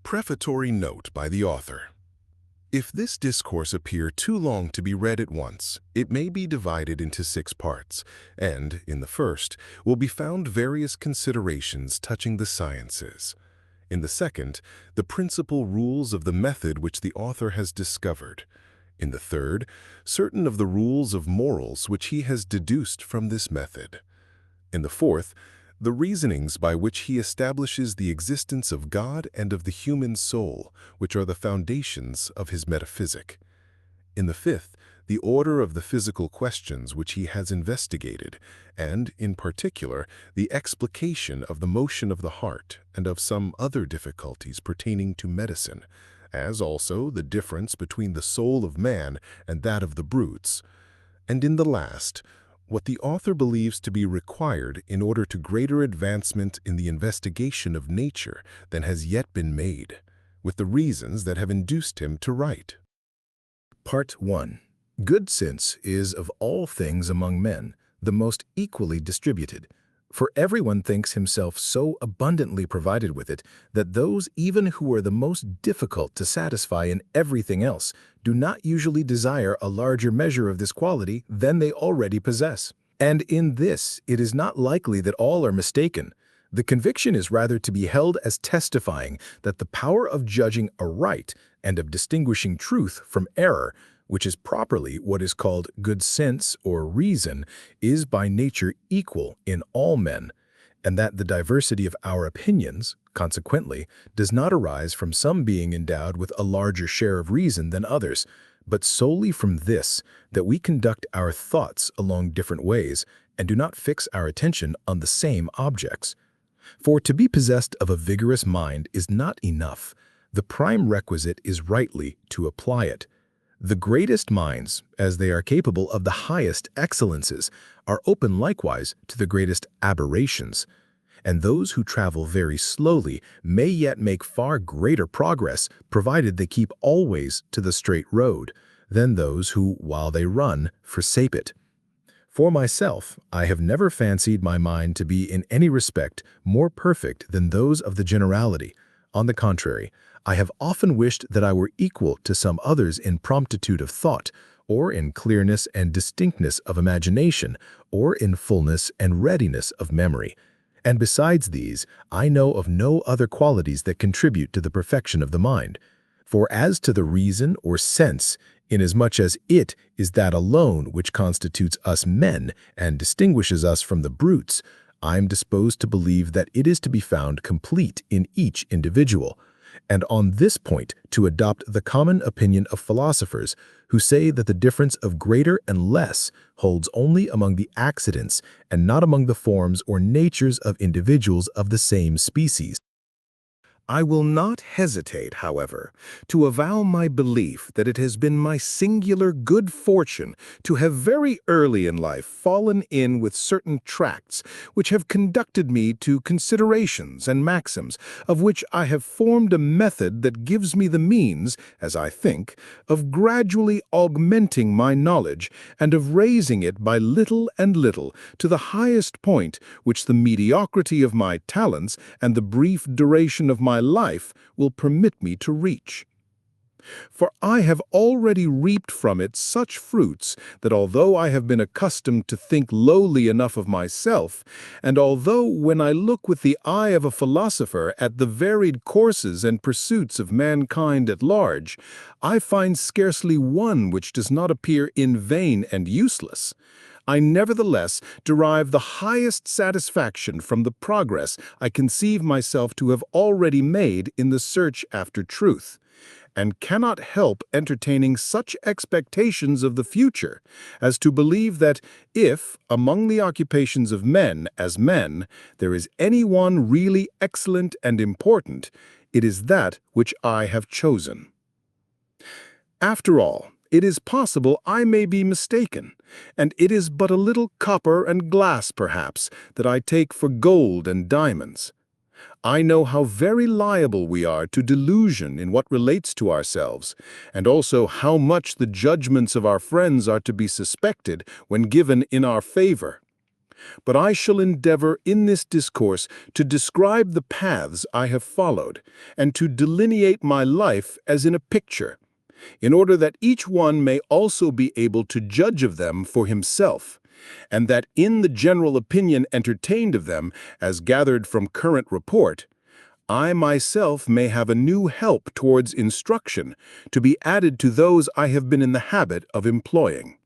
Prefatory note by the author. If this discourse appear too long to be read at once, it may be divided into 6 parts, and, in the first, will be found various considerations touching the sciences. In the second, the principal rules of the method which the author has discovered. In the third, certain of the rules of morals which he has deduced from this method. In the fourth, the reasonings by which he establishes the existence of God and of the human soul, which are the foundations of his metaphysic. In the fifth, the order of the physical questions which he has investigated, and, in particular, the explication of the motion of the heart and of some other difficulties pertaining to medicine, as also the difference between the soul of man and that of the brutes. And in the last, what the author believes to be required in order to greater advancement in the investigation of nature than has yet been made, with the reasons that have induced him to write. Part 1. Good sense is, of all things among men, the most equally distributed, for everyone thinks himself so abundantly provided with it that those even who are the most difficult to satisfy in everything else do not usually desire a larger measure of this quality than they already possess. And in this it is not likely that all are mistaken. The conviction is rather to be held as testifying that the power of judging aright and of distinguishing truth from error, which is properly what is called good sense or reason, is by nature equal in all men, and that the diversity of our opinions, consequently, does not arise from some being endowed with a larger share of reason than others, but solely from this, that we conduct our thoughts along different ways and do not fix our attention on the same objects. For to be possessed of a vigorous mind is not enough. The prime requisite is rightly to apply it. The greatest minds, as they are capable of the highest excellences, are open likewise to the greatest aberrations. And those who travel very slowly may yet make far greater progress, provided they keep always to the straight road, than those who, while they run, forsake it. For myself, I have never fancied my mind to be in any respect more perfect than those of the generality. On the contrary, I have often wished that I were equal to some others in promptitude of thought, or in clearness and distinctness of imagination, or in fullness and readiness of memory. And besides these, I know of no other qualities that contribute to the perfection of the mind. For as to the reason or sense, inasmuch as it is that alone which constitutes us men and distinguishes us from the brutes, I am disposed to believe that it is to be found complete in each individual, and on this point to adopt the common opinion of philosophers, who say that the difference of greater and less holds only among the accidents and not among the forms or natures of individuals of the same species. I will not hesitate, however, to avow my belief that it has been my singular good fortune to have very early in life fallen in with certain tracts which have conducted me to considerations and maxims of which I have formed a method that gives me the means, as I think, of gradually augmenting my knowledge and of raising it by little and little to the highest point which the mediocrity of my talents and the brief duration of my life will permit me to reach. For I have already reaped from it such fruits that although I have been accustomed to think lowly enough of myself, and although when I look with the eye of a philosopher at the varied courses and pursuits of mankind at large, I find scarcely one which does not appear in vain and useless, I nevertheless derive the highest satisfaction from the progress I conceive myself to have already made in the search after truth, and cannot help entertaining such expectations of the future as to believe that if, among the occupations of men as men, there is any one really excellent and important, it is that which I have chosen. After all, it is possible I may be mistaken, and it is but a little copper and glass, perhaps, that I take for gold and diamonds. I know how very liable we are to delusion in what relates to ourselves, and also how much the judgments of our friends are to be suspected when given in our favor. But I shall endeavor in this discourse to describe the paths I have followed, and to delineate my life as in a picture, in order that each one may also be able to judge of them for himself, and that in the general opinion entertained of them, as gathered from current report, I myself may have a new help towards instruction to be added to those I have been in the habit of employing.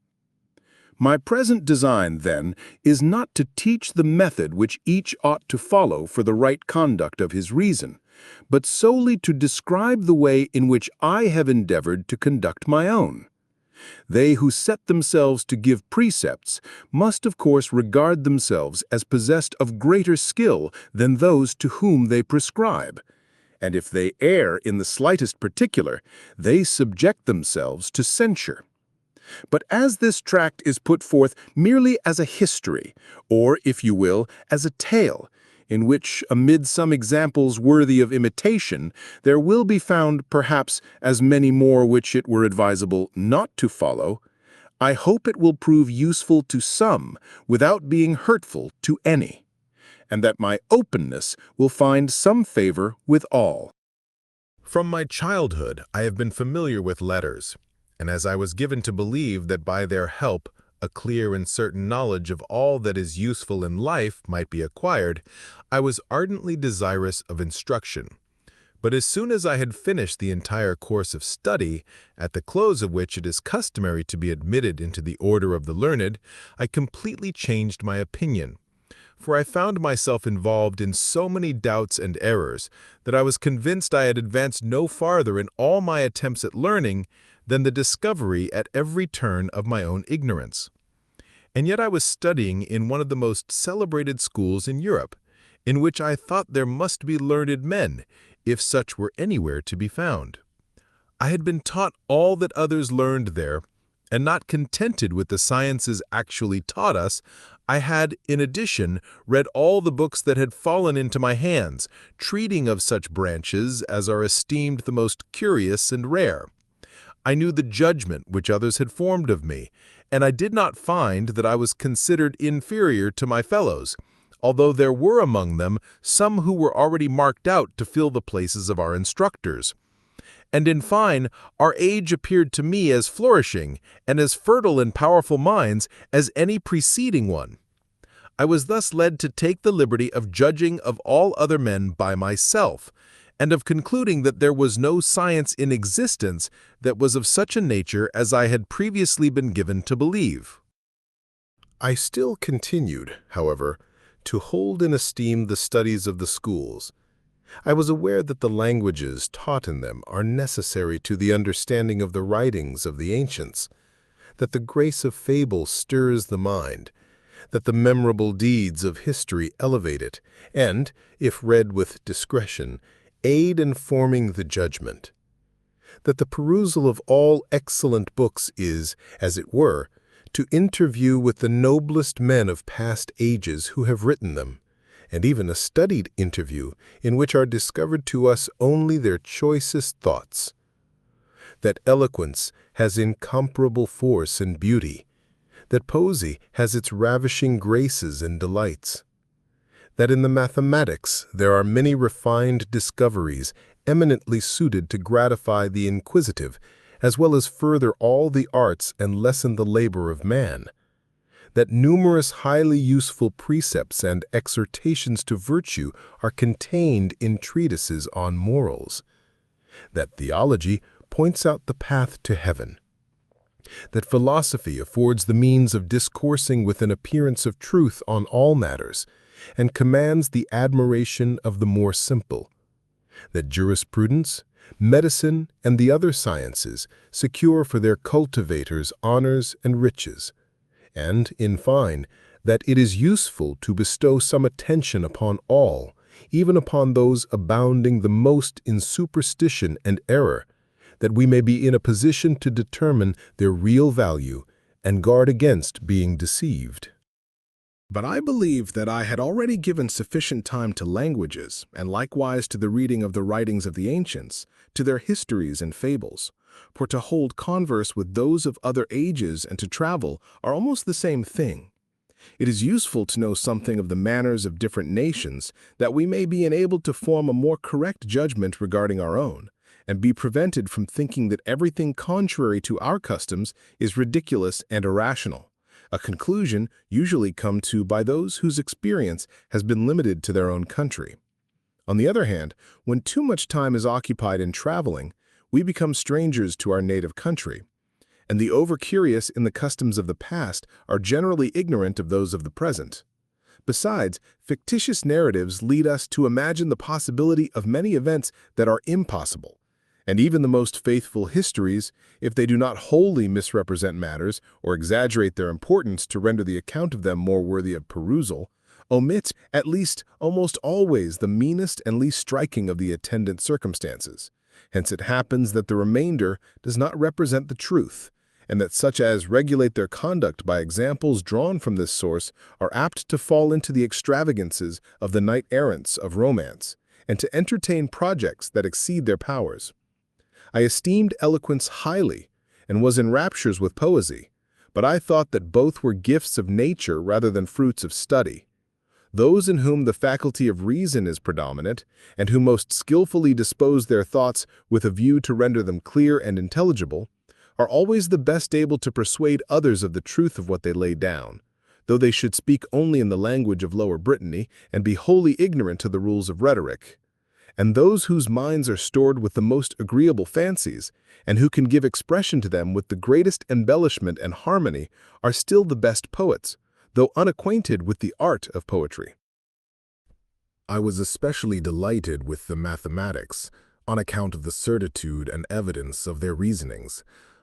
My present design, then, is not to teach the method which each ought to follow for the right conduct of his reason, but solely to describe the way in which I have endeavored to conduct my own. They who set themselves to give precepts must of course regard themselves as possessed of greater skill than those to whom they prescribe, and if they err in the slightest particular, they subject themselves to censure. But as this tract is put forth merely as a history, or, if you will, as a tale, in which, amid some examples worthy of imitation, there will be found, perhaps, as many more which it were advisable not to follow, I hope it will prove useful to some without being hurtful to any, and that my openness will find some favor with all. From my childhood, I have been familiar with letters, and as I was given to believe that by their help a clear and certain knowledge of all that is useful in life might be acquired, I was ardently desirous of instruction. But as soon as I had finished the entire course of study, at the close of which it is customary to be admitted into the order of the learned, I completely changed my opinion. For I found myself involved in so many doubts and errors that I was convinced I had advanced no farther in all my attempts at learning than the discovery at every turn of my own ignorance. And yet I was studying in one of the most celebrated schools in Europe, in which I thought there must be learned men, if such were anywhere to be found. I had been taught all that others learned there, and not contented with the sciences actually taught us, I had, in addition, read all the books that had fallen into my hands, treating of such branches as are esteemed the most curious and rare. I knew the judgment which others had formed of me, and I did not find that I was considered inferior to my fellows, although there were among them some who were already marked out to fill the places of our instructors. And in fine, our age appeared to me as flourishing and as fertile in powerful minds as any preceding one. I was thus led to take the liberty of judging of all other men by myself, and of concluding that there was no science in existence that was of such a nature as I had previously been given to believe. I still continued, however, to hold in esteem the studies of the schools. I was aware that the languages taught in them are necessary to the understanding of the writings of the ancients, that the grace of fable stirs the mind, that the memorable deeds of history elevate it, and, if read with discretion, aid in forming the judgment, that the perusal of all excellent books is, as it were, to interview with the noblest men of past ages who have written them, and even a studied interview in which are discovered to us only their choicest thoughts, that eloquence has incomparable force and beauty, that poesy has its ravishing graces and delights, that in the mathematics there are many refined discoveries eminently suited to gratify the inquisitive, as well as further all the arts and lessen the labor of man, that numerous highly useful precepts and exhortations to virtue are contained in treatises on morals, that theology points out the path to heaven, that philosophy affords the means of discoursing with an appearance of truth on all matters, and commands the admiration of the more simple, that jurisprudence, medicine, and the other sciences secure for their cultivators honors and riches, and, in fine, that it is useful to bestow some attention upon all, even upon those abounding the most in superstition and error, that we may be in a position to determine their real value and guard against being deceived. But I believed that I had already given sufficient time to languages, and likewise to the reading of the writings of the ancients, to their histories and fables. For to hold converse with those of other ages and to travel are almost the same thing. It is useful to know something of the manners of different nations, that we may be enabled to form a more correct judgment regarding our own, and be prevented from thinking that everything contrary to our customs is ridiculous and irrational, a conclusion usually come to by those whose experience has been limited to their own country. On the other hand, when too much time is occupied in traveling, we become strangers to our native country, and the over-curious in the customs of the past are generally ignorant of those of the present. Besides, fictitious narratives lead us to imagine the possibility of many events that are impossible, and even the most faithful histories, if they do not wholly misrepresent matters or exaggerate their importance to render the account of them more worthy of perusal, omit, at least almost always, the meanest and least striking of the attendant circumstances. Hence it happens that the remainder does not represent the truth, and that such as regulate their conduct by examples drawn from this source are apt to fall into the extravagances of the knight-errants of romance, and to entertain projects that exceed their powers. I esteemed eloquence highly, and was in raptures with poesy, but I thought that both were gifts of nature rather than fruits of study. Those in whom the faculty of reason is predominant, and who most skillfully dispose their thoughts with a view to render them clear and intelligible, are always the best able to persuade others of the truth of what they lay down, though they should speak only in the language of Lower Brittany and be wholly ignorant of the rules of rhetoric. And those whose minds are stored with the most agreeable fancies, and who can give expression to them with the greatest embellishment and harmony, are still the best poets, though unacquainted with the art of poetry. I was especially delighted with the mathematics, on account of the certitude and evidence of their reasonings,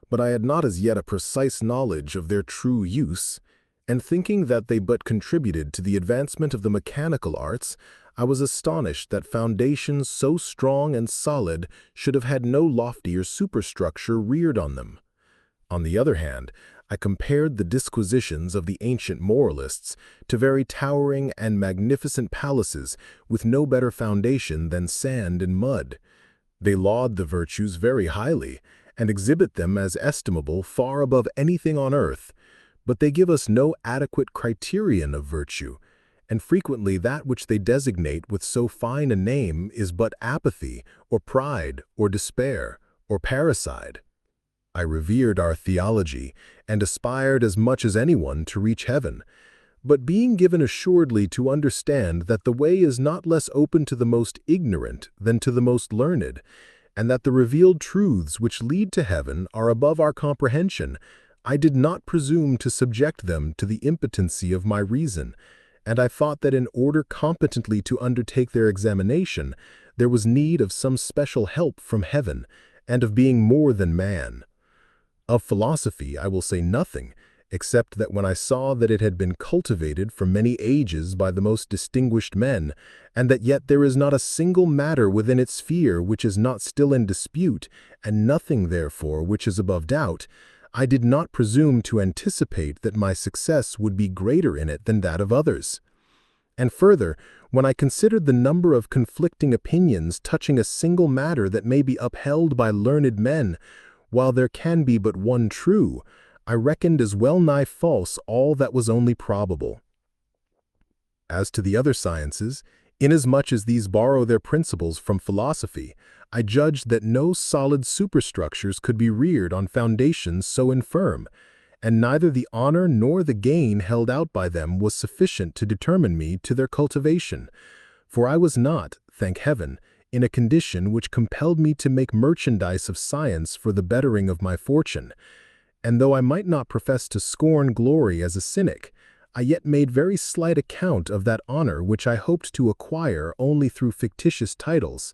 but I had not as yet a precise knowledge of their true use, and thinking that they but contributed to the advancement of the mechanical arts, I was astonished that foundations so strong and solid should have had no loftier superstructure reared on them. On the other hand, I compared the disquisitions of the ancient moralists to very towering and magnificent palaces with no better foundation than sand and mud. They laud the virtues very highly, and exhibit them as estimable far above anything on earth, but they give us no adequate criterion of virtue, and frequently that which they designate with so fine a name is but apathy, or pride, or despair, or parricide. I revered our theology, and aspired as much as anyone to reach heaven, but being given assuredly to understand that the way is not less open to the most ignorant than to the most learned, and that the revealed truths which lead to heaven are above our comprehension, I did not presume to subject them to the impotency of my reason, and I thought that in order competently to undertake their examination, there was need of some special help from heaven, and of being more than man. Of philosophy I will say nothing, except that when I saw that it had been cultivated for many ages by the most distinguished men, and that yet there is not a single matter within its sphere which is not still in dispute, and nothing, therefore, which is above doubt, I did not presume to anticipate that my success would be greater in it than that of others. And further, when I considered the number of conflicting opinions touching a single matter that may be upheld by learned men, while there can be but one true, I reckoned as well nigh false all that was only probable. As to the other sciences, inasmuch as these borrow their principles from philosophy, I judged that no solid superstructures could be reared on foundations so infirm, and neither the honor nor the gain held out by them was sufficient to determine me to their cultivation, for I was not, thank heaven, in a condition which compelled me to make merchandise of science for the bettering of my fortune, and though I might not profess to scorn glory as a cynic, I yet made very slight account of that honor which I hoped to acquire only through fictitious titles,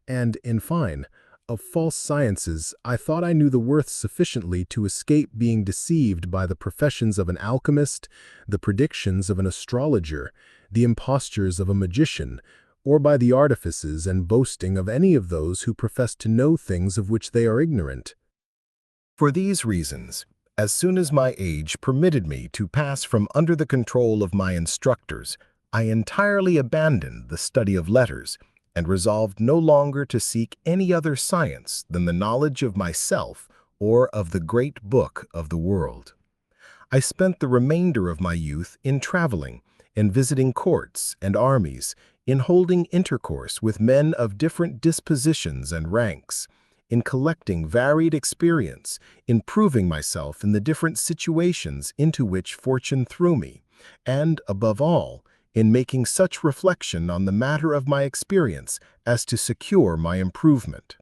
and, in fine, of false sciences I thought I knew the worth sufficiently to escape being deceived by the professions of an alchemist, the predictions of an astrologer, the impostures of a magician, or by the artifices and boasting of any of those who profess to know things of which they are ignorant. For these reasons, as soon as my age permitted me to pass from under the control of my instructors, I entirely abandoned the study of letters, and resolved no longer to seek any other science than the knowledge of myself or of the great book of the world. I spent the remainder of my youth in traveling, in visiting courts and armies, in holding intercourse with men of different dispositions and ranks, in collecting varied experience, in proving myself in the different situations into which fortune threw me, and, above all, in making such reflection on the matter of my experience as to secure my improvement.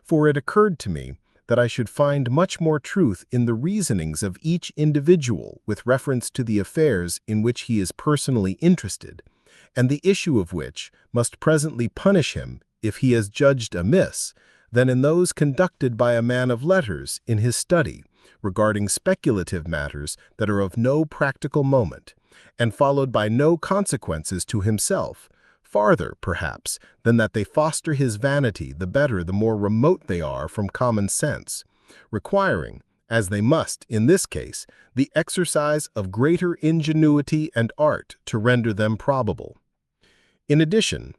For it occurred to me that I should find much more truth in the reasonings of each individual with reference to the affairs in which he is personally interested, and the issue of which must presently punish him if he has judged amiss, than in those conducted by a man of letters in his study, regarding speculative matters that are of no practical moment, and followed by no consequences to himself, farther, perhaps, than that they foster his vanity the better the more remote they are from common sense, requiring, as they must in this case, the exercise of greater ingenuity and art to render them probable. In addition,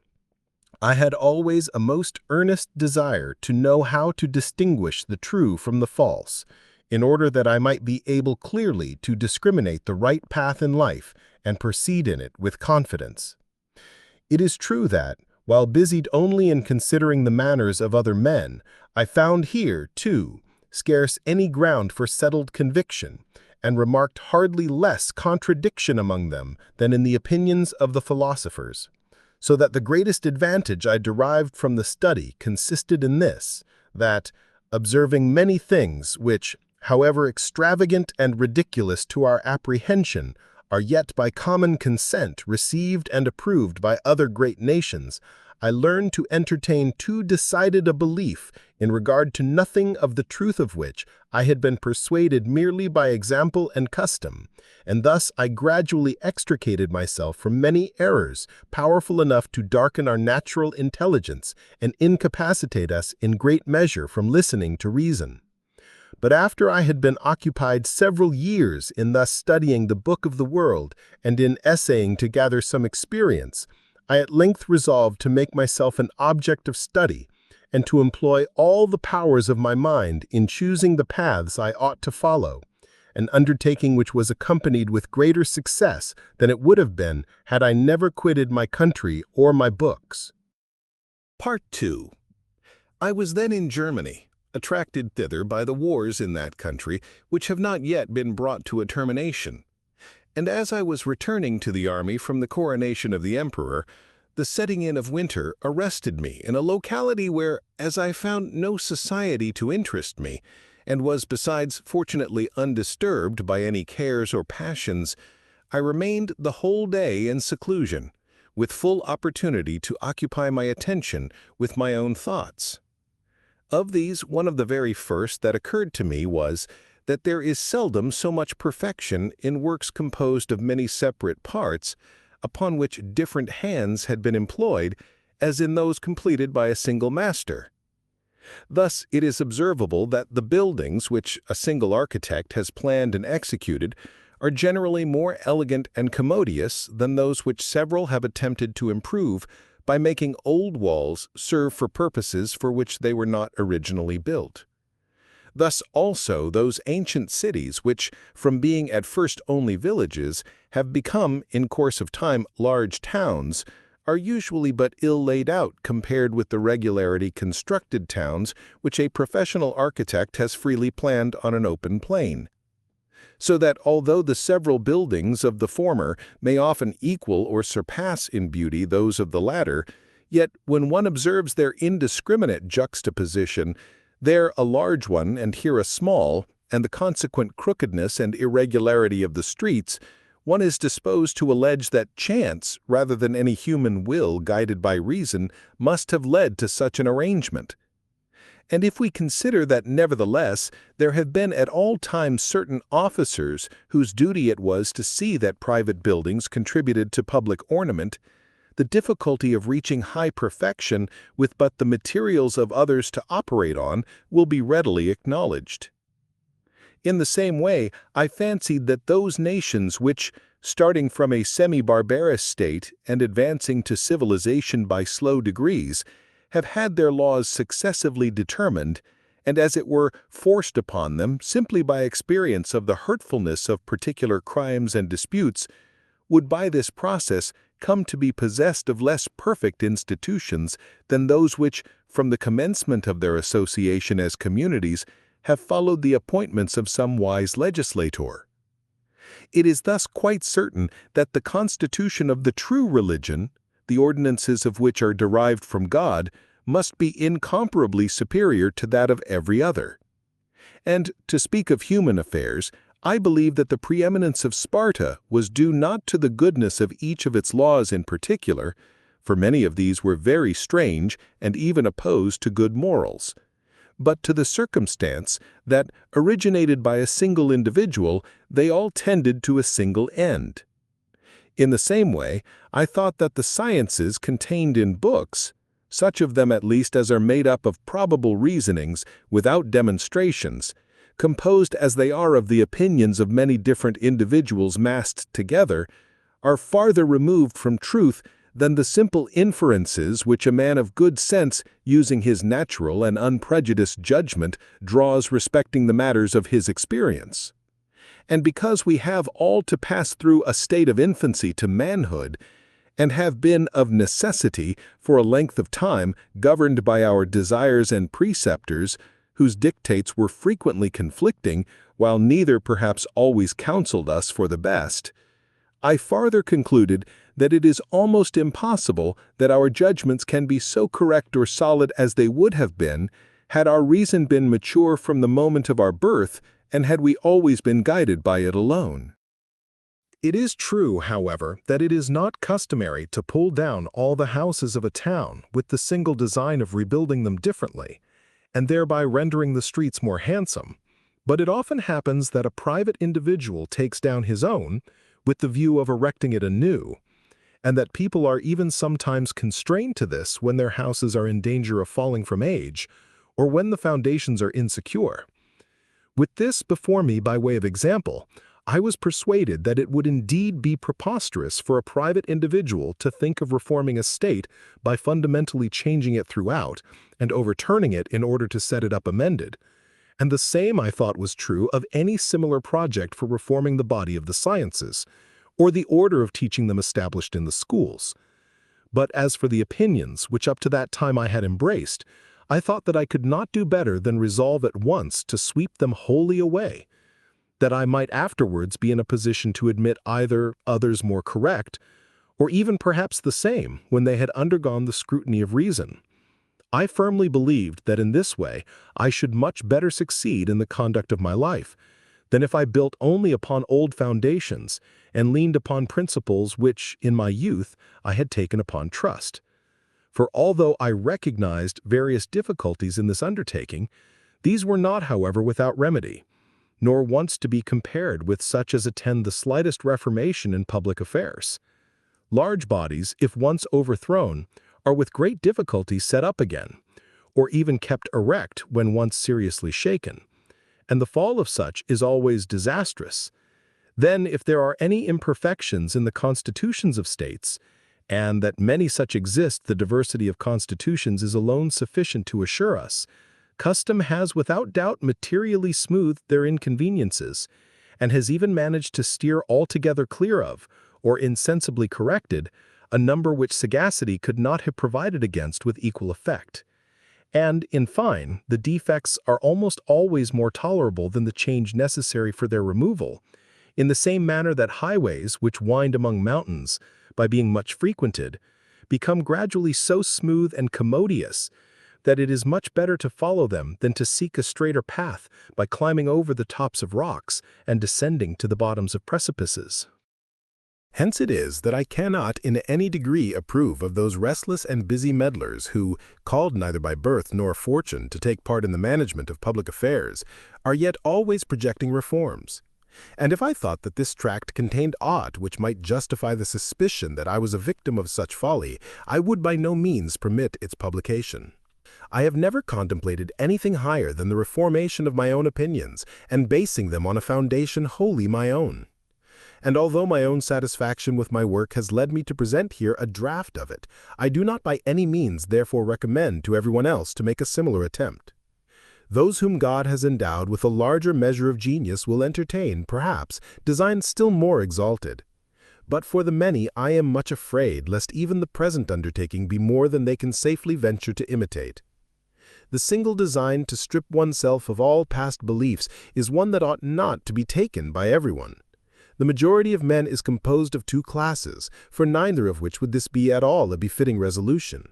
I had always a most earnest desire to know how to distinguish the true from the false, in order that I might be able clearly to discriminate the right path in life and proceed in it with confidence. It is true that, while busied only in considering the manners of other men, I found here, too, scarce any ground for settled conviction, and remarked hardly less contradiction among them than in the opinions of the philosophers. So that the greatest advantage I derived from the study consisted in this, that, observing many things which, however extravagant and ridiculous to our apprehension, are yet by common consent received and approved by other great nations, I learned to entertain too decided a belief in regard to nothing of the truth of which I had been persuaded merely by example and custom, and thus I gradually extricated myself from many errors powerful enough to darken our natural intelligence and incapacitate us in great measure from listening to reason. But after I had been occupied several years in thus studying the book of the world and in essaying to gather some experience, I at length resolved to make myself an object of study, and to employ all the powers of my mind in choosing the paths I ought to follow, an undertaking which was accompanied with greater success than it would have been had I never quitted my country or my books. Part 2. I was then in Germany, attracted thither by the wars in that country, which have not yet been brought to a termination. And as I was returning to the army from the coronation of the emperor, the setting in of winter arrested me in a locality where, as I found no society to interest me, and was besides fortunately undisturbed by any cares or passions, I remained the whole day in seclusion, with full opportunity to occupy my attention with my own thoughts. Of these, one of the very first that occurred to me was that there is seldom so much perfection in works composed of many separate parts, upon which different hands had been employed, as in those completed by a single master. Thus it is observable that the buildings which a single architect has planned and executed are generally more elegant and commodious than those which several have attempted to improve by making old walls serve for purposes for which they were not originally built. Thus also those ancient cities which, from being at first only villages, have become, in course of time, large towns, are usually but ill laid out compared with the regularity constructed towns which a professional architect has freely planned on an open plain. So that although the several buildings of the former may often equal or surpass in beauty those of the latter, yet when one observes their indiscriminate juxtaposition, there a large one and here a small, and the consequent crookedness and irregularity of the streets, one is disposed to allege that chance, rather than any human will guided by reason, must have led to such an arrangement. And if we consider that nevertheless there have been at all times certain officers whose duty it was to see that private buildings contributed to public ornament, the difficulty of reaching high perfection with but the materials of others to operate on will be readily acknowledged. In the same way, I fancied that those nations which, starting from a semi-barbarous state and advancing to civilization by slow degrees, have had their laws successively determined, and as it were forced upon them simply by experience of the hurtfulness of particular crimes and disputes, would by this process come to be possessed of less perfect institutions than those which, from the commencement of their association as communities, have followed the appointments of some wise legislator. It is thus quite certain that the constitution of the true religion, the ordinances of which are derived from God, must be incomparably superior to that of every other. And, to speak of human affairs, I believe that the preeminence of Sparta was due not to the goodness of each of its laws in particular, for many of these were very strange and even opposed to good morals, but to the circumstance that, originated by a single individual, they all tended to a single end. In the same way, I thought that the sciences contained in books, such of them at least as are made up of probable reasonings without demonstrations, composed as they are of the opinions of many different individuals massed together, are farther removed from truth than the simple inferences which a man of good sense, using his natural and unprejudiced judgment, draws respecting the matters of his experience. And because we have all to pass through a state of infancy to manhood, and have been of necessity for a length of time governed by our desires and preceptors, whose dictates were frequently conflicting, while neither perhaps always counseled us for the best, I farther concluded that it is almost impossible that our judgments can be so correct or solid as they would have been, had our reason been mature from the moment of our birth, and had we always been guided by it alone. It is true, however, that it is not customary to pull down all the houses of a town with the single design of rebuilding them differently, and thereby rendering the streets more handsome, but it often happens that a private individual takes down his own with the view of erecting it anew, and that people are even sometimes constrained to this when their houses are in danger of falling from age, or when the foundations are insecure. With this before me by way of example, I was persuaded that it would indeed be preposterous for a private individual to think of reforming a state by fundamentally changing it throughout and overturning it in order to set it up amended. And the same I thought was true of any similar project for reforming the body of the sciences, or the order of teaching them established in the schools. But as for the opinions which up to that time I had embraced, I thought that I could not do better than resolve at once to sweep them wholly away, that I might afterwards be in a position to admit either others more correct, or even perhaps the same when they had undergone the scrutiny of reason. I firmly believed that in this way I should much better succeed in the conduct of my life, than if I built only upon old foundations and leaned upon principles which, in my youth, I had taken upon trust. For although I recognized various difficulties in this undertaking, these were not, however, without remedy, nor once to be compared with such as attend the slightest reformation in public affairs. Large bodies, if once overthrown, are with great difficulty set up again, or even kept erect when once seriously shaken, and the fall of such is always disastrous. Then, if there are any imperfections in the constitutions of states, and that many such exist, the diversity of constitutions is alone sufficient to assure us, custom has without doubt materially smoothed their inconveniences, and has even managed to steer altogether clear of, or insensibly corrected, a number which sagacity could not have provided against with equal effect. And, in fine, the defects are almost always more tolerable than the change necessary for their removal, in the same manner that highways which wind among mountains, by being much frequented, become gradually so smooth and commodious that it is much better to follow them than to seek a straighter path by climbing over the tops of rocks and descending to the bottoms of precipices. Hence it is that I cannot in any degree approve of those restless and busy meddlers who, called neither by birth nor fortune to take part in the management of public affairs, are yet always projecting reforms. And if I thought that this tract contained aught which might justify the suspicion that I was a victim of such folly, I would by no means permit its publication. I have never contemplated anything higher than the reformation of my own opinions, and basing them on a foundation wholly my own. And although my own satisfaction with my work has led me to present here a draft of it, I do not by any means therefore recommend to everyone else to make a similar attempt. Those whom God has endowed with a larger measure of genius will entertain, perhaps, designs still more exalted. But for the many I am much afraid lest even the present undertaking be more than they can safely venture to imitate. The single design to strip oneself of all past beliefs is one that ought not to be taken by everyone. The majority of men is composed of two classes, for neither of which would this be at all a befitting resolution.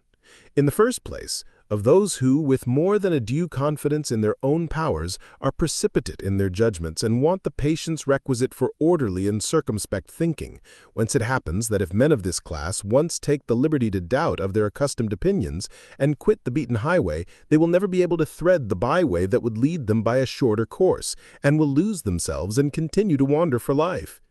In the first place, of those who, with more than a due confidence in their own powers, are precipitate in their judgments and want the patience requisite for orderly and circumspect thinking, whence it happens that if men of this class once take the liberty to doubt of their accustomed opinions and quit the beaten highway, they will never be able to thread the byway that would lead them by a shorter course, and will lose themselves and continue to wander for life.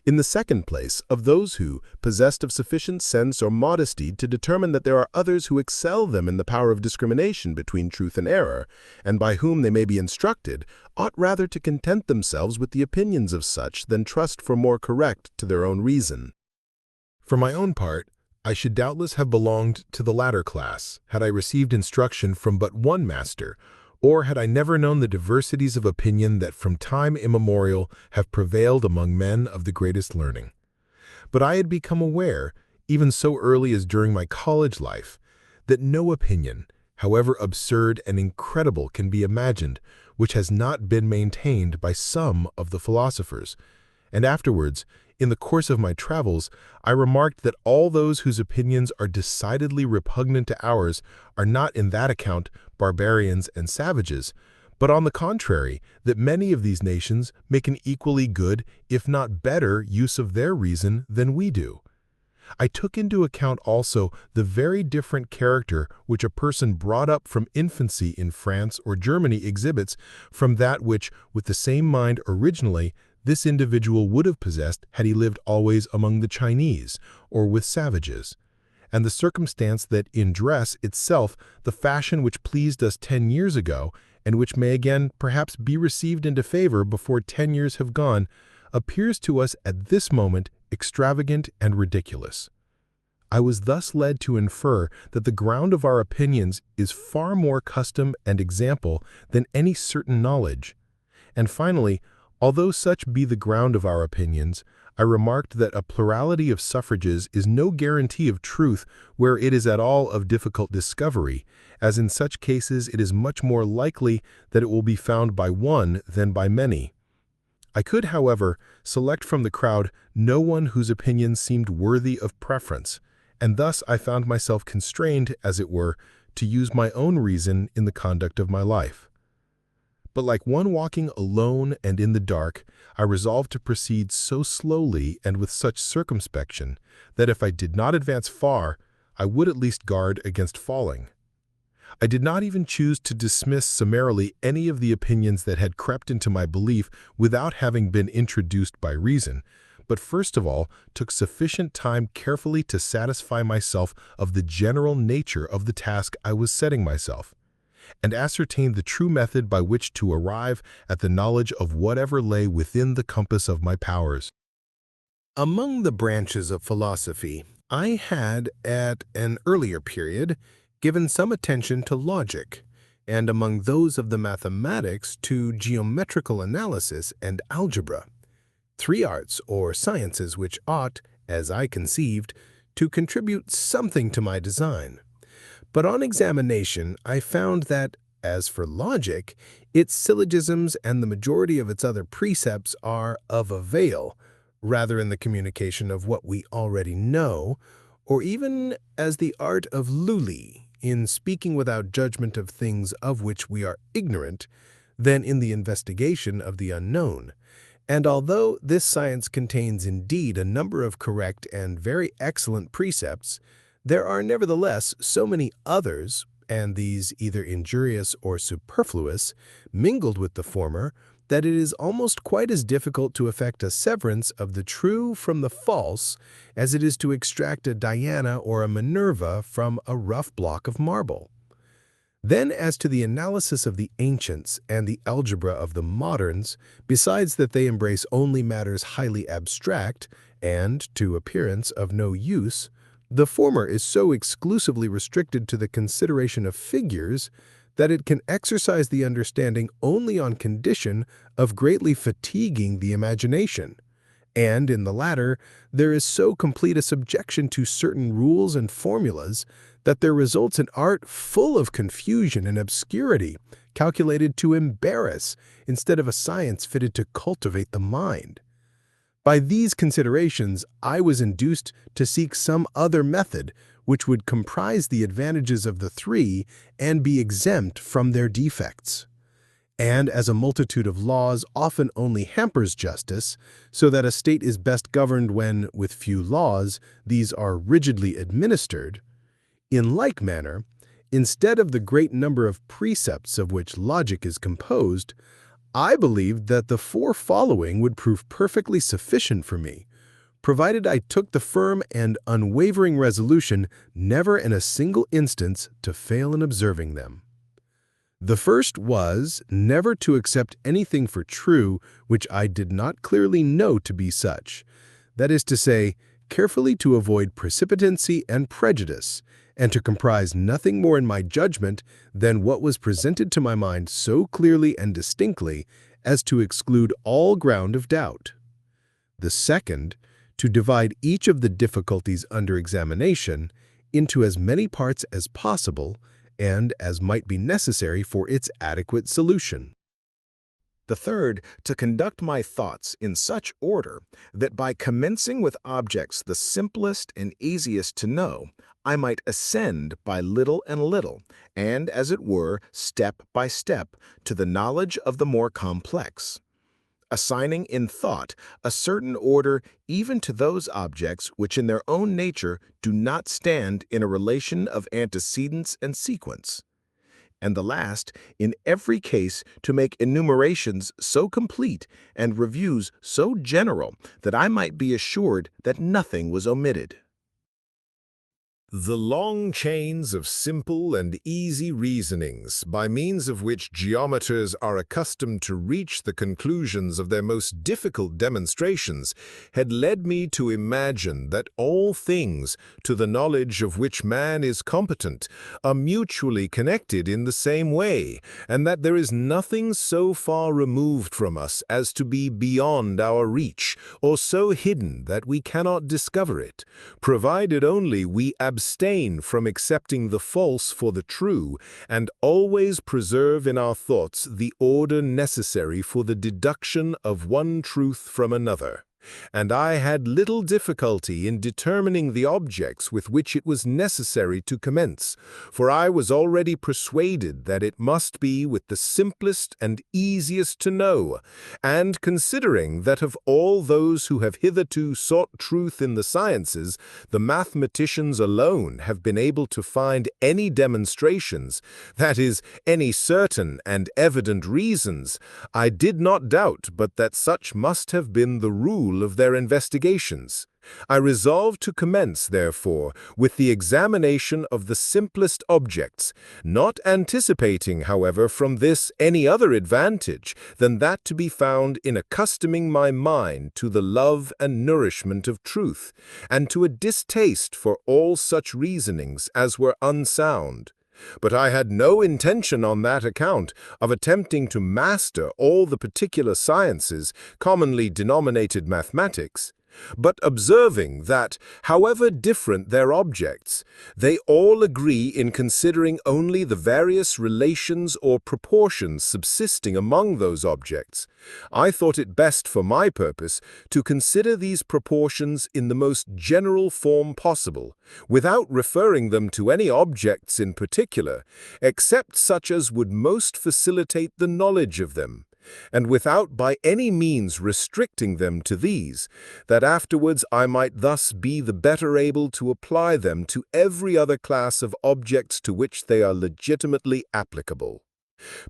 In the second place, of those who, possessed of sufficient sense or modesty to determine that there are others who excel them in the power of discrimination between truth and error, and by whom they may be instructed, ought rather to content themselves with the opinions of such than trust for more correct to their own reason. For my own part, I should doubtless have belonged to the latter class, had I received instruction from but one master, or had I never known the diversities of opinion that from time immemorial have prevailed among men of the greatest learning. But I had become aware, even so early as during my college life, that no opinion, however absurd and incredible, can be imagined, which has not been maintained by some of the philosophers. And afterwards, in the course of my travels, I remarked that all those whose opinions are decidedly repugnant to ours are not in that account barbarians and savages, but on the contrary, that many of these nations make an equally good, if not better, use of their reason than we do. I took into account also the very different character which a person brought up from infancy in France or Germany exhibits from that which, with the same mind originally, this individual would have possessed had he lived always among the Chinese or with savages. And the circumstance that in dress itself the fashion which pleased us 10 years ago, and which may again perhaps be received into favor before 10 years have gone, appears to us at this moment extravagant and ridiculous. I was thus led to infer that the ground of our opinions is far more custom and example than any certain knowledge. And finally, although such be the ground of our opinions, I remarked that a plurality of suffrages is no guarantee of truth where it is at all of difficult discovery, as in such cases it is much more likely that it will be found by one than by many. I could, however, select from the crowd no one whose opinion seemed worthy of preference, and thus I found myself constrained, as it were, to use my own reason in the conduct of my life. But like one walking alone and in the dark, I resolved to proceed so slowly and with such circumspection that if I did not advance far, I would at least guard against falling. I did not even choose to dismiss summarily any of the opinions that had crept into my belief without having been introduced by reason, but first of all took sufficient time carefully to satisfy myself of the general nature of the task I was setting myself, and ascertained the true method by which to arrive at the knowledge of whatever lay within the compass of my powers. Among the branches of philosophy, I had, at an earlier period, given some attention to logic, and among those of the mathematics to geometrical analysis and algebra, 3 arts or sciences which ought, as I conceived, to contribute something to my design. But on examination, I found that, as for logic, its syllogisms and the majority of its other precepts are of avail, rather in the communication of what we already know, or even as the art of Lully, in speaking without judgment of things of which we are ignorant, than in the investigation of the unknown. And although this science contains indeed a number of correct and very excellent precepts, there are nevertheless so many others, and these either injurious or superfluous, mingled with the former, that it is almost quite as difficult to effect a severance of the true from the false as it is to extract a Diana or a Minerva from a rough block of marble. Then as to the analysis of the ancients and the algebra of the moderns, besides that they embrace only matters highly abstract and, to appearance, of no use, the former is so exclusively restricted to the consideration of figures that it can exercise the understanding only on condition of greatly fatiguing the imagination. And in the latter, there is so complete a subjection to certain rules and formulas that there results an art full of confusion and obscurity, calculated to embarrass instead of a science fitted to cultivate the mind. By these considerations, I was induced to seek some other method which would comprise the advantages of the three and be exempt from their defects. And as a multitude of laws often only hampers justice, so that a state is best governed when, with few laws, these are rigidly administered, in like manner, instead of the great number of precepts of which logic is composed, I believed that the four following would prove perfectly sufficient for me, provided I took the firm and unwavering resolution never in a single instance to fail in observing them. The first was never to accept anything for true which I did not clearly know to be such, that is to say, carefully to avoid precipitancy and prejudice, and to comprise nothing more in my judgment than what was presented to my mind so clearly and distinctly as to exclude all ground of doubt. The second, to divide each of the difficulties under examination into as many parts as possible and as might be necessary for its adequate solution. The third, to conduct my thoughts in such order that by commencing with objects the simplest and easiest to know, I might ascend by little and little, and as it were, step by step, to the knowledge of the more complex, assigning in thought a certain order even to those objects which in their own nature do not stand in a relation of antecedence and sequence. And the last, in every case, to make enumerations so complete and reviews so general that I might be assured that nothing was omitted. The long chains of simple and easy reasonings, by means of which geometers are accustomed to reach the conclusions of their most difficult demonstrations, had led me to imagine that all things, to the knowledge of which man is competent, are mutually connected in the same way, and that there is nothing so far removed from us as to be beyond our reach, or so hidden that we cannot discover it, provided only we abstain from accepting the false for the true, and always preserve in our thoughts the order necessary for the deduction of one truth from another. And I had little difficulty in determining the objects with which it was necessary to commence, for I was already persuaded that it must be with the simplest and easiest to know, and considering that of all those who have hitherto sought truth in the sciences, the mathematicians alone have been able to find any demonstrations, that is, any certain and evident reasons, I did not doubt but that such must have been the rule of their investigations. I resolved to commence, therefore, with the examination of the simplest objects, not anticipating, however, from this any other advantage than that to be found in accustoming my mind to the love and nourishment of truth, and to a distaste for all such reasonings as were unsound. But I had no intention on that account of attempting to master all the particular sciences commonly denominated mathematics, but observing that, however different their objects, they all agree in considering only the various relations or proportions subsisting among those objects, I thought it best for my purpose to consider these proportions in the most general form possible, without referring them to any objects in particular, except such as would most facilitate the knowledge of them, and without by any means restricting them to these, that afterwards I might thus be the better able to apply them to every other class of objects to which they are legitimately applicable.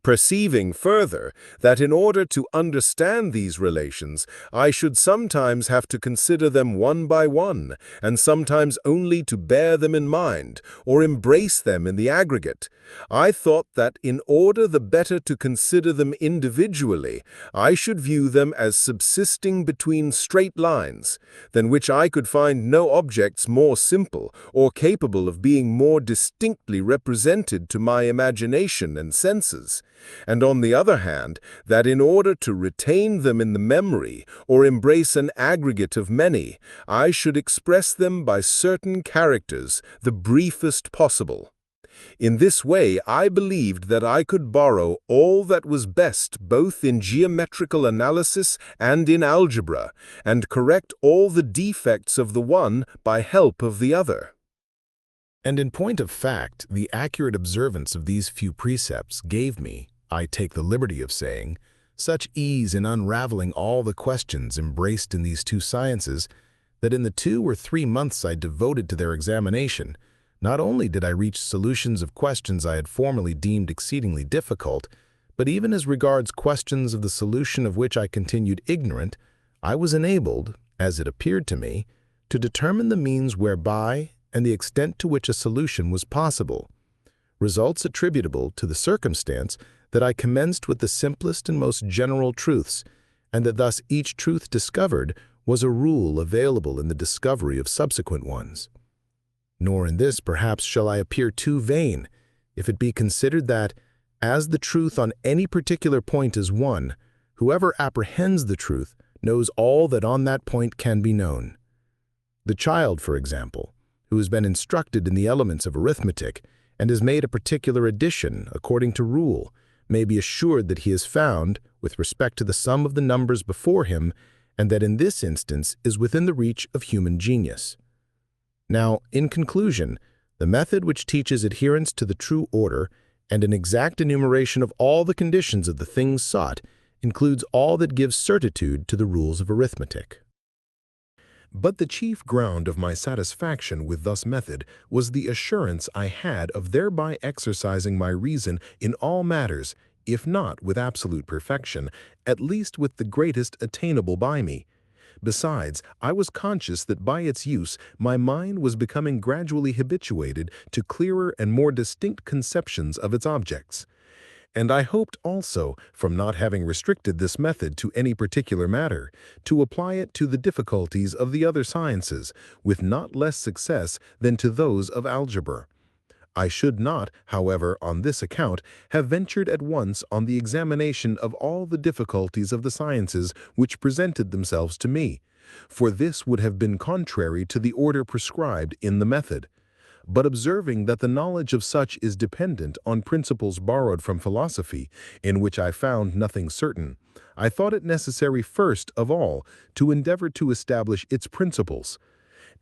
Perceiving further that in order to understand these relations, I should sometimes have to consider them one by one, and sometimes only to bear them in mind, or embrace them in the aggregate. I thought that in order the better to consider them individually, I should view them as subsisting between straight lines, than which I could find no objects more simple, or capable of being more distinctly represented to my imagination and senses, and on the other hand, that in order to retain them in the memory, or embrace an aggregate of many, I should express them by certain characters, the briefest possible. In this way, I believed that I could borrow all that was best both in geometrical analysis and in algebra, and correct all the defects of the one by help of the other. And in point of fact, the accurate observance of these few precepts gave me, I take the liberty of saying, such ease in unraveling all the questions embraced in these two sciences that in the 2 or 3 months I devoted to their examination, not only did I reach solutions of questions I had formerly deemed exceedingly difficult, but even as regards questions of the solution of which I continued ignorant, I was enabled, as it appeared to me, to determine the means whereby and the extent to which a solution was possible, results attributable to the circumstance that I commenced with the simplest and most general truths, and that thus each truth discovered was a rule available in the discovery of subsequent ones. Nor in this perhaps shall I appear too vain, if it be considered that, as the truth on any particular point is one, whoever apprehends the truth knows all that on that point can be known. The child, for example, who has been instructed in the elements of arithmetic and has made a particular addition according to rule, may be assured that he has found, with respect to the sum of the numbers before him, and that in this instance is within the reach of human genius. Now, in conclusion, the method which teaches adherence to the true order and an exact enumeration of all the conditions of the things sought includes all that gives certitude to the rules of arithmetic. But the chief ground of my satisfaction with thus method was the assurance I had of thereby exercising my reason in all matters, if not with absolute perfection, at least with the greatest attainable by me. Besides, I was conscious that by its use my mind was becoming gradually habituated to clearer and more distinct conceptions of its objects. And I hoped also, from not having restricted this method to any particular matter, to apply it to the difficulties of the other sciences, with not less success than to those of algebra. I should not, however, on this account, have ventured at once on the examination of all the difficulties of the sciences which presented themselves to me, for this would have been contrary to the order prescribed in the method. But observing that the knowledge of such is dependent on principles borrowed from philosophy, in which I found nothing certain, I thought it necessary first of all to endeavor to establish its principles.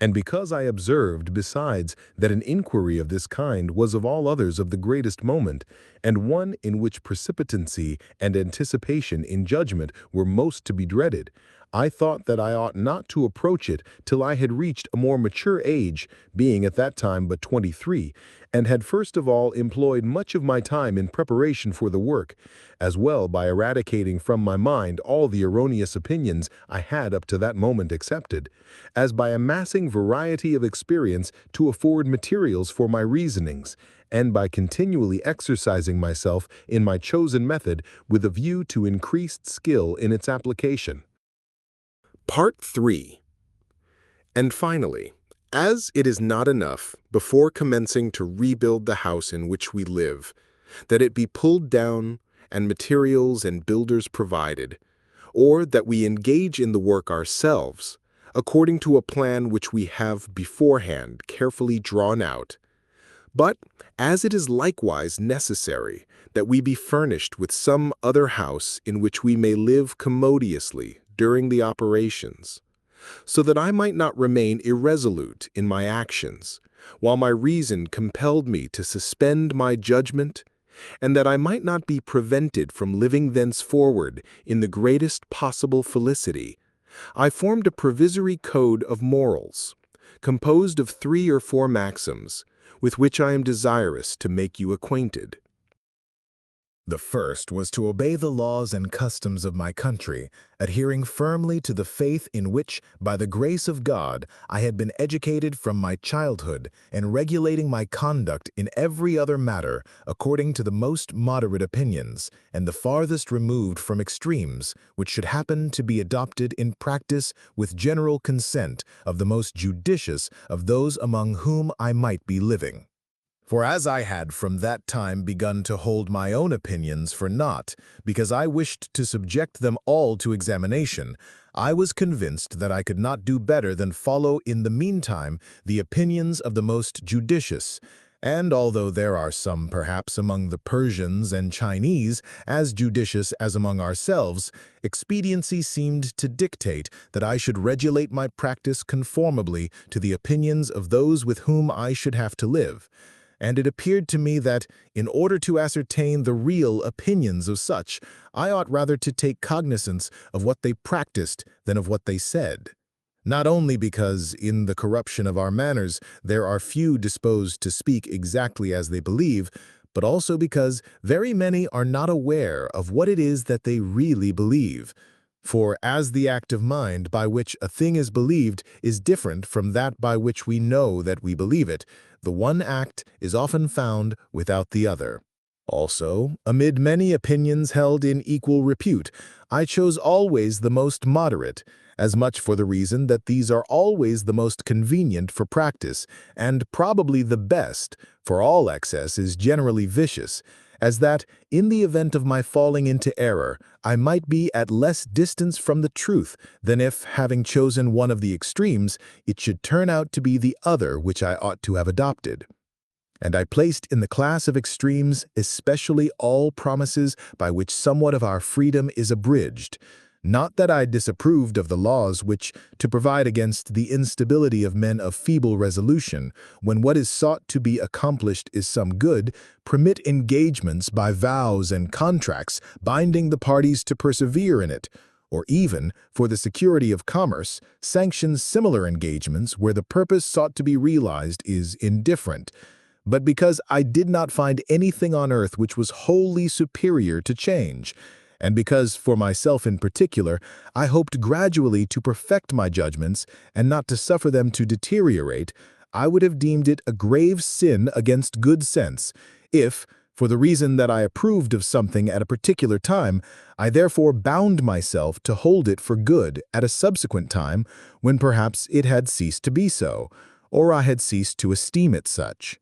And because I observed, besides, that an inquiry of this kind was of all others of the greatest moment, and one in which precipitancy and anticipation in judgment were most to be dreaded, I thought that I ought not to approach it till I had reached a more mature age, being at that time but 23, and had first of all employed much of my time in preparation for the work, as well by eradicating from my mind all the erroneous opinions I had up to that moment accepted, as by amassing variety of experience to afford materials for my reasonings, and by continually exercising myself in my chosen method with a view to increased skill in its application. Part 3. And finally, as it is not enough, before commencing to rebuild the house in which we live, that it be pulled down and materials and builders provided, or that we engage in the work ourselves, according to a plan which we have beforehand carefully drawn out, but as it is likewise necessary that we be furnished with some other house in which we may live commodiously during the operations, so that I might not remain irresolute in my actions, while my reason compelled me to suspend my judgment, and that I might not be prevented from living thenceforward in the greatest possible felicity, I formed a provisory code of morals, composed of 3 or 4 maxims, with which I am desirous to make you acquainted. The first was to obey the laws and customs of my country, adhering firmly to the faith in which, by the grace of God, I had been educated from my childhood, and regulating my conduct in every other matter according to the most moderate opinions, and the farthest removed from extremes, which should happen to be adopted in practice with general consent of the most judicious of those among whom I might be living. For as I had from that time begun to hold my own opinions for naught, because I wished to subject them all to examination, I was convinced that I could not do better than follow in the meantime the opinions of the most judicious. And although there are some perhaps among the Persians and Chinese as judicious as among ourselves, expediency seemed to dictate that I should regulate my practice conformably to the opinions of those with whom I should have to live. And it appeared to me that, in order to ascertain the real opinions of such, I ought rather to take cognizance of what they practiced than of what they said. Not only because, in the corruption of our manners, there are few disposed to speak exactly as they believe, but also because very many are not aware of what it is that they really believe. For as the active mind by which a thing is believed is different from that by which we know that we believe it, the one act is often found without the other. Also, amid many opinions held in equal repute, I chose always the most moderate, as much for the reason that these are always the most convenient for practice, and probably the best, for all excess is generally vicious, as that, in the event of my falling into error, I might be at less distance from the truth than if, having chosen one of the extremes, it should turn out to be the other which I ought to have adopted. And I placed in the class of extremes especially all promises by which somewhat of our freedom is abridged. Not that I disapproved of the laws which, to provide against the instability of men of feeble resolution, when what is sought to be accomplished is some good, permit engagements by vows and contracts binding the parties to persevere in it, or even, for the security of commerce, sanction similar engagements where the purpose sought to be realized is indifferent. But because I did not find anything on earth which was wholly superior to change, and because, for myself in particular, I hoped gradually to perfect my judgments and not to suffer them to deteriorate, I would have deemed it a grave sin against good sense, if, for the reason that I approved of something at a particular time, I therefore bound myself to hold it for good at a subsequent time when perhaps it had ceased to be so, or I had ceased to esteem it such.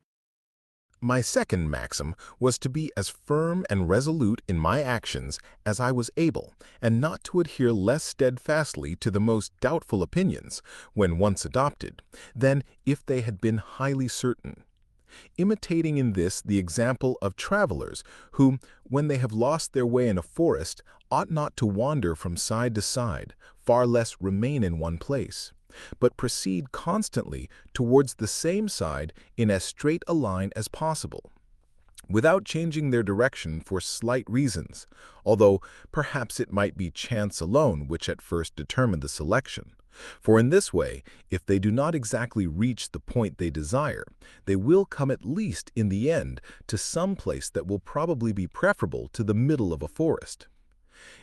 My second maxim was to be as firm and resolute in my actions as I was able, and not to adhere less steadfastly to the most doubtful opinions, when once adopted, than if they had been highly certain. Imitating in this the example of travelers who, when they have lost their way in a forest, ought not to wander from side to side, far less remain in one place, but proceed constantly towards the same side in as straight a line as possible, without changing their direction for slight reasons, although perhaps it might be chance alone which at first determined the selection. For in this way, if they do not exactly reach the point they desire, they will come at least in the end to some place that will probably be preferable to the middle of a forest.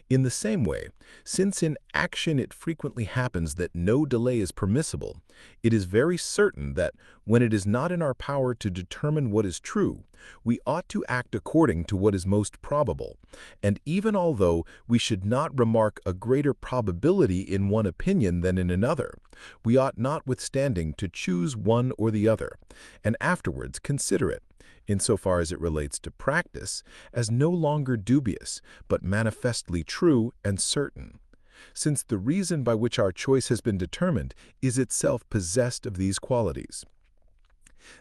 In the same way, since in action it frequently happens that no delay is permissible, it is very certain that, when it is not in our power to determine what is true, we ought to act according to what is most probable, and even although we should not remark a greater probability in one opinion than in another, we ought notwithstanding to choose one or the other, and afterwards consider it, insofar as it relates to practice, as no longer dubious, but manifestly true and certain, since the reason by which our choice has been determined is itself possessed of these qualities.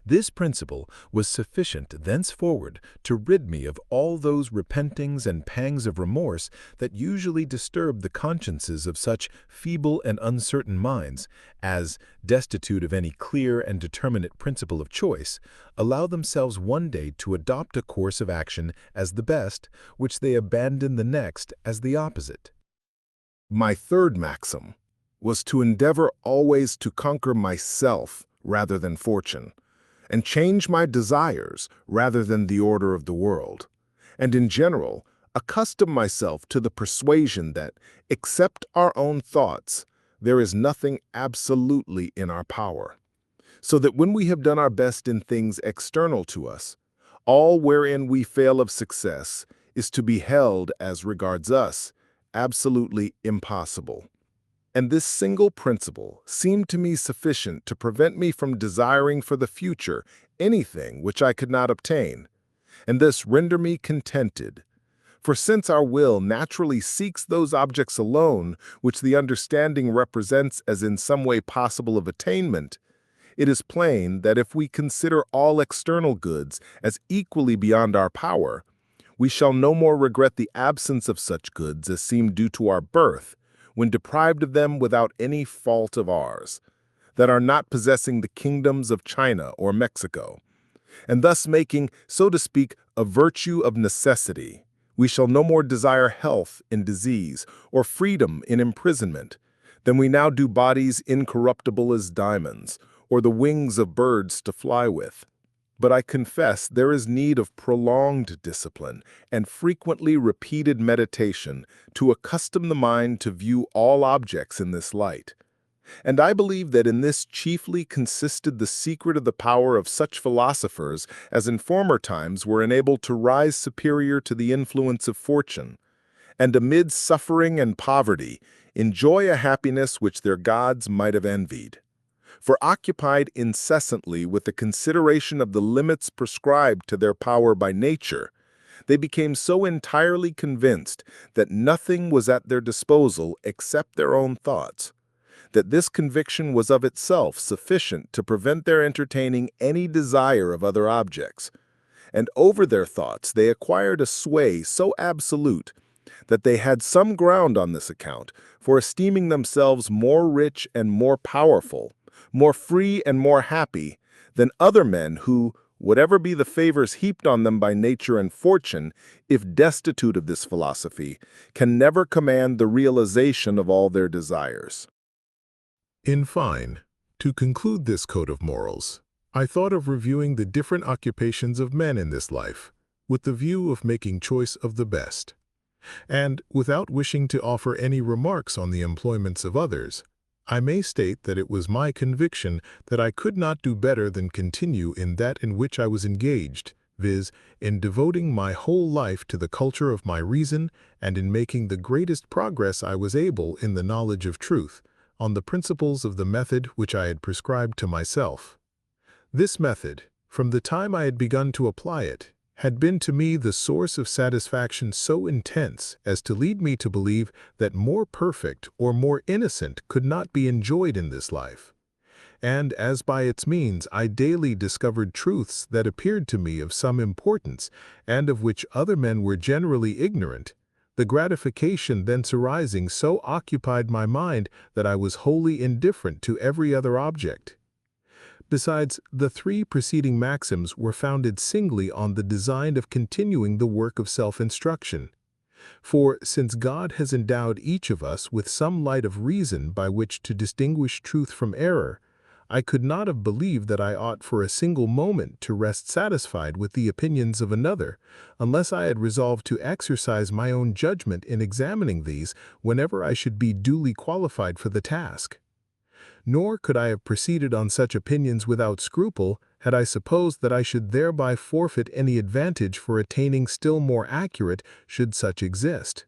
This principle was sufficient thenceforward to rid me of all those repentings and pangs of remorse that usually disturb the consciences of such feeble and uncertain minds as, destitute of any clear and determinate principle of choice, allow themselves one day to adopt a course of action as the best, which they abandon the next as the opposite. My third maxim was to endeavor always to conquer myself rather than fortune, and change my desires rather than the order of the world, and in general, accustom myself to the persuasion that, except our own thoughts, there is nothing absolutely in our power, so that when we have done our best in things external to us, all wherein we fail of success is to be held, as regards us, absolutely impossible. And this single principle seemed to me sufficient to prevent me from desiring for the future anything which I could not obtain, and thus render me contented. For since our will naturally seeks those objects alone which the understanding represents as in some way possible of attainment, it is plain that if we consider all external goods as equally beyond our power, we shall no more regret the absence of such goods as seem due to our birth, when deprived of them without any fault of ours, that are not possessing the kingdoms of China or Mexico, and thus making, so to speak, a virtue of necessity. We shall no more desire health in disease or freedom in imprisonment than we now do bodies incorruptible as diamonds, or the wings of birds to fly with. But I confess there is need of prolonged discipline and frequently repeated meditation to accustom the mind to view all objects in this light. And I believe that in this chiefly consisted the secret of the power of such philosophers as in former times were enabled to rise superior to the influence of fortune, and amid suffering and poverty enjoy a happiness which their gods might have envied. For occupied incessantly with the consideration of the limits prescribed to their power by nature, they became so entirely convinced that nothing was at their disposal except their own thoughts, that this conviction was of itself sufficient to prevent their entertaining any desire of other objects, and over their thoughts they acquired a sway so absolute that they had some ground on this account for esteeming themselves more rich and more powerful, more free and more happy than other men who, whatever be the favors heaped on them by nature and fortune, if destitute of this philosophy, can never command the realization of all their desires. In fine, to conclude this code of morals, I thought of reviewing the different occupations of men in this life, with the view of making choice of the best. And, without wishing to offer any remarks on the employments of others, I may state that it was my conviction that I could not do better than continue in that in which I was engaged, viz., in devoting my whole life to the culture of my reason and in making the greatest progress I was able in the knowledge of truth, on the principles of the method which I had prescribed to myself. This method, from the time I had begun to apply it, had been to me the source of satisfaction so intense as to lead me to believe that more perfect or more innocent could not be enjoyed in this life. And as by its means I daily discovered truths that appeared to me of some importance and of which other men were generally ignorant, the gratification thence arising so occupied my mind that I was wholly indifferent to every other object. Besides, the three preceding maxims were founded singly on the design of continuing the work of self-instruction. For, since God has endowed each of us with some light of reason by which to distinguish truth from error, I could not have believed that I ought for a single moment to rest satisfied with the opinions of another, unless I had resolved to exercise my own judgment in examining these whenever I should be duly qualified for the task. Nor could I have proceeded on such opinions without scruple, had I supposed that I should thereby forfeit any advantage for attaining still more accurate, should such exist.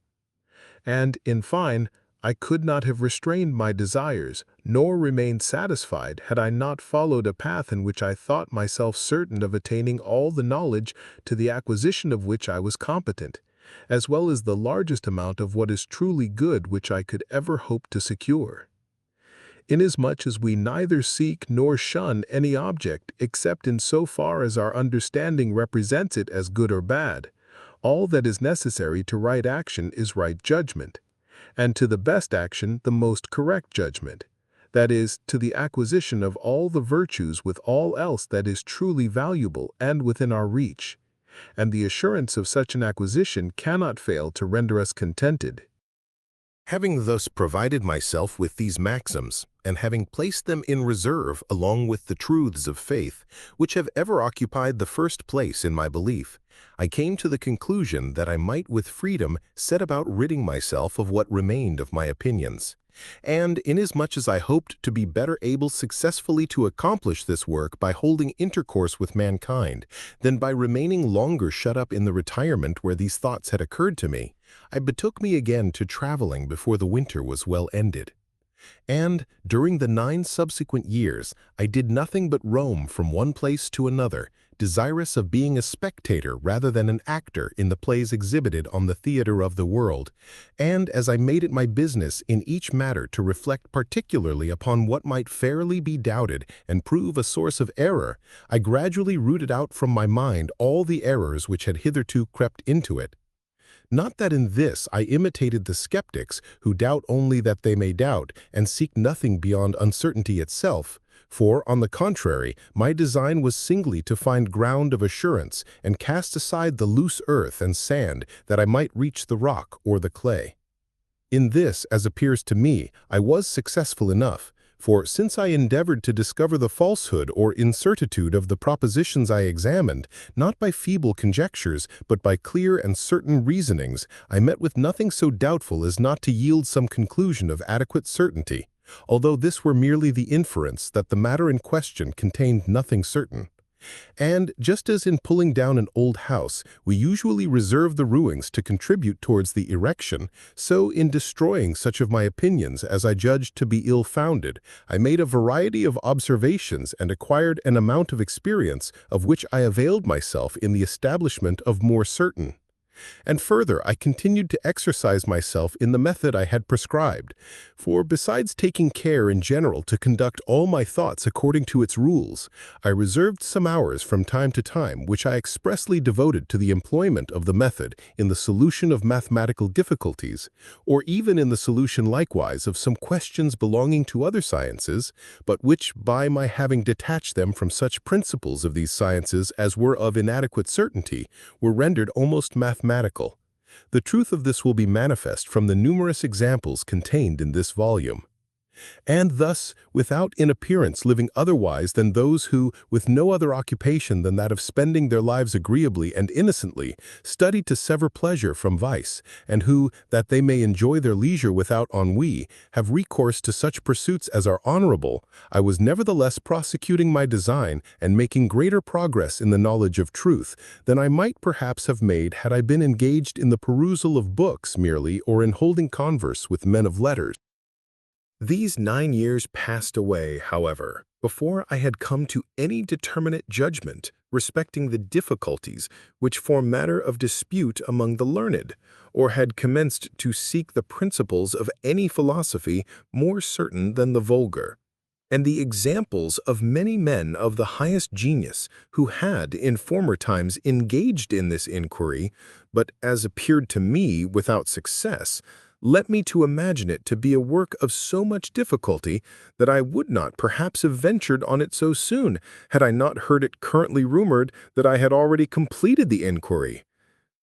And, in fine, I could not have restrained my desires, nor remained satisfied, had I not followed a path in which I thought myself certain of attaining all the knowledge to the acquisition of which I was competent, as well as the largest amount of what is truly good which I could ever hope to secure. Inasmuch as we neither seek nor shun any object except in so far as our understanding represents it as good or bad, all that is necessary to right action is right judgment, and to the best action the most correct judgment, that is, to the acquisition of all the virtues with all else that is truly valuable and within our reach, and the assurance of such an acquisition cannot fail to render us contented. Having thus provided myself with these maxims, and having placed them in reserve along with the truths of faith, which have ever occupied the first place in my belief, I came to the conclusion that I might with freedom set about ridding myself of what remained of my opinions. And inasmuch as I hoped to be better able successfully to accomplish this work by holding intercourse with mankind than by remaining longer shut up in the retirement where these thoughts had occurred to me, I betook me again to traveling before the winter was well ended. And during the 9 subsequent years, I did nothing but roam from one place to another, desirous of being a spectator rather than an actor in the plays exhibited on the theater of the world, and as I made it my business in each matter to reflect particularly upon what might fairly be doubted and prove a source of error, I gradually rooted out from my mind all the errors which had hitherto crept into it. Not that in this I imitated the skeptics who doubt only that they may doubt and seek nothing beyond uncertainty itself, for, on the contrary, my design was singly to find ground of assurance and cast aside the loose earth and sand that I might reach the rock or the clay. In this, as appears to me, I was successful enough, for since I endeavored to discover the falsehood or incertitude of the propositions I examined, not by feeble conjectures, but by clear and certain reasonings, I met with nothing so doubtful as not to yield some conclusion of adequate certainty, although this were merely the inference that the matter in question contained nothing certain. And just as in pulling down an old house, we usually reserve the ruins to contribute towards the erection, so in destroying such of my opinions as I judged to be ill-founded, I made a variety of observations and acquired an amount of experience of which I availed myself in the establishment of more certain. And further, I continued to exercise myself in the method I had prescribed, for besides taking care in general to conduct all my thoughts according to its rules, I reserved some hours from time to time which I expressly devoted to the employment of the method in the solution of mathematical difficulties, or even in the solution likewise of some questions belonging to other sciences, but which, by my having detached them from such principles of these sciences as were of inadequate certainty, were rendered almost mathematical. The truth of this will be manifest from the numerous examples contained in this volume. And thus, without in appearance living otherwise than those who, with no other occupation than that of spending their lives agreeably and innocently, study to sever pleasure from vice, and who, that they may enjoy their leisure without ennui, have recourse to such pursuits as are honorable, I was nevertheless prosecuting my design and making greater progress in the knowledge of truth than I might perhaps have made had I been engaged in the perusal of books merely or in holding converse with men of letters. These 9 years passed away, however, before I had come to any determinate judgment respecting the difficulties which form matter of dispute among the learned, or had commenced to seek the principles of any philosophy more certain than the vulgar. And the examples of many men of the highest genius who had in former times engaged in this inquiry, but as appeared to me without success, led me to imagine it to be a work of so much difficulty that I would not perhaps have ventured on it so soon, had I not heard it currently rumored that I had already completed the inquiry.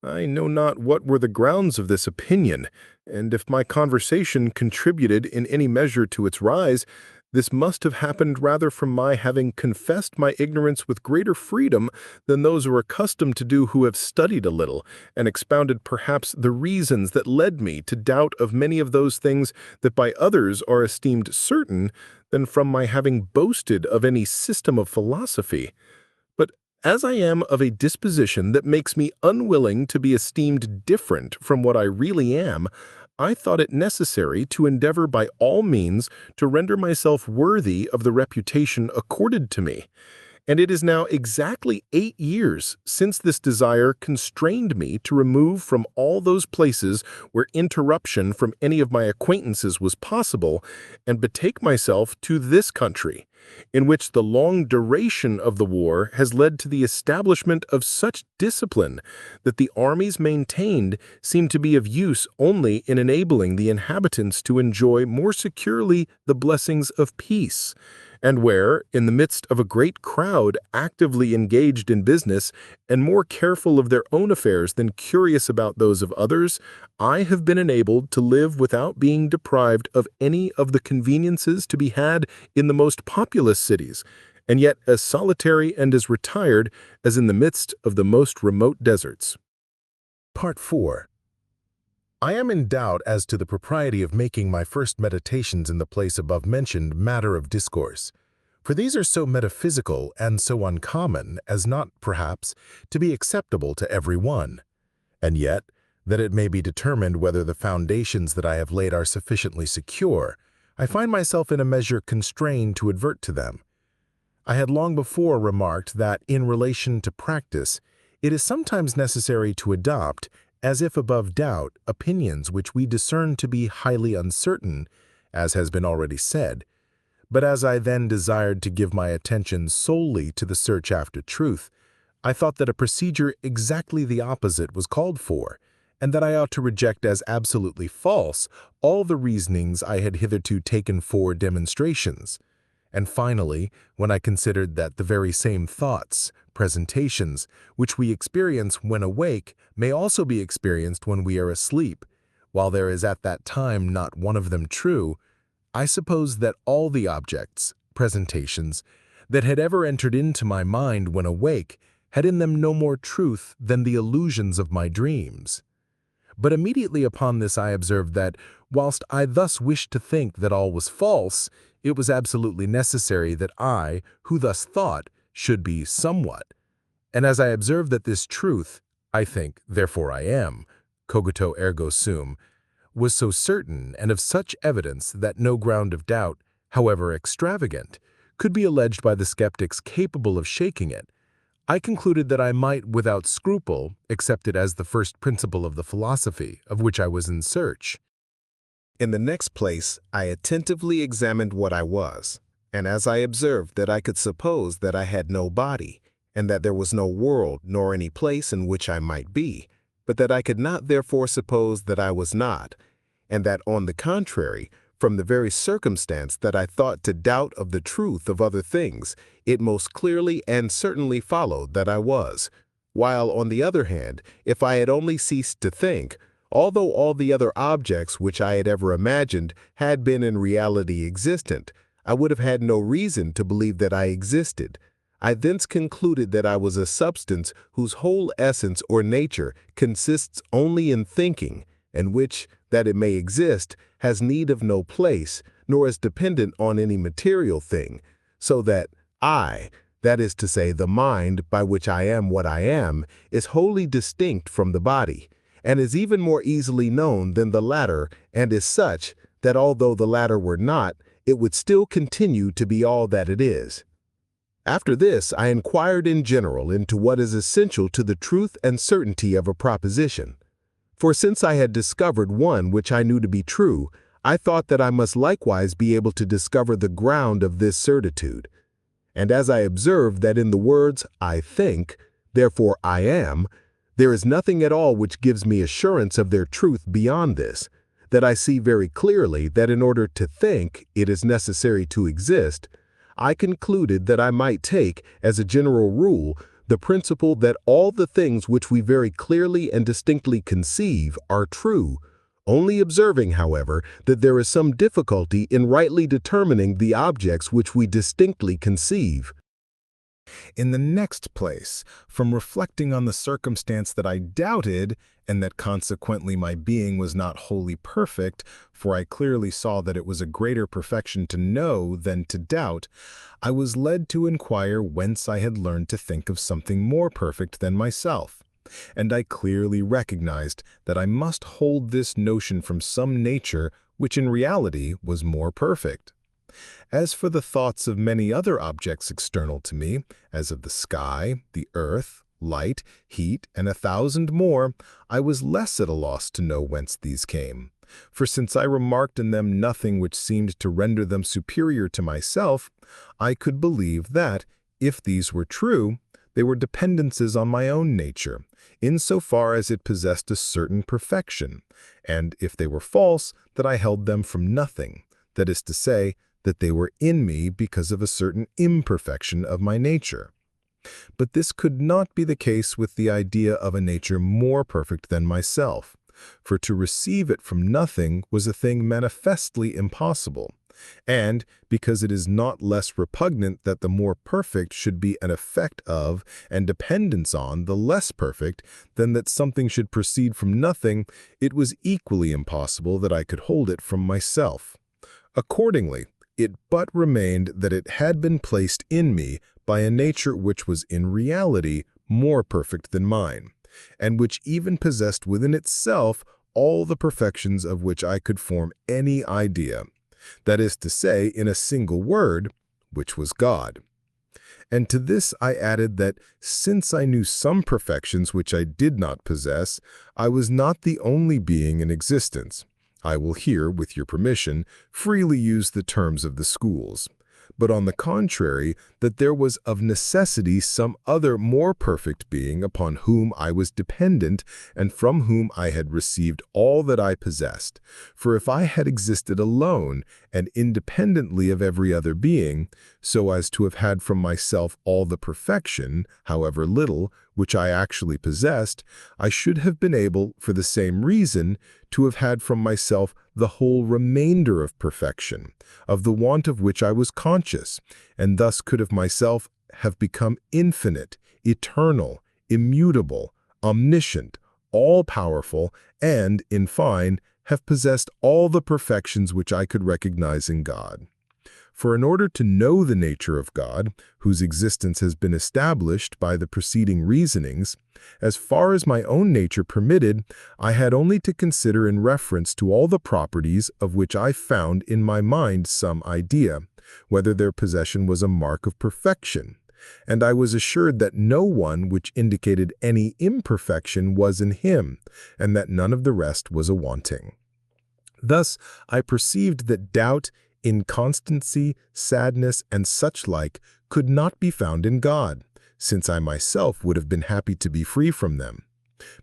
I know not what were the grounds of this opinion, and if my conversation contributed in any measure to its rise, this must have happened rather from my having confessed my ignorance with greater freedom than those are accustomed to do who have studied a little, and expounded perhaps the reasons that led me to doubt of many of those things that by others are esteemed certain, than from my having boasted of any system of philosophy. But as I am of a disposition that makes me unwilling to be esteemed different from what I really am, I thought it necessary to endeavor by all means to render myself worthy of the reputation accorded to me. And it is now exactly 8 years since this desire constrained me to remove from all those places where interruption from any of my acquaintances was possible, and betake myself to this country, in which the long duration of the war has led to the establishment of such discipline that the armies maintained seem to be of use only in enabling the inhabitants to enjoy more securely the blessings of peace, and where, in the midst of a great crowd actively engaged in business and more careful of their own affairs than curious about those of others, I have been enabled to live without being deprived of any of the conveniences to be had in the most populous cities, and yet as solitary and as retired as in the midst of the most remote deserts. Part 4. I am in doubt as to the propriety of making my first meditations in the place above mentioned matter of discourse, for these are so metaphysical and so uncommon as not, perhaps, to be acceptable to every one, and yet, that it may be determined whether the foundations that I have laid are sufficiently secure, I find myself in a measure constrained to advert to them. I had long before remarked that, in relation to practice, it is sometimes necessary to adopt, as if above doubt, opinions which we discern to be highly uncertain, as has been already said. But as I then desired to give my attention solely to the search after truth, I thought that a procedure exactly the opposite was called for, and that I ought to reject as absolutely false all the reasonings I had hitherto taken for demonstrations. And finally, when I considered that the very same thoughts, presentations, which we experience when awake may also be experienced when we are asleep, while there is at that time not one of them true, I suppose that all the objects, presentations, that had ever entered into my mind when awake had in them no more truth than the illusions of my dreams. But immediately upon this I observed that, whilst I thus wished to think that all was false, it was absolutely necessary that I, who thus thought, should be somewhat. And as I observed that this truth, I think, therefore I am, cogito ergo sum, was so certain and of such evidence that no ground of doubt, however extravagant, could be alleged by the skeptics capable of shaking it, I concluded that I might without scruple accept it as the first principle of the philosophy of which I was in search. In the next place, I attentively examined what I was, and as I observed that I could suppose that I had no body, and that there was no world nor any place in which I might be, but that I could not therefore suppose that I was not, and that on the contrary, from the very circumstance that I thought to doubt of the truth of other things, it most clearly and certainly followed that I was, while on the other hand, if I had only ceased to think, although all the other objects which I had ever imagined had been in reality existent, I would have had no reason to believe that I existed. I thence concluded that I was a substance whose whole essence or nature consists only in thinking, and which, that it may exist, has need of no place, nor is dependent on any material thing, so that I, that is to say, the mind by which I am what I am, is wholly distinct from the body, and is even more easily known than the latter, and is such that although the latter were not, it would still continue to be all that it is. After this, I inquired in general into what is essential to the truth and certainty of a proposition. For since I had discovered one which I knew to be true, I thought that I must likewise be able to discover the ground of this certitude. And as I observed that in the words, I think, therefore I am, there is nothing at all which gives me assurance of their truth beyond this, that I see very clearly that in order to think it is necessary to exist, I concluded that I might take, as a general rule, the principle that all the things which we very clearly and distinctly conceive are true, only observing, however, that there is some difficulty in rightly determining the objects which we distinctly conceive. In the next place, from reflecting on the circumstance that I doubted, and that consequently my being was not wholly perfect, for I clearly saw that it was a greater perfection to know than to doubt, I was led to inquire whence I had learned to think of something more perfect than myself, and I clearly recognized that I must hold this notion from some nature which in reality was more perfect. As for the thoughts of many other objects external to me, as of the sky, the earth, light, heat, and 1,000 more, I was less at a loss to know whence these came. For since I remarked in them nothing which seemed to render them superior to myself, I could believe that, if these were true, they were dependencies on my own nature, in so far as it possessed a certain perfection, and if they were false, that I held them from nothing, that is to say, that they were in me because of a certain imperfection of my nature. But this could not be the case with the idea of a nature more perfect than myself, for to receive it from nothing was a thing manifestly impossible, and because it is not less repugnant that the more perfect should be an effect of and dependence on the less perfect than that something should proceed from nothing, it was equally impossible that I could hold it from myself. Accordingly, it but remained that it had been placed in me by a nature which was in reality more perfect than mine, and which even possessed within itself all the perfections of which I could form any idea, that is to say, in a single word, which was God. And to this I added that, since I knew some perfections which I did not possess, I was not the only being in existence. I will here, with your permission, freely use the terms of the schools. But on the contrary, that there was of necessity some other more perfect being upon whom I was dependent and from whom I had received all that I possessed. For if I had existed alone and independently of every other being, so as to have had from myself all the perfection, however little, which I actually possessed, I should have been able, for the same reason, to have had from myself the whole remainder of perfection, of the want of which I was conscious, and thus could of myself have become infinite, eternal, immutable, omniscient, all-powerful, and, in fine, have possessed all the perfections which I could recognize in God. For in order to know the nature of God, whose existence has been established by the preceding reasonings, as far as my own nature permitted, I had only to consider in reference to all the properties of which I found in my mind some idea, whether their possession was a mark of perfection, and I was assured that no one which indicated any imperfection was in him, and that none of the rest was a wanting. Thus I perceived that doubt, inconstancy, sadness, and such like could not be found in God, since I myself would have been happy to be free from them.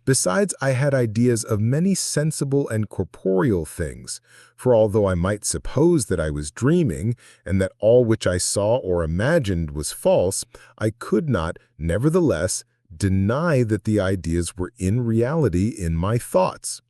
Besides, I had ideas of many sensible and corporeal things, for although I might suppose that I was dreaming, and that all which I saw or imagined was false, I could not, nevertheless, deny that the ideas were in reality in my thoughts.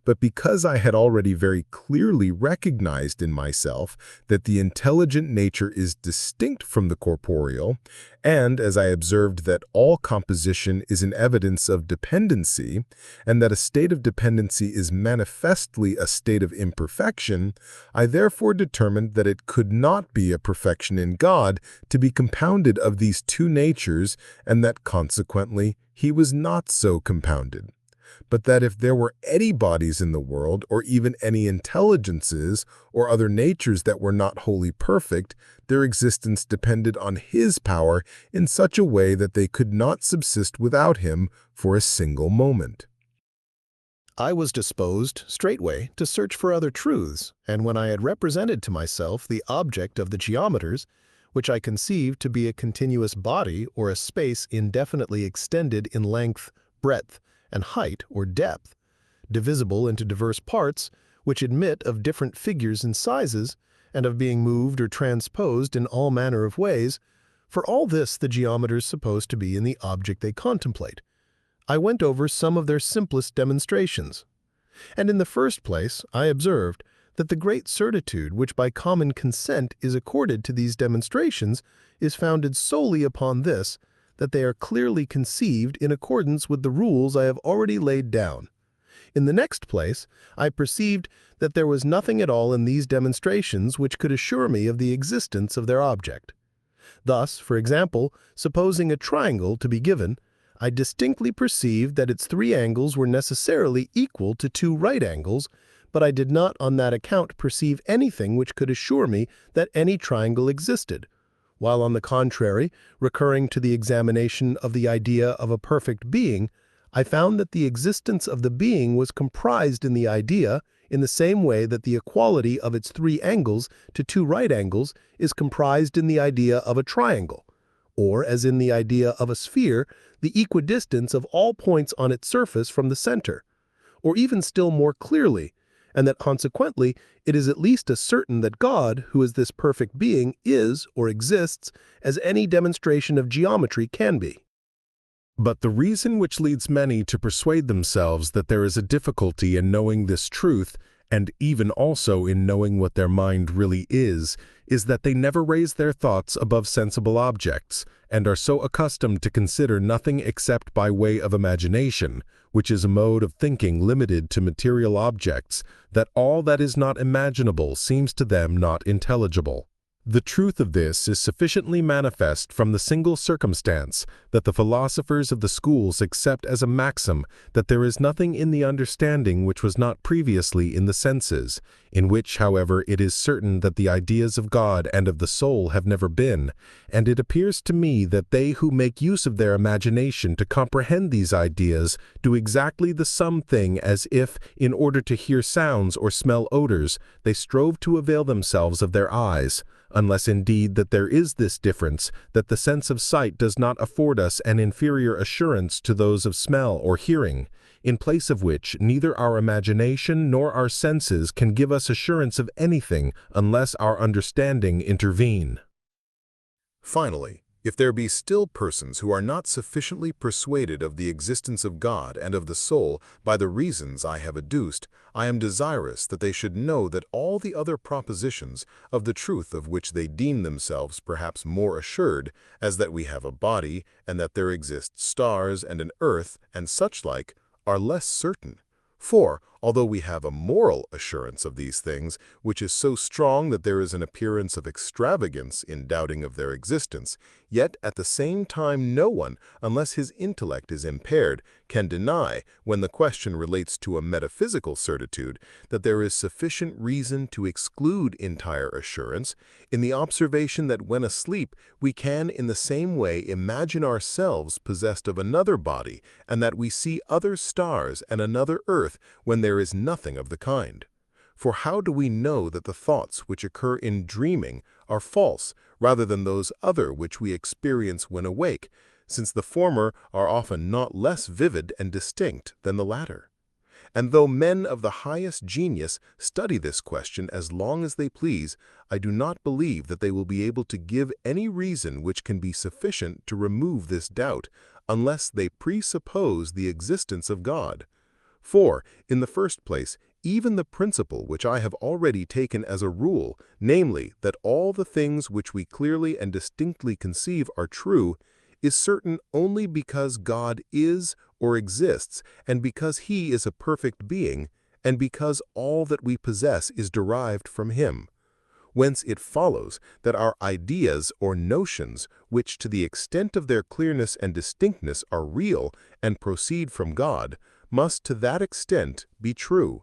But because I had already very clearly recognized in myself that the intelligent nature is distinct from the corporeal, and as I observed that all composition is an evidence of dependency, and that a state of dependency is manifestly a state of imperfection, I therefore determined that it could not be a perfection in God to be compounded of these two natures, and that consequently he was not so compounded. But that if there were any bodies in the world, or even any intelligences or other natures that were not wholly perfect, their existence depended on his power in such a way that they could not subsist without him for a single moment. I was disposed straightway to search for other truths, and when I had represented to myself the object of the geometers, which I conceived to be a continuous body or a space indefinitely extended in length, breadth, and height or depth, divisible into diverse parts, which admit of different figures and sizes, and of being moved or transposed in all manner of ways, for all this the geometers suppose to be in the object they contemplate. I went over some of their simplest demonstrations. And in the first place I observed that the great certitude which by common consent is accorded to these demonstrations is founded solely upon this, that they are clearly conceived in accordance with the rules I have already laid down. In the next place, I perceived that there was nothing at all in these demonstrations which could assure me of the existence of their object. Thus, for example, supposing a triangle to be given, I distinctly perceived that its three angles were necessarily equal to two right angles, but I did not on that account perceive anything which could assure me that any triangle existed, while on the contrary, recurring to the examination of the idea of a perfect being, I found that the existence of the being was comprised in the idea in the same way that the equality of its three angles to two right angles is comprised in the idea of a triangle, or as in the idea of a sphere, the equidistance of all points on its surface from the center, or even still more clearly, and that consequently it is at least as certain that God, who is this perfect being, is or exists as any demonstration of geometry can be. But the reason which leads many to persuade themselves that there is a difficulty in knowing this truth, and even also in knowing what their mind really is that they never raise their thoughts above sensible objects, and are so accustomed to consider nothing except by way of imagination, which is a mode of thinking limited to material objects, that all that is not imaginable seems to them not intelligible. The truth of this is sufficiently manifest from the single circumstance that the philosophers of the schools accept as a maxim that there is nothing in the understanding which was not previously in the senses, in which, however, it is certain that the ideas of God and of the soul have never been, and it appears to me that they who make use of their imagination to comprehend these ideas do exactly the same thing as if, in order to hear sounds or smell odors, they strove to avail themselves of their eyes, unless indeed that there is this difference, that the sense of sight does not afford us an inferior assurance to those of smell or hearing, in place of which neither our imagination nor our senses can give us assurance of anything unless our understanding intervene. Finally, if there be still persons who are not sufficiently persuaded of the existence of God and of the soul by the reasons I have adduced, I am desirous that they should know that all the other propositions, of the truth of which they deem themselves perhaps more assured, as that we have a body, and that there exist stars and an earth, and such like, are less certain. For, although we have a moral assurance of these things, which is so strong that there is an appearance of extravagance in doubting of their existence, yet at the same time no one, unless his intellect is impaired, can deny, when the question relates to a metaphysical certitude, that there is sufficient reason to exclude entire assurance, in the observation that when asleep we can in the same way imagine ourselves possessed of another body, and that we see other stars and another earth when there is nothing of the kind. For how do we know that the thoughts which occur in dreaming are false rather than those other which we experience when awake, since the former are often not less vivid and distinct than the latter? And though men of the highest genius study this question as long as they please, I do not believe that they will be able to give any reason which can be sufficient to remove this doubt, unless they presuppose the existence of God. For, in the first place, even the principle which I have already taken as a rule, namely, that all the things which we clearly and distinctly conceive are true, is certain only because God is or exists, and because He is a perfect being, and because all that we possess is derived from Him. Whence it follows that our ideas or notions, which to the extent of their clearness and distinctness are real and proceed from God, must to that extent be true.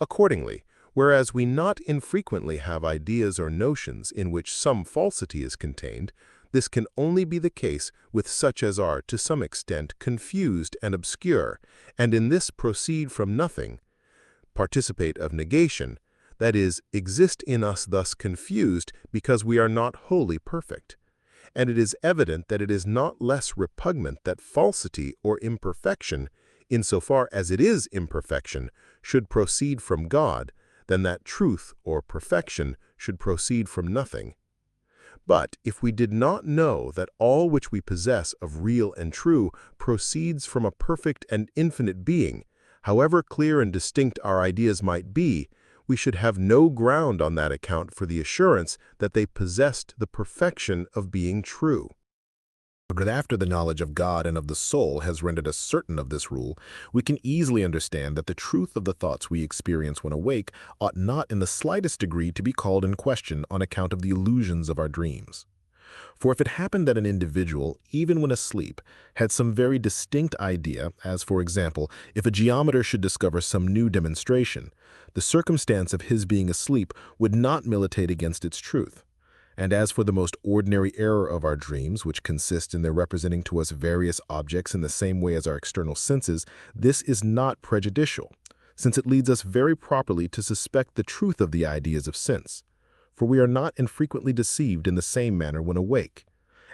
Accordingly, whereas we not infrequently have ideas or notions in which some falsity is contained, this can only be the case with such as are to some extent confused and obscure, and in this proceed from nothing, participate of negation, that is, exist in us thus confused because we are not wholly perfect. And it is evident that it is not less repugnant that falsity or imperfection, insofar as it is imperfection, should proceed from God, than that truth or perfection should proceed from nothing. But if we did not know that all which we possess of real and true proceeds from a perfect and infinite being, however clear and distinct our ideas might be, we should have no ground on that account for the assurance that they possessed the perfection of being true. But after the knowledge of God and of the soul has rendered us certain of this rule, we can easily understand that the truth of the thoughts we experience when awake ought not in the slightest degree to be called in question on account of the illusions of our dreams. For if it happened that an individual, even when asleep, had some very distinct idea, as for example, if a geometer should discover some new demonstration, the circumstance of his being asleep would not militate against its truth. And as for the most ordinary error of our dreams, which consists in their representing to us various objects in the same way as our external senses, this is not prejudicial, since it leads us very properly to suspect the truth of the ideas of sense. For we are not infrequently deceived in the same manner when awake,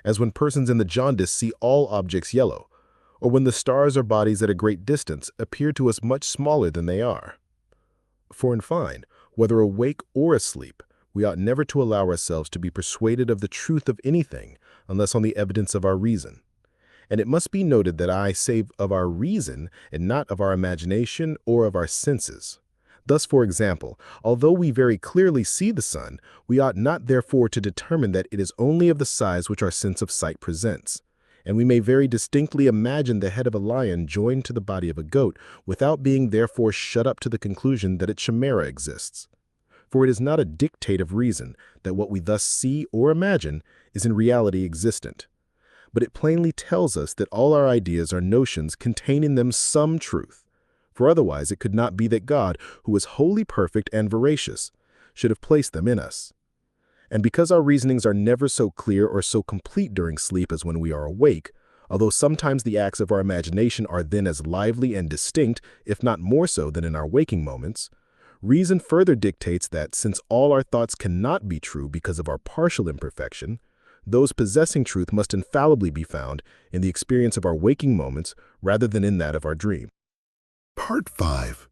as when persons in the jaundice see all objects yellow, or when the stars or bodies at a great distance appear to us much smaller than they are. For in fine, whether awake or asleep, we ought never to allow ourselves to be persuaded of the truth of anything unless on the evidence of our reason. And it must be noted that I say of our reason and not of our imagination or of our senses. Thus, for example, although we very clearly see the sun, we ought not therefore to determine that it is only of the size which our sense of sight presents. And we may very distinctly imagine the head of a lion joined to the body of a goat without being therefore shut up to the conclusion that its chimera exists. For it is not a dictate of reason that what we thus see or imagine is in reality existent, but it plainly tells us that all our ideas are notions contain in them some truth. For otherwise it could not be that God, who is wholly perfect and veracious, should have placed them in us. And because our reasonings are never so clear or so complete during sleep as when we are awake, although sometimes the acts of our imagination are then as lively and distinct, if not more so than in our waking moments, reason further dictates that, since all our thoughts cannot be true because of our partial imperfection, those possessing truth must infallibly be found in the experience of our waking moments rather than in that of our dream. Part 5.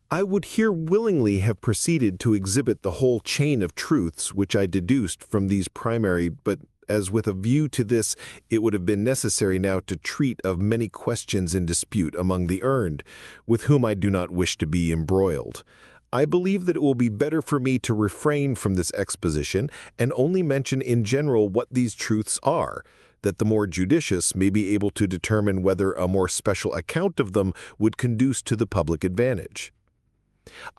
I would here willingly have proceeded to exhibit the whole chain of truths which I deduced from these primary, but as with a view to this, it would have been necessary now to treat of many questions in dispute among the learned, with whom I do not wish to be embroiled. I believe that it will be better for me to refrain from this exposition and only mention in general what these truths are, that the more judicious may be able to determine whether a more special account of them would conduce to the public advantage.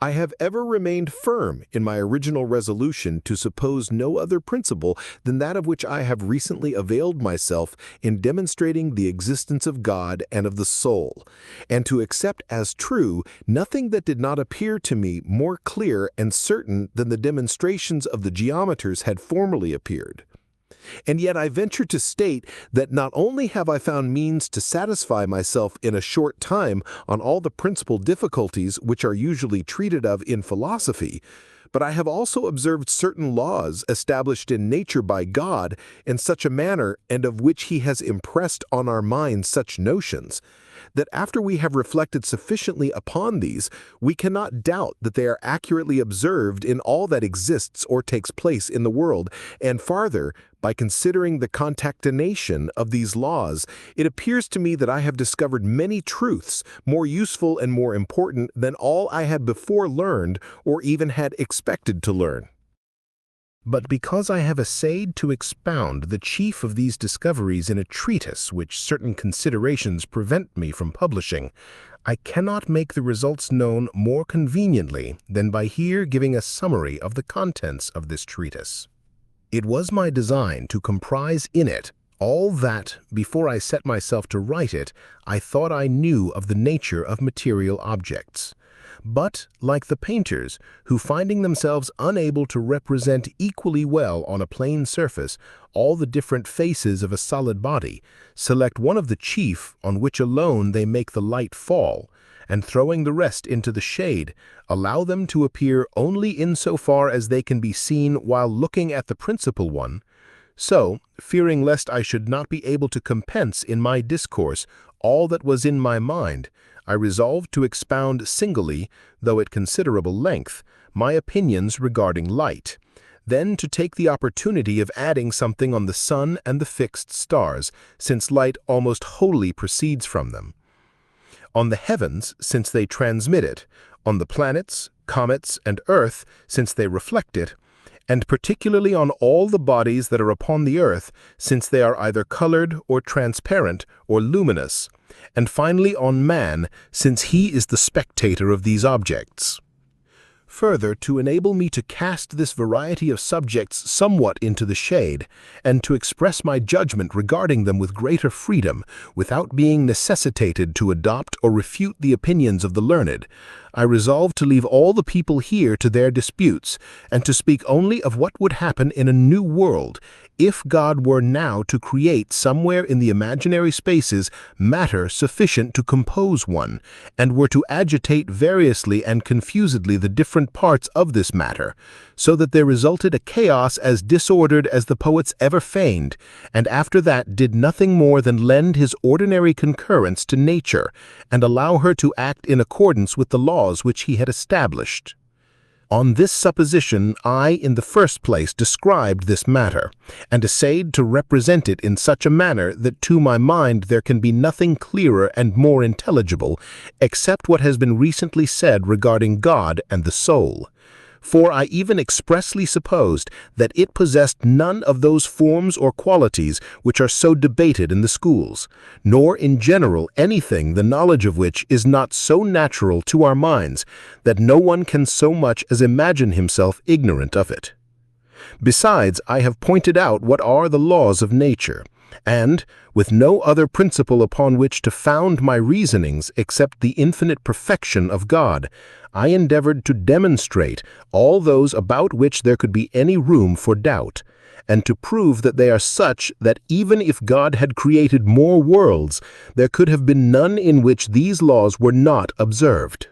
I have ever remained firm in my original resolution to suppose no other principle than that of which I have recently availed myself in demonstrating the existence of God and of the soul, and to accept as true nothing that did not appear to me more clear and certain than the demonstrations of the geometers had formerly appeared. And yet I venture to state that not only have I found means to satisfy myself in a short time on all the principal difficulties which are usually treated of in philosophy, but I have also observed certain laws established in nature by God in such a manner, and of which he has impressed on our minds such notions, that after we have reflected sufficiently upon these, we cannot doubt that they are accurately observed in all that exists or takes place in the world, and farther, by considering the concatenation of these laws, it appears to me that I have discovered many truths more useful and more important than all I had before learned or even had expected to learn. But because I have essayed to expound the chief of these discoveries in a treatise which certain considerations prevent me from publishing, I cannot make the results known more conveniently than by here giving a summary of the contents of this treatise. It was my design to comprise in it all that, before I set myself to write it, I thought I knew of the nature of material objects. But, like the painters, who finding themselves unable to represent equally well on a plain surface all the different faces of a solid body, select one of the chief on which alone they make the light fall, and throwing the rest into the shade, allow them to appear only in so far as they can be seen while looking at the principal one. So, fearing lest I should not be able to compense in my discourse all that was in my mind, I resolved to expound singly, though at considerable length, my opinions regarding light, then to take the opportunity of adding something on the sun and the fixed stars, since light almost wholly proceeds from them; on the heavens, since they transmit it; on the planets, comets, and earth, since they reflect it; and particularly on all the bodies that are upon the earth, since they are either colored or transparent or luminous; and finally on man, since he is the spectator of these objects. Further, to enable me to cast this variety of subjects somewhat into the shade, and to express my judgment regarding them with greater freedom, without being necessitated to adopt or refute the opinions of the learned, I resolved to leave all the people here to their disputes, and to speak only of what would happen in a new world, if God were now to create somewhere in the imaginary spaces matter sufficient to compose one, and were to agitate variously and confusedly the different parts of this matter, so that there resulted a chaos as disordered as the poets ever feigned, and after that did nothing more than lend his ordinary concurrence to nature, and allow her to act in accordance with the laws which he had established. On this supposition, I, in the first place, described this matter, and essayed to represent it in such a manner that to my mind there can be nothing clearer and more intelligible, except what has been recently said regarding God and the soul. For I even expressly supposed that it possessed none of those forms or qualities which are so debated in the schools, nor in general anything the knowledge of which is not so natural to our minds that no one can so much as imagine himself ignorant of it. Besides, I have pointed out what are the laws of nature, and, with no other principle upon which to found my reasonings except the infinite perfection of God, I endeavored to demonstrate all those about which there could be any room for doubt, and to prove that they are such that even if God had created more worlds, there could have been none in which these laws were not observed.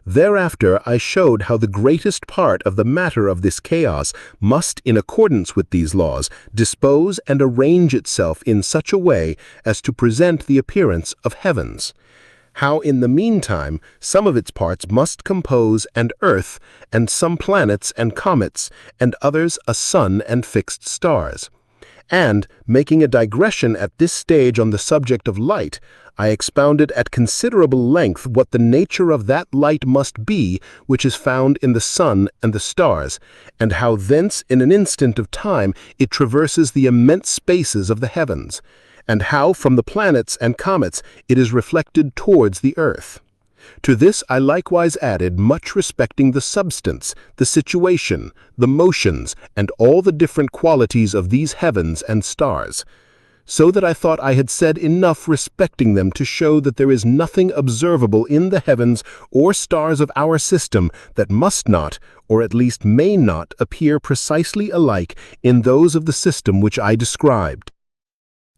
Thereafter I showed how the greatest part of the matter of this chaos must, in accordance with these laws, dispose and arrange itself in such a way as to present the appearance of heavens. How in the meantime some of its parts must compose an earth, and some planets and comets, and others a sun and fixed stars. And, making a digression at this stage on the subject of light, I expounded at considerable length what the nature of that light must be which is found in the sun and the stars, and how thence in an instant of time it traverses the immense spaces of the heavens, and how from the planets and comets it is reflected towards the earth. To this I likewise added much respecting the substance, the situation, the motions, and all the different qualities of these heavens and stars, so that I thought I had said enough respecting them to show that there is nothing observable in the heavens or stars of our system that must not, or at least may not, appear precisely alike in those of the system which I described.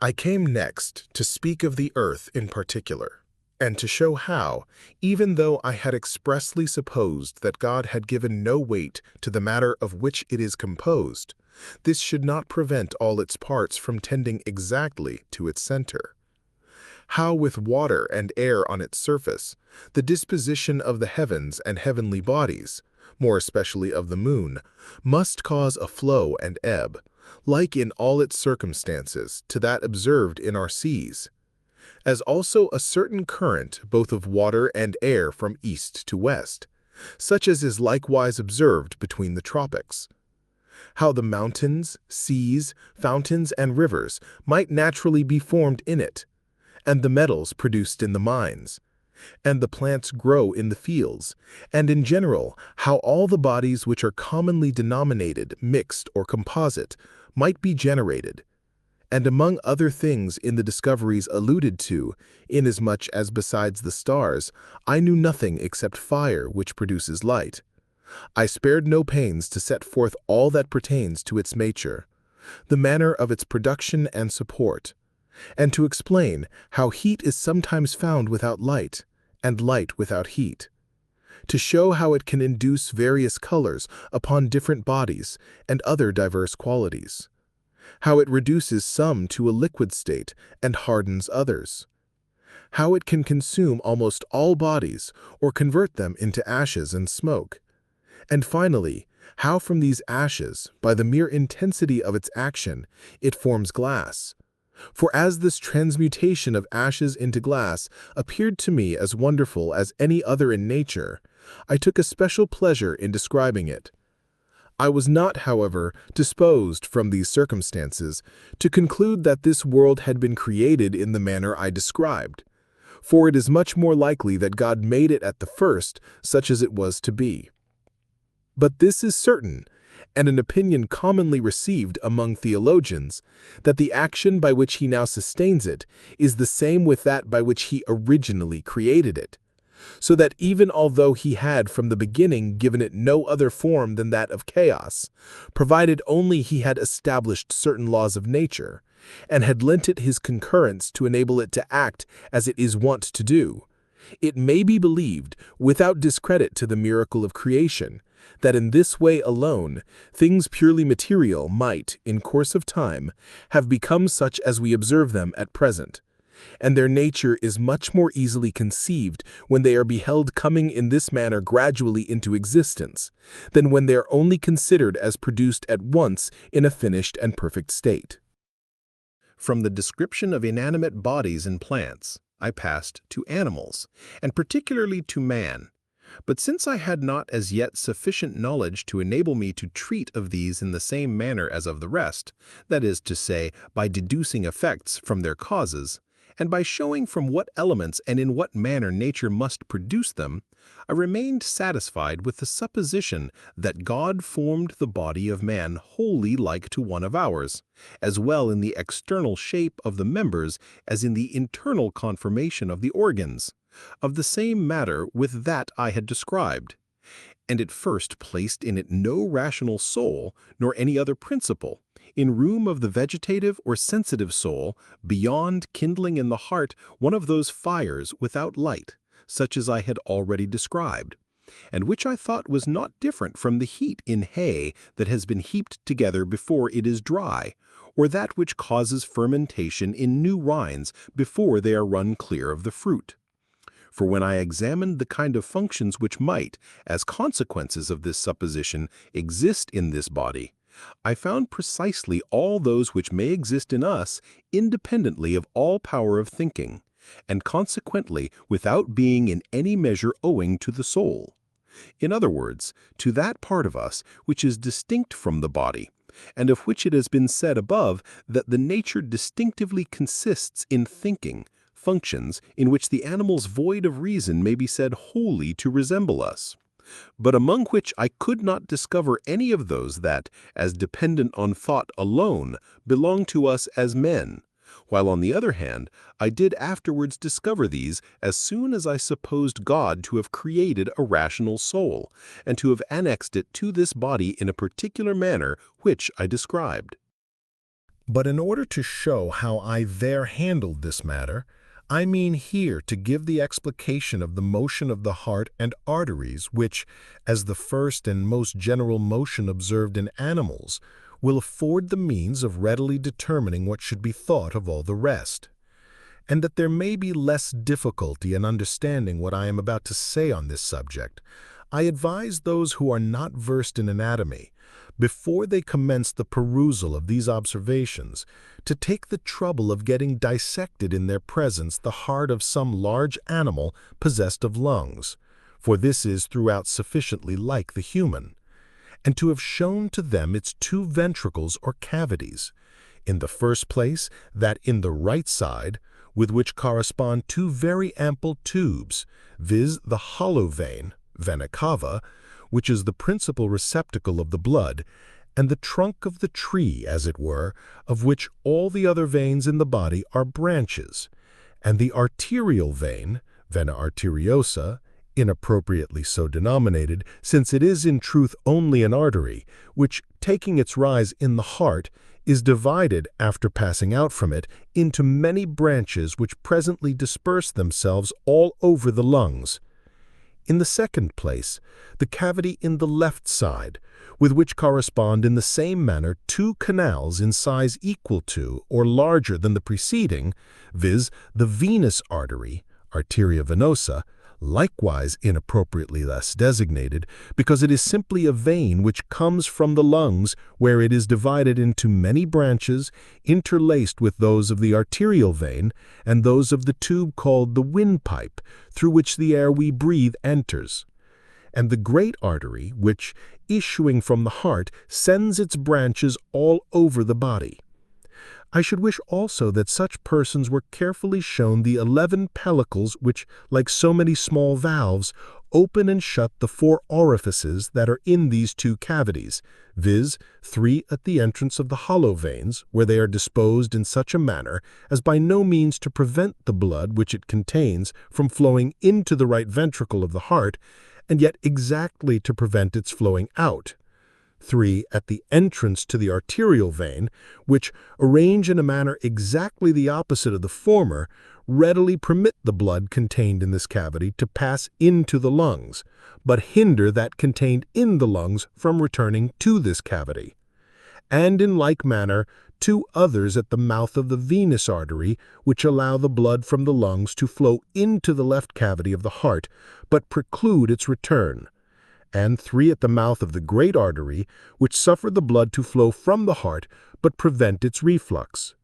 I came next to speak of the earth in particular, and to show how, even though I had expressly supposed that God had given no weight to the matter of which it is composed, this should not prevent all its parts from tending exactly to its center. How with water and air on its surface, the disposition of the heavens and heavenly bodies, more especially of the moon, must cause a flow and ebb, like in all its circumstances to that observed in our seas, as also a certain current both of water and air from east to west, such as is likewise observed between the tropics. How the mountains, seas, fountains, and rivers might naturally be formed in it, and the metals produced in the mines, and the plants grow in the fields, and in general how all the bodies which are commonly denominated mixed or composite might be generated, and among other things in the discoveries alluded to, inasmuch as besides the stars, I knew nothing except fire which produces light. I spared no pains to set forth all that pertains to its nature, the manner of its production and support, and to explain how heat is sometimes found without light, and light without heat, to show how it can induce various colors upon different bodies and other diverse qualities, how it reduces some to a liquid state and hardens others, how it can consume almost all bodies or convert them into ashes and smoke, and finally, how from these ashes, by the mere intensity of its action, it forms glass. For as this transmutation of ashes into glass appeared to me as wonderful as any other in nature, I took a special pleasure in describing it. I was not, however, disposed from these circumstances to conclude that this world had been created in the manner I described, for it is much more likely that God made it at the first such as it was to be. But this is certain, and an opinion commonly received among theologians, that the action by which he now sustains it is the same with that by which he originally created it, so that even although he had from the beginning given it no other form than that of chaos, provided only he had established certain laws of nature, and had lent it his concurrence to enable it to act as it is wont to do, it may be believed, without discredit to the miracle of creation, that in this way alone, things purely material might, in course of time, have become such as we observe them at present, and their nature is much more easily conceived when they are beheld coming in this manner gradually into existence, than when they are only considered as produced at once in a finished and perfect state. From the description of inanimate bodies in plants, I passed to animals, and particularly to man. But since I had not as yet sufficient knowledge to enable me to treat of these in the same manner as of the rest, that is to say, by deducing effects from their causes, and by showing from what elements and in what manner nature must produce them, I remained satisfied with the supposition that God formed the body of man wholly like to one of ours, as well in the external shape of the members as in the internal conformation of the organs, of the same matter with that I had described. And at first placed in it no rational soul, nor any other principle, in room of the vegetative or sensitive soul, beyond kindling in the heart one of those fires without light, such as I had already described, and which I thought was not different from the heat in hay that has been heaped together before it is dry, or that which causes fermentation in new wines before they are run clear of the fruit. For when I examined the kind of functions which might, as consequences of this supposition, exist in this body, I found precisely all those which may exist in us independently of all power of thinking, and consequently without being in any measure owing to the soul. In other words, to that part of us which is distinct from the body, and of which it has been said above that the nature distinctively consists in thinking, functions in which the animals void of reason may be said wholly to resemble us, but among which I could not discover any of those that, as dependent on thought alone, belong to us as men, while on the other hand I did afterwards discover these as soon as I supposed God to have created a rational soul, and to have annexed it to this body in a particular manner which I described. But in order to show how I there handled this matter, I mean here to give the explication of the motion of the heart and arteries which, as the first and most general motion observed in animals, will afford the means of readily determining what should be thought of all the rest, and that there may be less difficulty in understanding what I am about to say on this subject, I advise those who are not versed in anatomy, before they commence the perusal of these observations, to take the trouble of getting dissected in their presence the heart of some large animal possessed of lungs, for this is throughout sufficiently like the human, and to have shown to them its two ventricles or cavities, in the first place that in the right side, with which correspond two very ample tubes, viz. the hollow vein, vena cava, which is the principal receptacle of the blood, and the trunk of the tree, as it were, of which all the other veins in the body are branches, and the arterial vein, vena arteriosa, inappropriately so denominated, since it is in truth only an artery, which, taking its rise in the heart, is divided, after passing out from it, into many branches which presently disperse themselves all over the lungs. In the second place, the cavity in the left side, with which correspond in the same manner two canals in size equal to or larger than the preceding, viz. the venous artery, arteria venosa, likewise inappropriately thus designated, because it is simply a vein which comes from the lungs, where it is divided into many branches, interlaced with those of the arterial vein, and those of the tube called the windpipe, through which the air we breathe enters, and the great artery, which, issuing from the heart, sends its branches all over the body. I should wish also that such persons were carefully shown the 11 pellicles which, like so many small valves, open and shut the 4 orifices that are in these two cavities, viz., 3 at the entrance of the hollow veins, where they are disposed in such a manner as by no means to prevent the blood which it contains from flowing into the right ventricle of the heart, and yet exactly to prevent its flowing out. 3 at the entrance to the arterial vein, which, arranged in a manner exactly the opposite of the former, readily permit the blood contained in this cavity to pass into the lungs, but hinder that contained in the lungs from returning to this cavity. And in like manner, two others at the mouth of the venous artery, which allow the blood from the lungs to flow into the left cavity of the heart, but preclude its return, and three at the mouth of the great artery, which suffer the blood to flow from the heart, but prevent its reflux.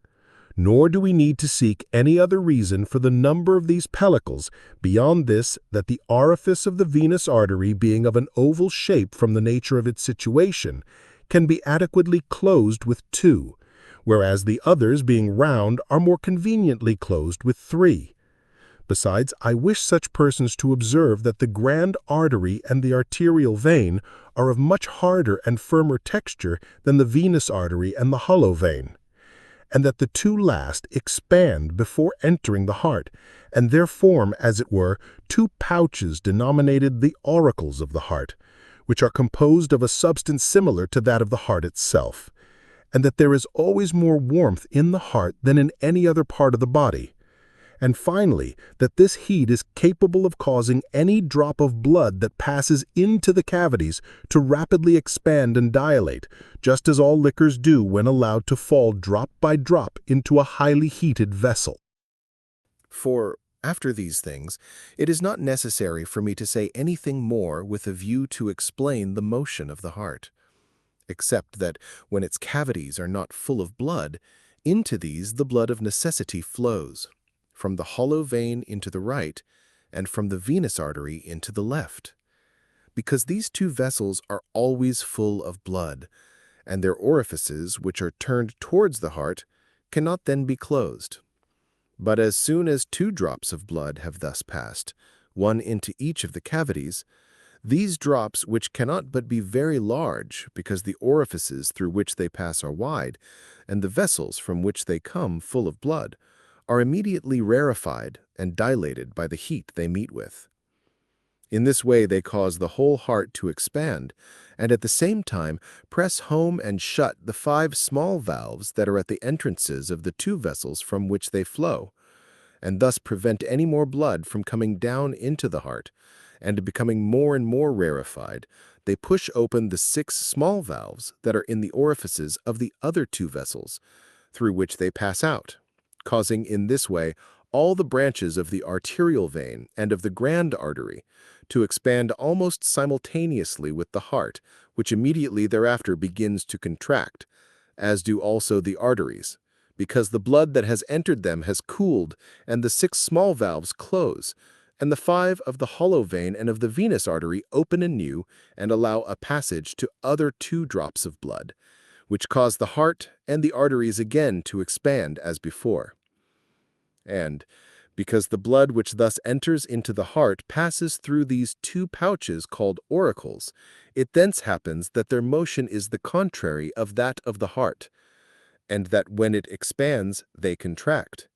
Nor do we need to seek any other reason for the number of these pellicles, beyond this that the orifice of the venous artery, being of an oval shape from the nature of its situation, can be adequately closed with two, whereas the others, being round, are more conveniently closed with three. Besides, I wish such persons to observe that the grand artery and the arterial vein are of much harder and firmer texture than the venous artery and the hollow vein, and that the two last expand before entering the heart, and there form, as it were, two pouches denominated the auricles of the heart, which are composed of a substance similar to that of the heart itself, and that there is always more warmth in the heart than in any other part of the body, and finally, that this heat is capable of causing any drop of blood that passes into the cavities to rapidly expand and dilate, just as all liquors do when allowed to fall drop by drop into a highly heated vessel. For, after these things, it is not necessary for me to say anything more with a view to explain the motion of the heart, except that when its cavities are not full of blood, into these the blood of necessity flows, from the hollow vein into the right, and from the venous artery into the left, because these two vessels are always full of blood, and their orifices, which are turned towards the heart, cannot then be closed. But as soon as 2 drops of blood have thus passed, one into each of the cavities, these drops, which cannot but be very large, because the orifices through which they pass are wide, and the vessels from which they come full of blood, are immediately rarefied and dilated by the heat they meet with. In this way they cause the whole heart to expand, and at the same time press home and shut the 5 small valves that are at the entrances of the 2 vessels from which they flow, and thus prevent any more blood from coming down into the heart, and becoming more and more rarefied, they push open the 6 small valves that are in the orifices of the other 2 vessels, through which they pass out, causing in this way all the branches of the arterial vein and of the grand artery to expand almost simultaneously with the heart, which immediately thereafter begins to contract, as do also the arteries, because the blood that has entered them has cooled, and the 6 small valves close, and the 5 of the hollow vein and of the venous artery open anew and allow a passage to other 2 drops of blood, which cause the heart and the arteries again to expand as before. And, because the blood which thus enters into the heart passes through these 2 pouches called auricles, it thence happens that their motion is the contrary of that of the heart, and that when it expands they contract.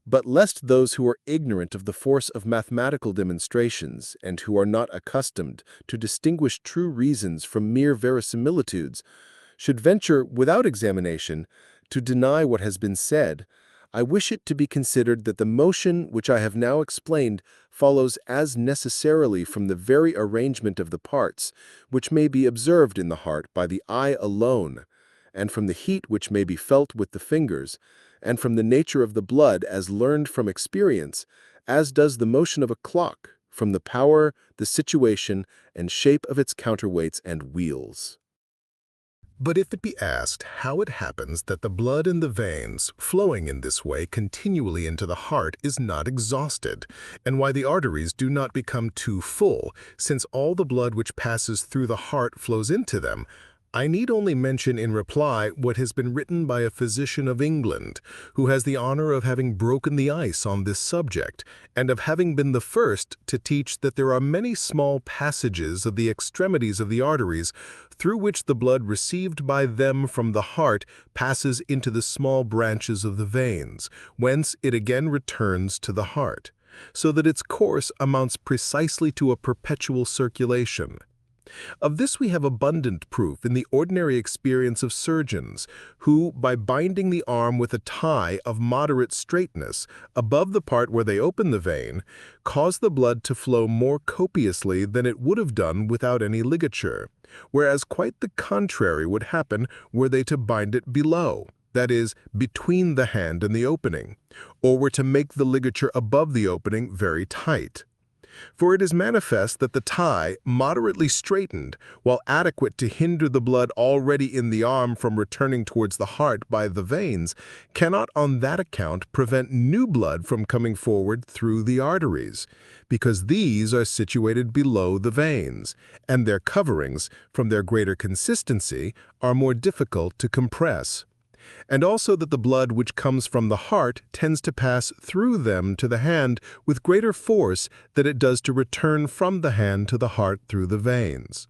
But lest those who are ignorant of the force of mathematical demonstrations, and who are not accustomed to distinguish true reasons from mere verisimilitudes, should venture, without examination, to deny what has been said, I wish it to be considered that the motion which I have now explained follows as necessarily from the very arrangement of the parts, which may be observed in the heart by the eye alone, and from the heat which may be felt with the fingers, and from the nature of the blood as learned from experience, as does the motion of a clock from the power, the situation, and shape of its counterweights and wheels. But if it be asked how it happens that the blood in the veins, flowing in this way continually into the heart, is not exhausted, and why the arteries do not become too full, since all the blood which passes through the heart flows into them, I need only mention in reply what has been written by a physician of England, who has the honor of having broken the ice on this subject, and of having been the first to teach that there are many small passages of the extremities of the arteries through which the blood received by them from the heart passes into the small branches of the veins, whence it again returns to the heart, so that its course amounts precisely to a perpetual circulation. Of this we have abundant proof in the ordinary experience of surgeons, who, by binding the arm with a tie of moderate straightness above the part where they open the vein, cause the blood to flow more copiously than it would have done without any ligature, whereas quite the contrary would happen were they to bind it below, that is, between the hand and the opening, or were to make the ligature above the opening very tight. For it is manifest that the tie, moderately straightened, while adequate to hinder the blood already in the arm from returning towards the heart by the veins, cannot on that account prevent new blood from coming forward through the arteries, because these are situated below the veins, and their coverings, from their greater consistency, are more difficult to compress. And also that the blood which comes from the heart tends to pass through them to the hand with greater force than it does to return from the hand to the heart through the veins.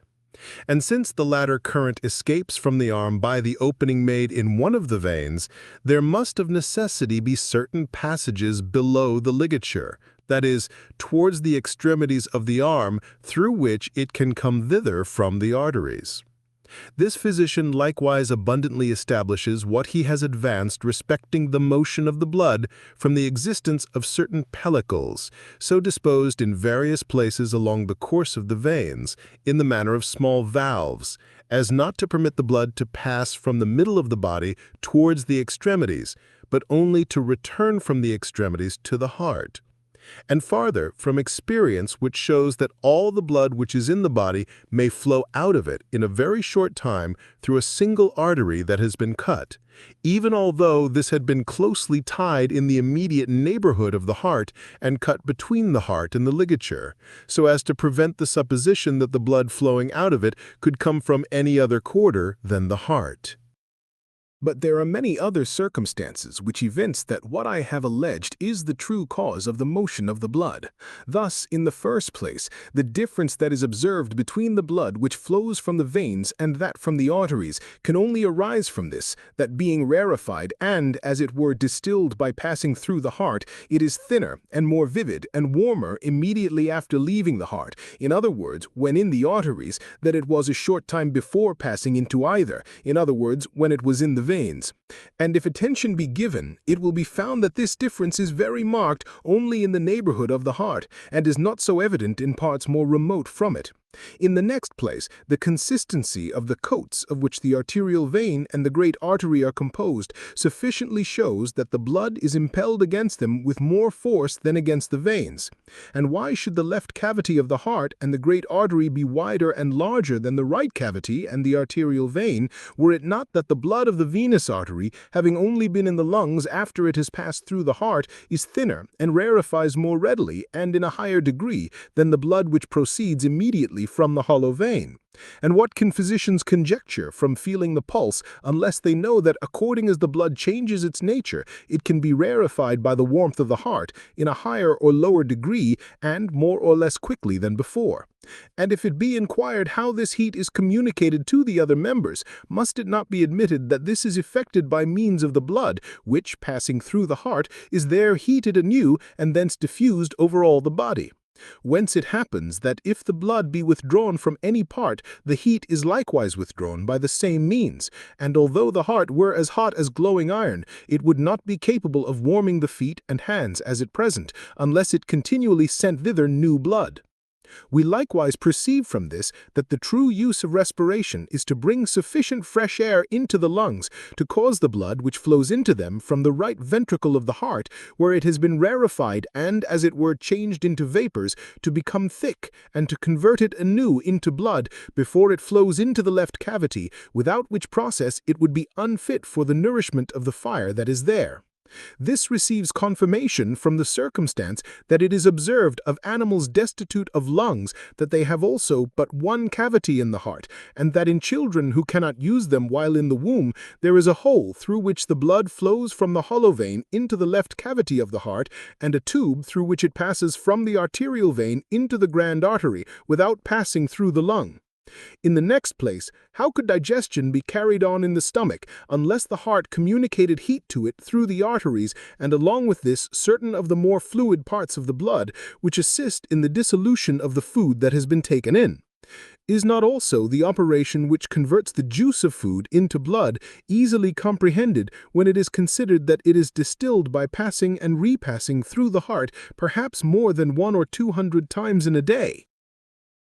And since the latter current escapes from the arm by the opening made in one of the veins, there must of necessity be certain passages below the ligature, that is, towards the extremities of the arm, through which it can come thither from the arteries. This physician likewise abundantly establishes what he has advanced respecting the motion of the blood from the existence of certain pellicles, so disposed in various places along the course of the veins, in the manner of small valves, as not to permit the blood to pass from the middle of the body towards the extremities, but only to return from the extremities to the heart. And farther, from experience which shows that all the blood which is in the body may flow out of it in a very short time through a single artery that has been cut, even although this had been closely tied in the immediate neighborhood of the heart and cut between the heart and the ligature, so as to prevent the supposition that the blood flowing out of it could come from any other quarter than the heart. But there are many other circumstances which evince that what I have alleged is the true cause of the motion of the blood. Thus, in the first place, the difference that is observed between the blood which flows from the veins and that from the arteries can only arise from this, that being rarefied and, as it were, distilled by passing through the heart, it is thinner and more vivid and warmer immediately after leaving the heart, in other words, when in the arteries, that it was a short time before passing into either, in other words, when it was in the veins. And if attention be given, it will be found that this difference is very marked only in the neighborhood of the heart, and is not so evident in parts more remote from it. In the next place, the consistency of the coats of which the arterial vein and the great artery are composed sufficiently shows that the blood is impelled against them with more force than against the veins. And why should the left cavity of the heart and the great artery be wider and larger than the right cavity and the arterial vein, were it not that the blood of the venous artery, having only been in the lungs after it has passed through the heart, is thinner and rarefies more readily and in a higher degree than the blood which proceeds immediately from the hollow vein? And what can physicians conjecture from feeling the pulse, unless they know that according as the blood changes its nature, it can be rarefied by the warmth of the heart in a higher or lower degree and more or less quickly than before? And if it be inquired how this heat is communicated to the other members, must it not be admitted that this is effected by means of the blood, which, passing through the heart, is there heated anew and thence diffused over all the body? Whence it happens that if the blood be withdrawn from any part, the heat is likewise withdrawn by the same means, and although the heart were as hot as glowing iron, it would not be capable of warming the feet and hands as at present, unless it continually sent thither new blood. We likewise perceive from this that the true use of respiration is to bring sufficient fresh air into the lungs to cause the blood which flows into them from the right ventricle of the heart, where it has been rarefied and, as it were, changed into vapors, to become thick and to convert it anew into blood before it flows into the left cavity, without which process it would be unfit for the nourishment of the fire that is there. This receives confirmation from the circumstance that it is observed of animals destitute of lungs that they have also but one cavity in the heart, and that in children who cannot use them while in the womb there is a hole through which the blood flows from the hollow vein into the left cavity of the heart, and a tube through which it passes from the arterial vein into the grand artery without passing through the lung. In the next place, how could digestion be carried on in the stomach unless the heart communicated heat to it through the arteries, and along with this certain of the more fluid parts of the blood, which assist in the dissolution of the food that has been taken in? Is not also the operation which converts the juice of food into blood easily comprehended when it is considered that it is distilled by passing and repassing through the heart perhaps more than 100 or 200 times in a day?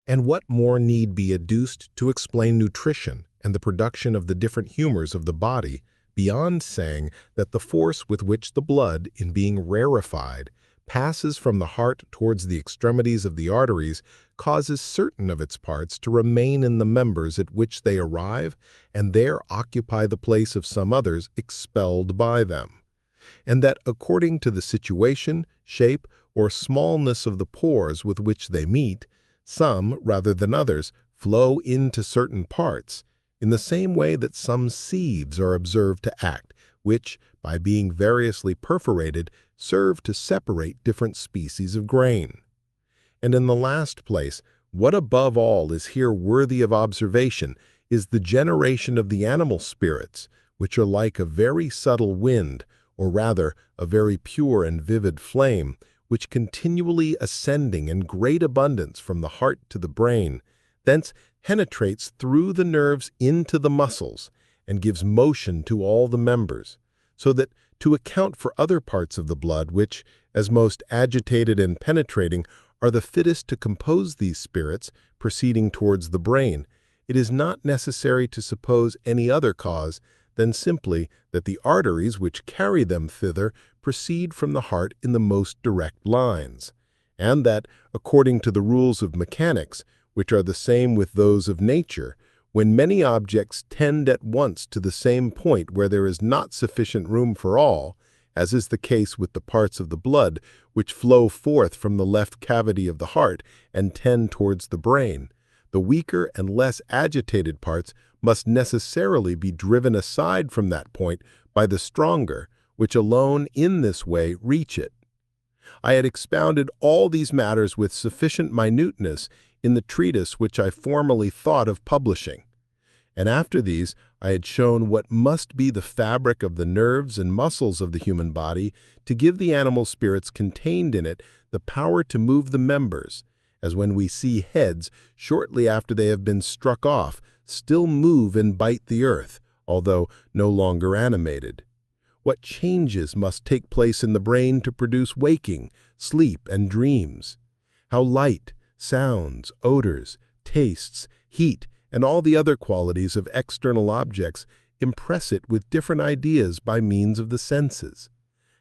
And what more need be adduced to explain nutrition and the production of the different humors of the body, beyond saying that the force with which the blood, in being rarefied, passes from the heart towards the extremities of the arteries, causes certain of its parts to remain in the members at which they arrive, and there occupy the place of some others expelled by them, and that according to the situation, shape, or smallness of the pores with which they meet, some, rather than others, flow into certain parts, in the same way that some sieves are observed to act, which, by being variously perforated, serve to separate different species of grain. And in the last place, what above all is here worthy of observation is the generation of the animal spirits, which are like a very subtle wind, or rather a very pure and vivid flame, which continually ascending in great abundance from the heart to the brain, thence penetrates through the nerves into the muscles, and gives motion to all the members, so that to account for other parts of the blood which, as most agitated and penetrating, are the fittest to compose these spirits, proceeding towards the brain, it is not necessary to suppose any other cause than simply that the arteries which carry them thither proceed from the heart in the most direct lines, and that, according to the rules of mechanics, which are the same with those of nature, when many objects tend at once to the same point where there is not sufficient room for all, as is the case with the parts of the blood which flow forth from the left cavity of the heart and tend towards the brain, the weaker and less agitated parts must necessarily be driven aside from that point by the stronger, which alone in this way reach it. I had expounded all these matters with sufficient minuteness in the treatise which I formerly thought of publishing, and after these I had shown what must be the fabric of the nerves and muscles of the human body to give the animal spirits contained in it the power to move the members, as when we see heads, shortly after they have been struck off, still move and bite the earth, although no longer animated. What changes must take place in the brain to produce waking, sleep, and dreams? How light, sounds, odors, tastes, heat, and all the other qualities of external objects impress it with different ideas by means of the senses.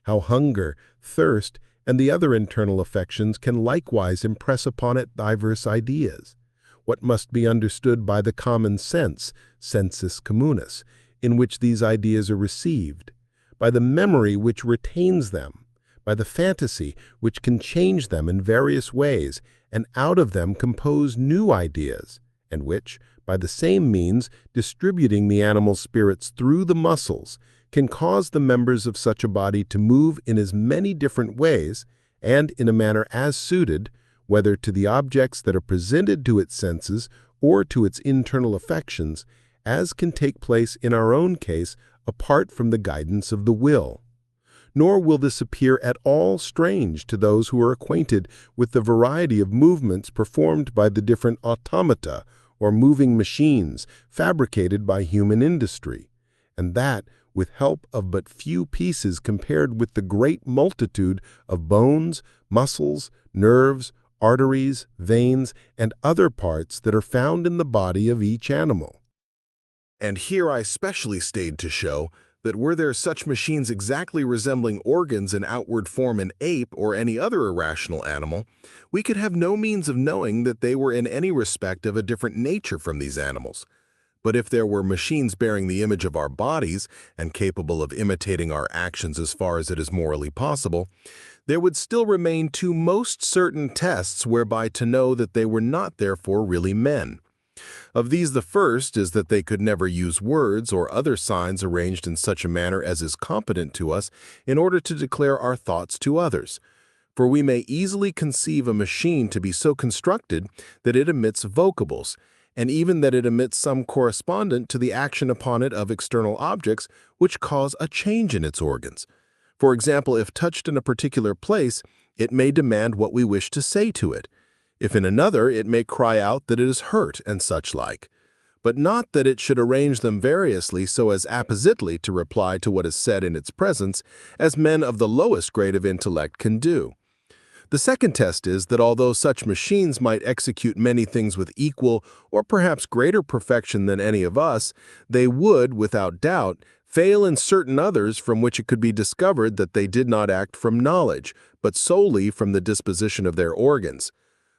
How hunger, thirst, and the other internal affections can likewise impress upon it diverse ideas. What must be understood by the common sense, sensus communis, in which these ideas are received, by the memory which retains them, by the fantasy which can change them in various ways, and out of them compose new ideas, and which, by the same means, distributing the animal spirits through the muscles, can cause the members of such a body to move in as many different ways, and in a manner as suited, whether to the objects that are presented to its senses or to its internal affections, as can take place in our own case apart from the guidance of the will. Nor will this appear at all strange to those who are acquainted with the variety of movements performed by the different automata or moving machines fabricated by human industry, and that with help of but few pieces compared with the great multitude of bones, muscles, nerves, arteries, veins, and other parts that are found in the body of each animal. And here I specially stayed to show that were there such machines exactly resembling organs in outward form an ape or any other irrational animal, we could have no means of knowing that they were in any respect of a different nature from these animals. But if there were machines bearing the image of our bodies and capable of imitating our actions as far as it is morally possible, there would still remain two most certain tests whereby to know that they were not therefore really men. Of these the first is that they could never use words or other signs arranged in such a manner as is competent to us in order to declare our thoughts to others. For we may easily conceive a machine to be so constructed that it emits vocables, and even that it emits some correspondent to the action upon it of external objects which cause a change in its organs. For example, if touched in a particular place, it may demand what we wish to say to it. If in another it may cry out that it is hurt and such like, but not that it should arrange them variously so as appositely to reply to what is said in its presence, as men of the lowest grade of intellect can do. The second test is that although such machines might execute many things with equal or perhaps greater perfection than any of us, they would, without doubt, fail in certain others from which it could be discovered that they did not act from knowledge, but solely from the disposition of their organs.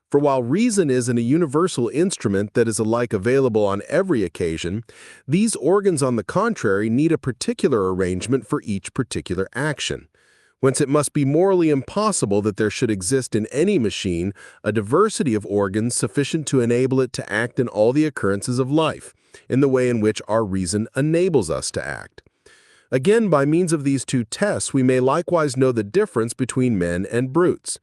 For while reason is a universal instrument that is alike available on every occasion, these organs, on the contrary, need a particular arrangement for each particular action. Whence it must be morally impossible that there should exist in any machine a diversity of organs sufficient to enable it to act in all the occurrences of life, in the way in which our reason enables us to act. Again, by means of these two tests, we may likewise know the difference between men and brutes.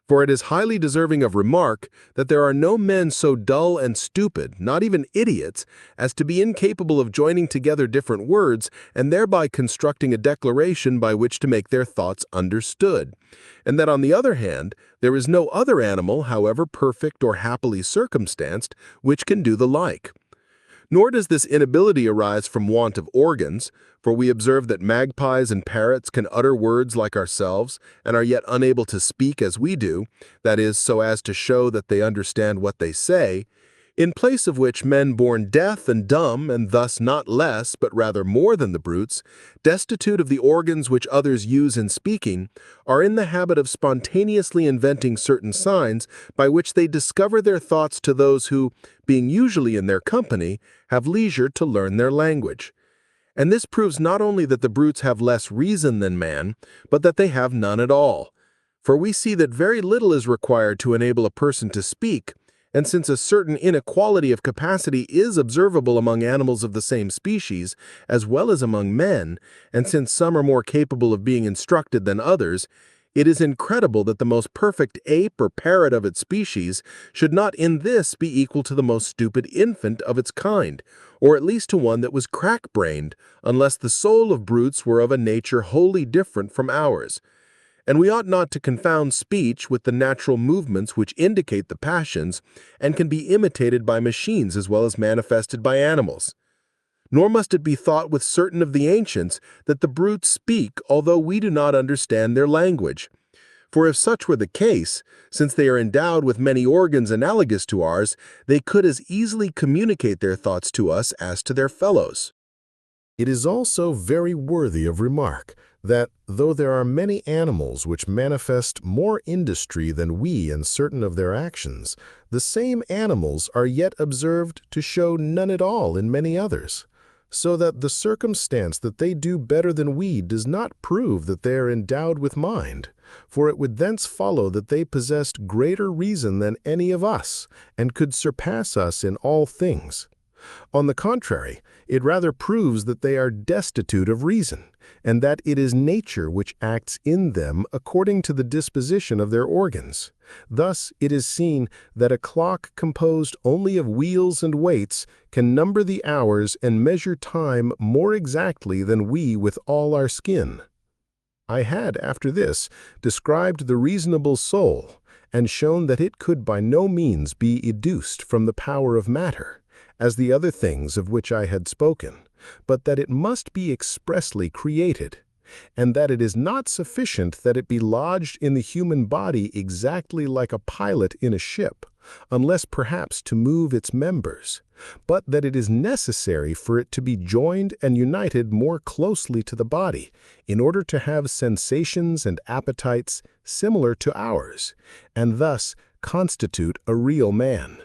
For it is highly deserving of remark that there are no men so dull and stupid, not even idiots, as to be incapable of joining together different words and thereby constructing a declaration by which to make their thoughts understood, and that on the other hand, there is no other animal, however perfect or happily circumstanced, which can do the like. Nor does this inability arise from want of organs, for we observe that magpies and parrots can utter words like ourselves, and are yet unable to speak as we do, that is, so as to show that they understand what they say, in place of which men born deaf and dumb, and thus not less, but rather more than the brutes, destitute of the organs which others use in speaking, are in the habit of spontaneously inventing certain signs by which they discover their thoughts to those who, being usually in their company, have leisure to learn their language. And this proves not only that the brutes have less reason than man, but that they have none at all. For we see that very little is required to enable a person to speak, and since a certain inequality of capacity is observable among animals of the same species, as well as among men, and since some are more capable of being instructed than others, it is incredible that the most perfect ape or parrot of its species should not in this be equal to the most stupid infant of its kind, or at least to one that was crack-brained, unless the soul of brutes were of a nature wholly different from ours. And we ought not to confound speech with the natural movements which indicate the passions, and can be imitated by machines as well as manifested by animals. Nor must it be thought with certain of the ancients that the brutes speak, although we do not understand their language. For if such were the case, since they are endowed with many organs analogous to ours, they could as easily communicate their thoughts to us as to their fellows. It is also very worthy of remark that, though there are many animals which manifest more industry than we in certain of their actions, the same animals are yet observed to show none at all in many others, so that the circumstance that they do better than we does not prove that they are endowed with mind, for it would thence follow that they possessed greater reason than any of us, and could surpass us in all things. On the contrary, it rather proves that they are destitute of reason, and that it is nature which acts in them according to the disposition of their organs. Thus it is seen that a clock composed only of wheels and weights can number the hours and measure time more exactly than we with all our skin. I had, after this, described the reasonable soul, and shown that it could by no means be educed from the power of matter, as the other things of which I had spoken, but that it must be expressly created, and that it is not sufficient that it be lodged in the human body exactly like a pilot in a ship, unless perhaps to move its members, but that it is necessary for it to be joined and united more closely to the body, in order to have sensations and appetites similar to ours, and thus constitute a real man.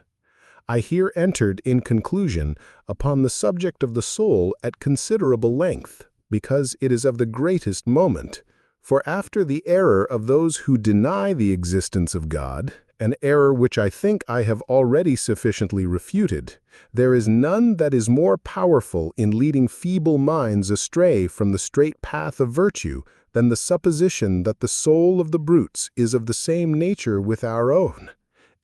I here entered, in conclusion, upon the subject of the soul at considerable length, because it is of the greatest moment. For after the error of those who deny the existence of God, an error which I think I have already sufficiently refuted, there is none that is more powerful in leading feeble minds astray from the straight path of virtue than the supposition that the soul of the brutes is of the same nature with our own,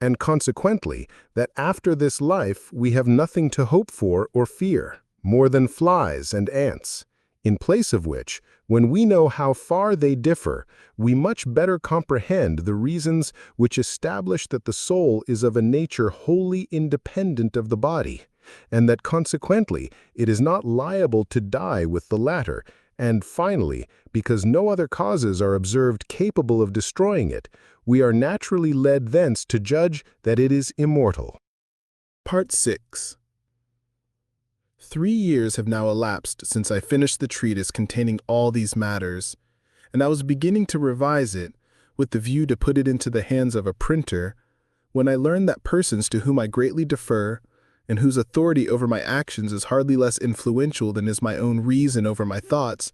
and consequently that after this life we have nothing to hope for or fear, more than flies and ants, In place of which, when we know how far they differ, we much better comprehend the reasons which establish that the soul is of a nature wholly independent of the body, and that consequently it is not liable to die with the latter, and finally, because no other causes are observed capable of destroying it, we are naturally led thence to judge that it is immortal. Part 6. 3 years have now elapsed since I finished the treatise containing all these matters, and I was beginning to revise it, with the view to put it into the hands of a printer, when I learned that persons to whom I greatly defer, and whose authority over my actions is hardly less influential than is my own reason over my thoughts,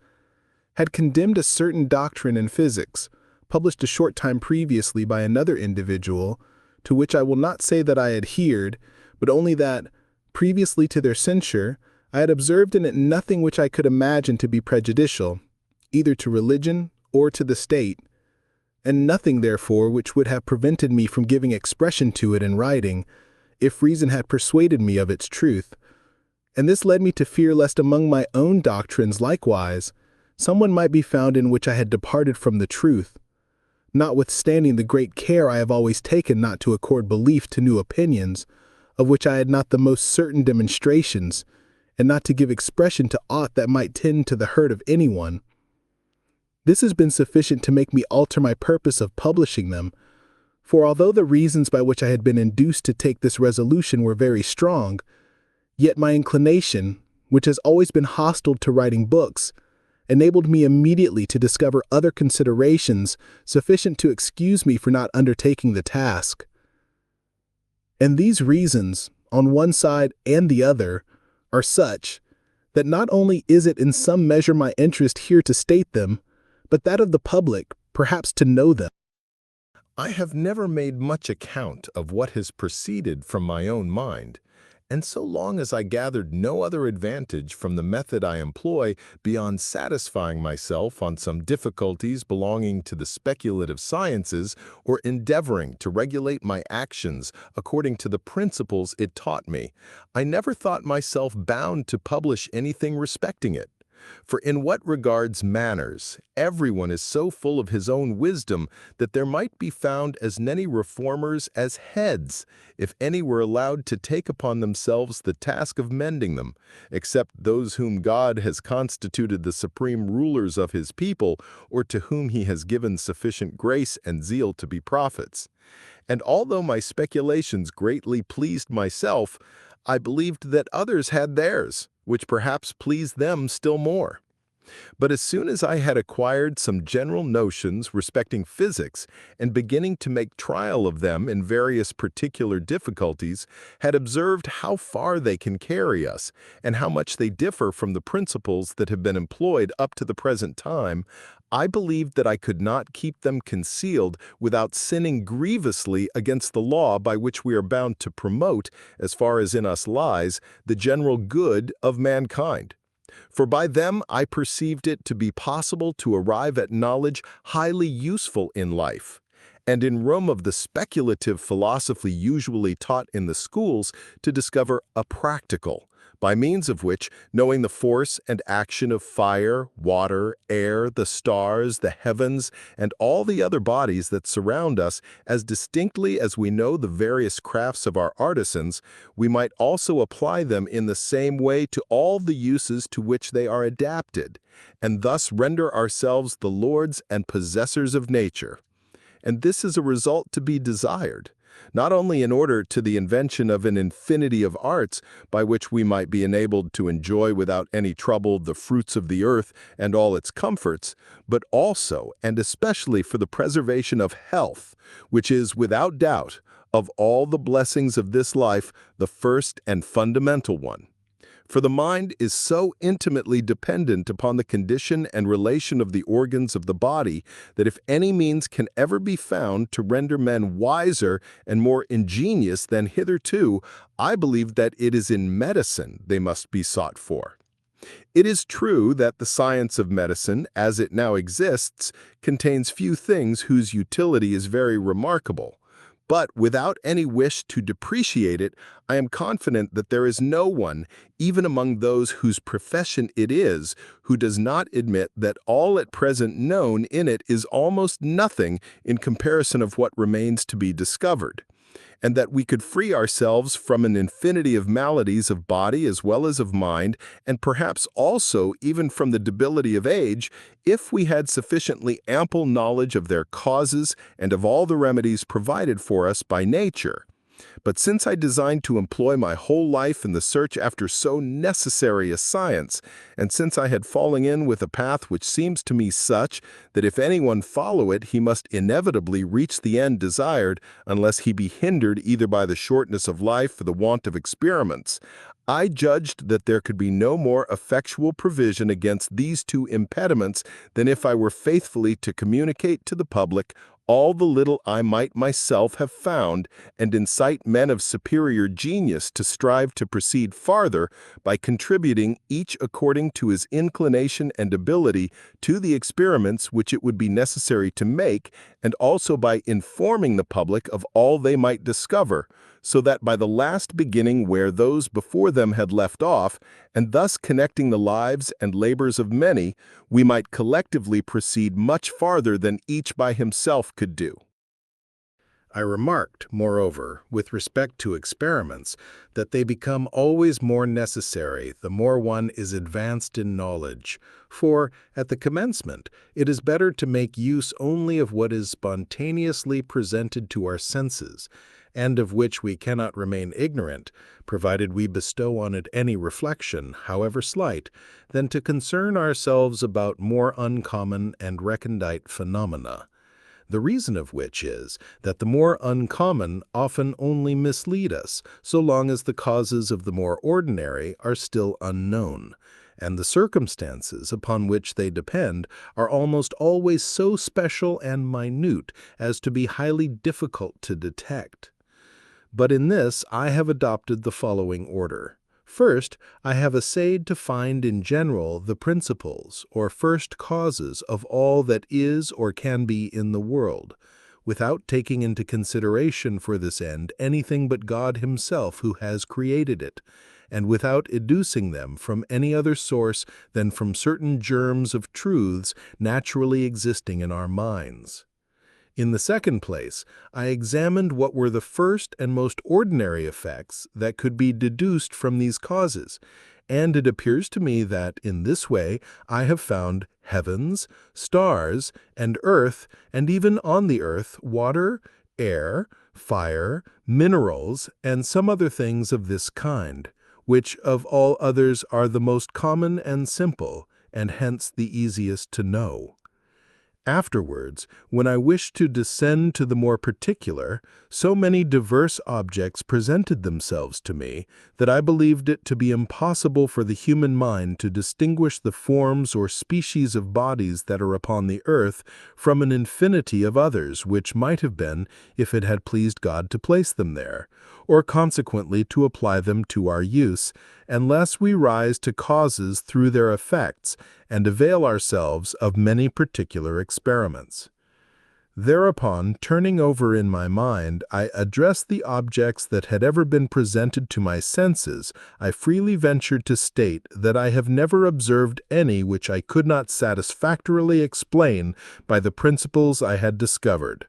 had condemned a certain doctrine in physics, published a short time previously by another individual, to which I will not say that I adhered, but only that, previously to their censure, I had observed in it nothing which I could imagine to be prejudicial, either to religion or to the state, and nothing, therefore, which would have prevented me from giving expression to it in writing, if reason had persuaded me of its truth. And this led me to fear lest among my own doctrines likewise, someone might be found in which I had departed from the truth, notwithstanding the great care I have always taken not to accord belief to new opinions, of which I had not the most certain demonstrations, and not to give expression to aught that might tend to the hurt of anyone. This has been sufficient to make me alter my purpose of publishing them, for although the reasons by which I had been induced to take this resolution were very strong, yet my inclination, which has always been hostile to writing books, enabled me immediately to discover other considerations sufficient to excuse me for not undertaking the task. And these reasons, on one side and the other, are such, that not only is it in some measure my interest here to state them, but that of the public, perhaps to know them. I have never made much account of what has proceeded from my own mind, and so long as I gathered no other advantage from the method I employ beyond satisfying myself on some difficulties belonging to the speculative sciences or endeavoring to regulate my actions according to the principles it taught me, I never thought myself bound to publish anything respecting it. For in what regards manners, everyone is so full of his own wisdom that there might be found as many reformers as heads, if any were allowed to take upon themselves the task of mending them, except those whom God has constituted the supreme rulers of his people, or to whom he has given sufficient grace and zeal to be prophets. And although my speculations greatly pleased myself, I believed that others had theirs, which perhaps pleased them still more. But as soon as I had acquired some general notions respecting physics, and beginning to make trial of them in various particular difficulties, had observed how far they can carry us, and how much they differ from the principles that have been employed up to the present time, I believed that I could not keep them concealed without sinning grievously against the law by which we are bound to promote, as far as in us lies, the general good of mankind. For by them I perceived it to be possible to arrive at knowledge highly useful in life, and in room of the speculative philosophy usually taught in the schools to discover a practical, by means of which, knowing the force and action of fire, water, air, the stars, the heavens, and all the other bodies that surround us, as distinctly as we know the various crafts of our artisans, we might also apply them in the same way to all the uses to which they are adapted, and thus render ourselves the lords and possessors of nature. And this is a result to be desired, not only in order to the invention of an infinity of arts by which we might be enabled to enjoy without any trouble the fruits of the earth and all its comforts, but also and especially for the preservation of health, which is, without doubt, of all the blessings of this life, the first and fundamental one. For the mind is so intimately dependent upon the condition and relation of the organs of the body that if any means can ever be found to render men wiser and more ingenious than hitherto, I believe that it is in medicine they must be sought for. It is true that the science of medicine, as it now exists, contains few things whose utility is very remarkable. But without any wish to depreciate it, I am confident that there is no one, even among those whose profession it is, who does not admit that all at present known in it is almost nothing in comparison of what remains to be discovered, and that we could free ourselves from an infinity of maladies of body as well as of mind, and perhaps also even from the debility of age, if we had sufficiently ample knowledge of their causes and of all the remedies provided for us by nature. But since I designed to employ my whole life in the search after so necessary a science, and since I had fallen in with a path which seems to me such that if anyone follow it he must inevitably reach the end desired, unless he be hindered either by the shortness of life or the want of experiments, I judged that there could be no more effectual provision against these two impediments than if I were faithfully to communicate to the public all the little I might myself have found, and incite men of superior genius to strive to proceed farther by contributing each according to his inclination and ability to the experiments which it would be necessary to make, and also by informing the public of all they might discover, so that by the last beginning where those before them had left off, and thus connecting the lives and labors of many, we might collectively proceed much farther than each by himself could do. I remarked, moreover, with respect to experiments, that they become always more necessary the more one is advanced in knowledge, for, at the commencement, it is better to make use only of what is spontaneously presented to our senses, and of which we cannot remain ignorant, provided we bestow on it any reflection, however slight, than to concern ourselves about more uncommon and recondite phenomena. The reason of which is that the more uncommon often only mislead us, so long as the causes of the more ordinary are still unknown, and the circumstances upon which they depend are almost always so special and minute as to be highly difficult to detect. But in this I have adopted the following order. First, I have essayed to find in general the principles or first causes of all that is or can be in the world, without taking into consideration for this end anything but God himself who has created it, and without educing them from any other source than from certain germs of truths naturally existing in our minds. In the second place, I examined what were the first and most ordinary effects that could be deduced from these causes, and it appears to me that, in this way, I have found heavens, stars, and earth, and even on the earth, water, air, fire, minerals, and some other things of this kind, which of all others are the most common and simple, and hence the easiest to know. Afterwards, when I wished to descend to the more particular, so many diverse objects presented themselves to me that I believed it to be impossible for the human mind to distinguish the forms or species of bodies that are upon the earth from an infinity of others which might have been if it had pleased God to place them there, or consequently to apply them to our use, unless we rise to causes through their effects, and avail ourselves of many particular experiments. Thereupon, turning over in my mind, I addressed the objects that had ever been presented to my senses. I freely ventured to state that I have never observed any which I could not satisfactorily explain by the principles I had discovered.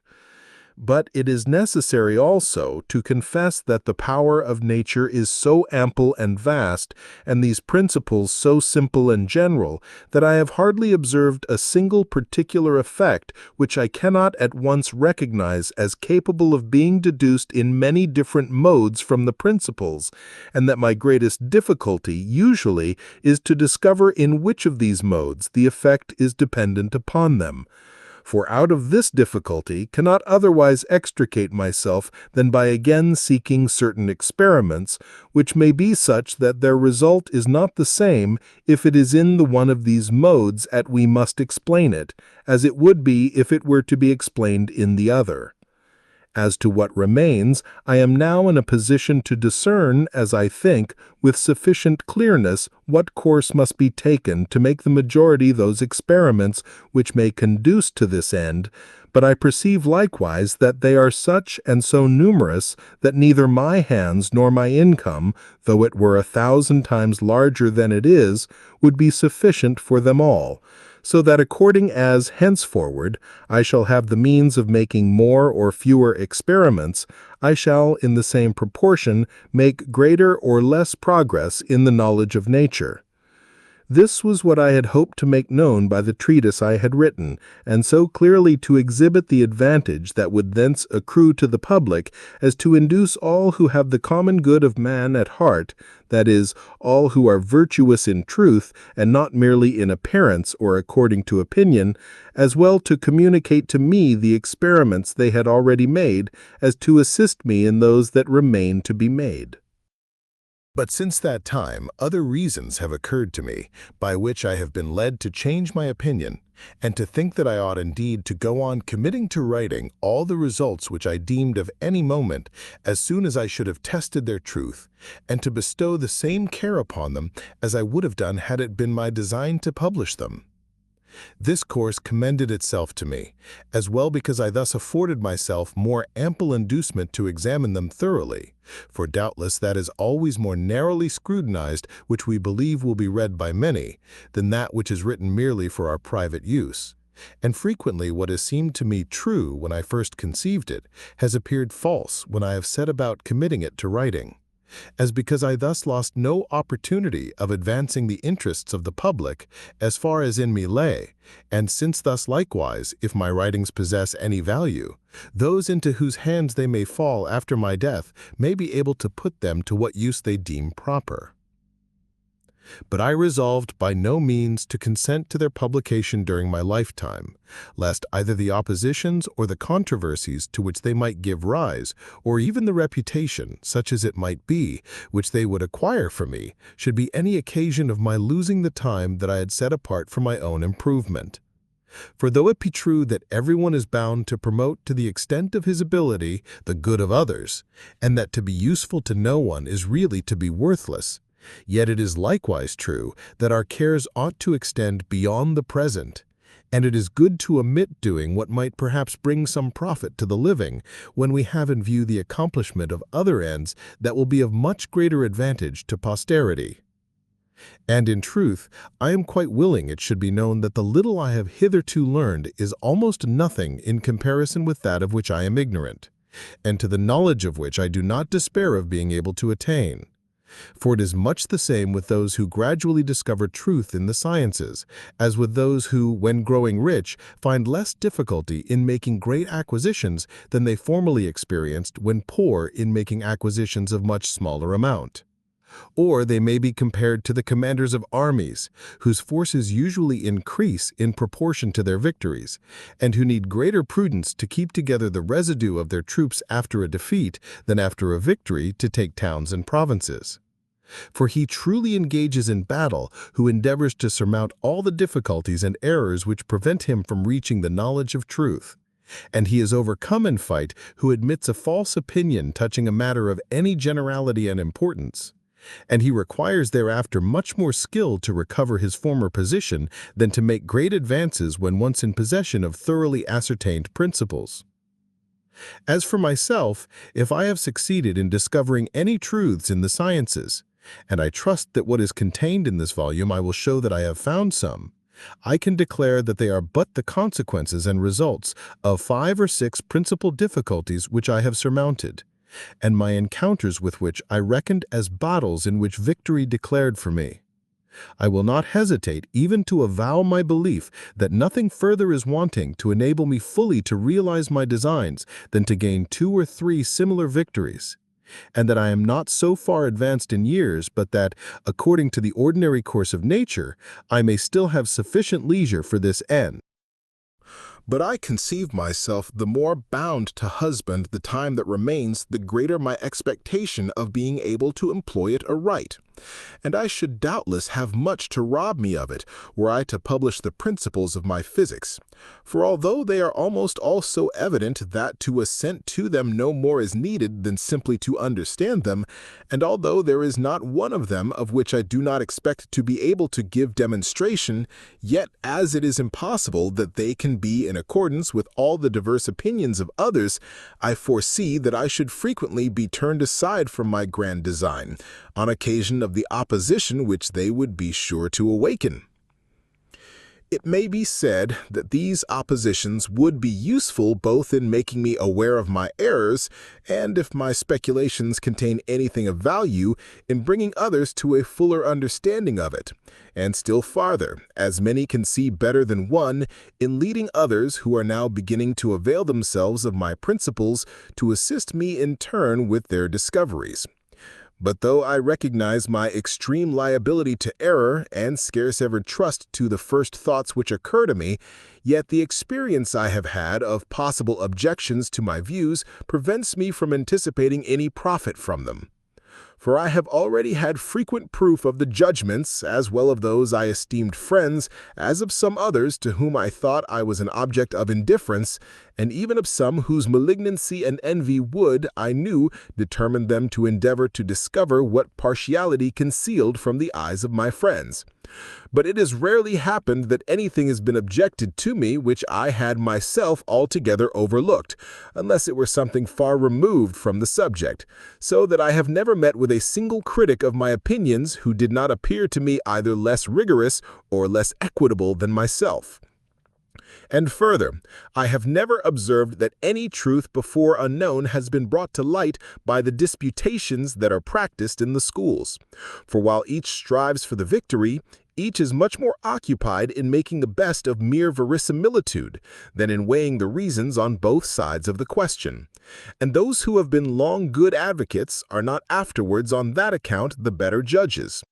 But it is necessary also to confess that the power of nature is so ample and vast, and these principles so simple and general, that I have hardly observed a single particular effect which I cannot at once recognize as capable of being deduced in many different modes from the principles, and that my greatest difficulty usually is to discover in which of these modes the effect is dependent upon them. For out of this difficulty cannot otherwise extricate myself than by again seeking certain experiments, which may be such that their result is not the same if it is in the one of these modes at we must explain it, as it would be if it were to be explained in the other. As to what remains, I am now in a position to discern, as I think, with sufficient clearness what course must be taken to make the majority those experiments which may conduce to this end, but I perceive likewise that they are such and so numerous that neither my hands nor my income, though it were 1,000 times larger than it is, would be sufficient for them all, so that according as, henceforward, I shall have the means of making more or fewer experiments, I shall, in the same proportion, make greater or less progress in the knowledge of nature. This was what I had hoped to make known by the treatise I had written, and so clearly to exhibit the advantage that would thence accrue to the public, as to induce all who have the common good of man at heart, that is, all who are virtuous in truth, and not merely in appearance or according to opinion, as well to communicate to me the experiments they had already made, as to assist me in those that remain to be made. But since that time, other reasons have occurred to me, by which I have been led to change my opinion, and to think that I ought indeed to go on committing to writing all the results which I deemed of any moment, as soon as I should have tested their truth, and to bestow the same care upon them as I would have done had it been my design to publish them. This course commended itself to me, as well because I thus afforded myself more ample inducement to examine them thoroughly, for doubtless that is always more narrowly scrutinized which we believe will be read by many, than that which is written merely for our private use. And frequently what has seemed to me true when I first conceived it, has appeared false when I have set about committing it to writing, as because I thus lost no opportunity of advancing the interests of the public as far as in me lay, and since thus likewise, if my writings possess any value, those into whose hands they may fall after my death may be able to put them to what use they deem proper. But I resolved by no means to consent to their publication during my lifetime, lest either the oppositions or the controversies to which they might give rise, or even the reputation, such as it might be, which they would acquire for me, should be any occasion of my losing the time that I had set apart for my own improvement. For though it be true that everyone is bound to promote to the extent of his ability the good of others, and that to be useful to no one is really to be worthless, yet it is likewise true that our cares ought to extend beyond the present, and it is good to omit doing what might perhaps bring some profit to the living, when we have in view the accomplishment of other ends that will be of much greater advantage to posterity. And in truth, I am quite willing it should be known that the little I have hitherto learned is almost nothing in comparison with that of which I am ignorant, and to the knowledge of which I do not despair of being able to attain. For it is much the same with those who gradually discover truth in the sciences, as with those who, when growing rich, find less difficulty in making great acquisitions than they formerly experienced when poor in making acquisitions of much smaller amount. Or they may be compared to the commanders of armies, whose forces usually increase in proportion to their victories, and who need greater prudence to keep together the residue of their troops after a defeat than after a victory to take towns and provinces. For he truly engages in battle who endeavors to surmount all the difficulties and errors which prevent him from reaching the knowledge of truth. And he is overcome in fight who admits a false opinion touching a matter of any generality and importance. And he requires thereafter much more skill to recover his former position than to make great advances when once in possession of thoroughly ascertained principles. As for myself, if I have succeeded in discovering any truths in the sciences, and I trust that what is contained in this volume I will show that I have found some, I can declare that they are but the consequences and results of 5 or 6 principal difficulties which I have surmounted, and my encounters with which I reckoned as battles in which victory declared for me. I will not hesitate even to avow my belief that nothing further is wanting to enable me fully to realize my designs than to gain 2 or 3 similar victories, and that I am not so far advanced in years but that, according to the ordinary course of nature, I may still have sufficient leisure for this end. But I conceive myself the more bound to husband the time that remains, the greater my expectation of being able to employ it aright, And I should doubtless have much to rob me of it, were I to publish the principles of my physics. For although they are almost all so evident that to assent to them no more is needed than simply to understand them, and although there is not one of them of which I do not expect to be able to give demonstration, yet as it is impossible that they can be in accordance with all the diverse opinions of others, I foresee that I should frequently be turned aside from my grand design, on occasion of the opposition which they would be sure to awaken. It may be said that these oppositions would be useful both in making me aware of my errors and, if my speculations contain anything of value, in bringing others to a fuller understanding of it, and still farther, as many can see better than one, in leading others who are now beginning to avail themselves of my principles to assist me in turn with their discoveries. But though I recognize my extreme liability to error and scarce ever trust to the first thoughts which occur to me, yet the experience I have had of possible objections to my views prevents me from anticipating any profit from them. For I have already had frequent proof of the judgments, as well of those I esteemed friends, as of some others to whom I thought I was an object of indifference, and even of some whose malignancy and envy would, I knew, determine them to endeavor to discover what partiality concealed from the eyes of my friends. But it has rarely happened that anything has been objected to me which I had myself altogether overlooked, unless it were something far removed from the subject, so that I have never met with a single critic of my opinions who did not appear to me either less rigorous or less equitable than myself. And further, I have never observed that any truth before unknown has been brought to light by the disputations that are practiced in the schools. For while each strives for the victory, each is much more occupied in making the best of mere verisimilitude than in weighing the reasons on both sides of the question. And those who have been long good advocates are not afterwards on that account the better judges.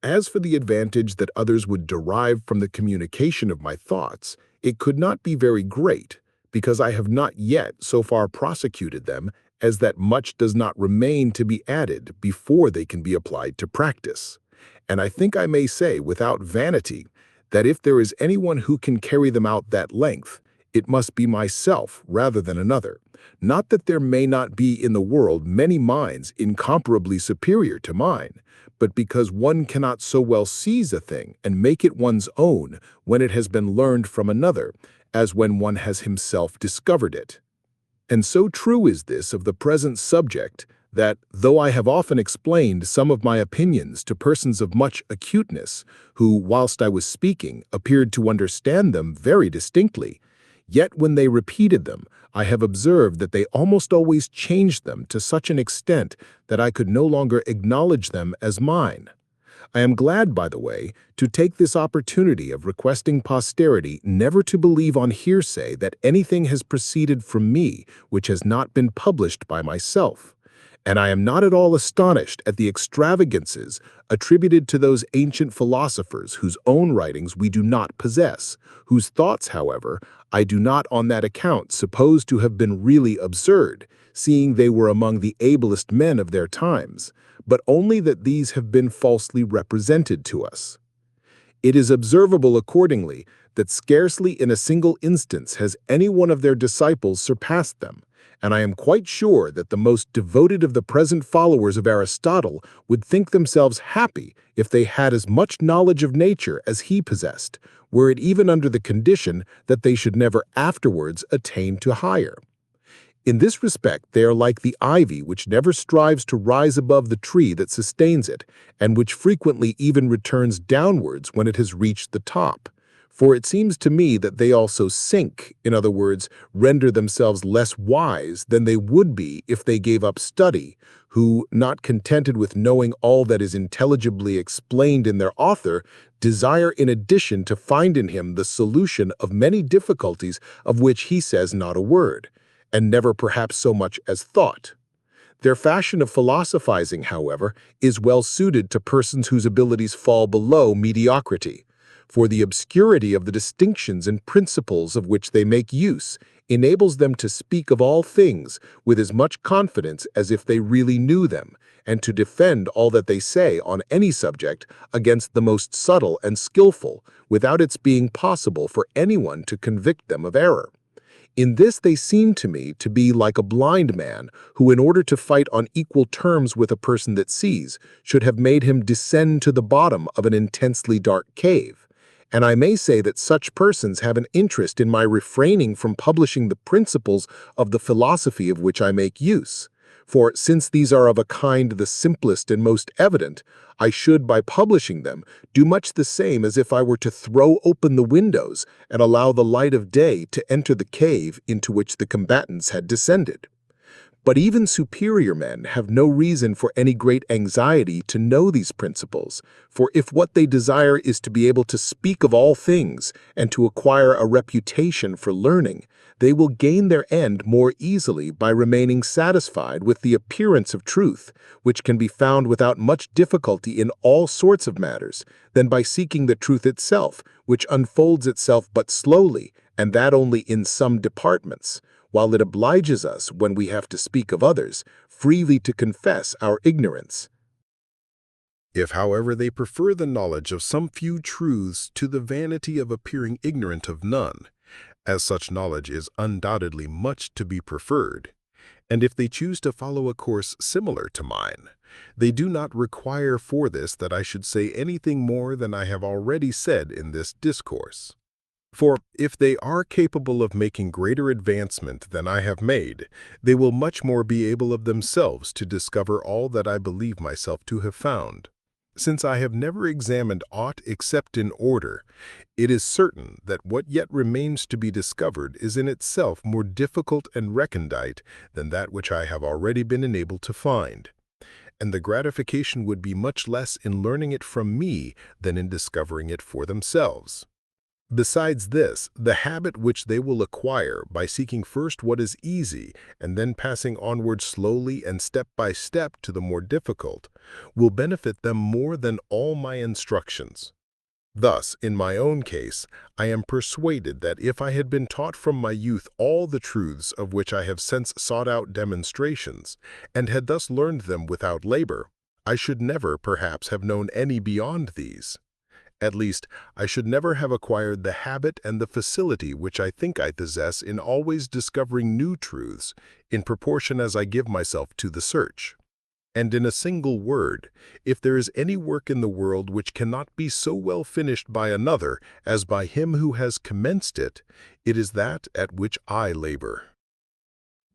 As for the advantage that others would derive from the communication of my thoughts, it could not be very great, because I have not yet so far prosecuted them as that much does not remain to be added before they can be applied to practice. And I think I may say without vanity that if there is anyone who can carry them out that length, it must be myself rather than another. Not that there may not be in the world many minds incomparably superior to mine, but because one cannot so well seize a thing and make it one's own when it has been learned from another, as when one has himself discovered it. And so true is this of the present subject, that, though I have often explained some of my opinions to persons of much acuteness, who, whilst I was speaking, appeared to understand them very distinctly, yet when they repeated them, I have observed that they almost always changed them to such an extent that I could no longer acknowledge them as mine. I am glad, by the way, to take this opportunity of requesting posterity never to believe on hearsay that anything has proceeded from me which has not been published by myself. And I am not at all astonished at the extravagances attributed to those ancient philosophers whose own writings we do not possess, whose thoughts, however, I do not on that account suppose to have been really absurd, seeing they were among the ablest men of their times, but only that these have been falsely represented to us. It is observable accordingly that scarcely in a single instance has any one of their disciples surpassed them, and I am quite sure that the most devoted of the present followers of Aristotle would think themselves happy if they had as much knowledge of nature as he possessed, were it even under the condition that they should never afterwards attain to higher. In this respect, they are like the ivy which never strives to rise above the tree that sustains it, and which frequently even returns downwards when it has reached the top. For it seems to me that they also sink, in other words, render themselves less wise than they would be if they gave up study, who, not contented with knowing all that is intelligibly explained in their author, desire in addition to find in him the solution of many difficulties of which he says not a word, and never perhaps so much as thought. Their fashion of philosophizing, however, is well suited to persons whose abilities fall below mediocrity. for the obscurity of the distinctions and principles of which they make use enables them to speak of all things with as much confidence as if they really knew them, and to defend all that they say on any subject against the most subtle and skillful, without its being possible for anyone to convict them of error. In this they seem to me to be like a blind man who, in order to fight on equal terms with a person that sees, should have made him descend to the bottom of an intensely dark cave. And I may say that such persons have an interest in my refraining from publishing the principles of the philosophy of which I make use. For since these are of a kind the simplest and most evident, I should, by publishing them, do much the same as if I were to throw open the windows and allow the light of day to enter the cave into which the combatants had descended. But even superior men have no reason for any great anxiety to know these principles, for if what they desire is to be able to speak of all things and to acquire a reputation for learning, they will gain their end more easily by remaining satisfied with the appearance of truth, which can be found without much difficulty in all sorts of matters, than by seeking the truth itself, which unfolds itself but slowly, and that only in some departments, while it obliges us, when we have to speak of others, freely to confess our ignorance. If, however, they prefer the knowledge of some few truths to the vanity of appearing ignorant of none, as such knowledge is undoubtedly much to be preferred, and if they choose to follow a course similar to mine, they do not require for this that I should say anything more than I have already said in this discourse. For if they are capable of making greater advancement than I have made, they will much more be able of themselves to discover all that I believe myself to have found. Since I have never examined aught except in order, it is certain that what yet remains to be discovered is in itself more difficult and recondite than that which I have already been enabled to find, and the gratification would be much less in learning it from me than in discovering it for themselves. Besides this, the habit which they will acquire by seeking first what is easy and then passing onward slowly and step by step to the more difficult, will benefit them more than all my instructions. Thus, in my own case, I am persuaded that if I had been taught from my youth all the truths of which I have since sought out demonstrations, and had thus learned them without labor, I should never, perhaps, have known any beyond these. At least, I should never have acquired the habit and the facility which I think I possess in always discovering new truths, in proportion as I give myself to the search. And in a single word, if there is any work in the world which cannot be so well finished by another as by him who has commenced it, it is that at which I labor.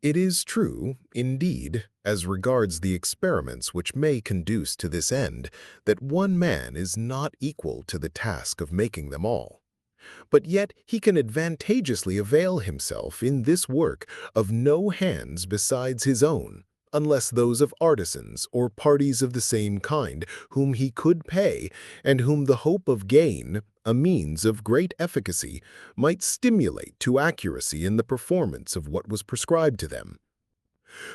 It is true, indeed, as regards the experiments which may conduce to this end, that one man is not equal to the task of making them all. But yet he can advantageously avail himself in this work of no hands besides his own, unless those of artisans or parties of the same kind, whom he could pay, and whom the hope of gain, a means of great efficacy, might stimulate to accuracy in the performance of what was prescribed to them.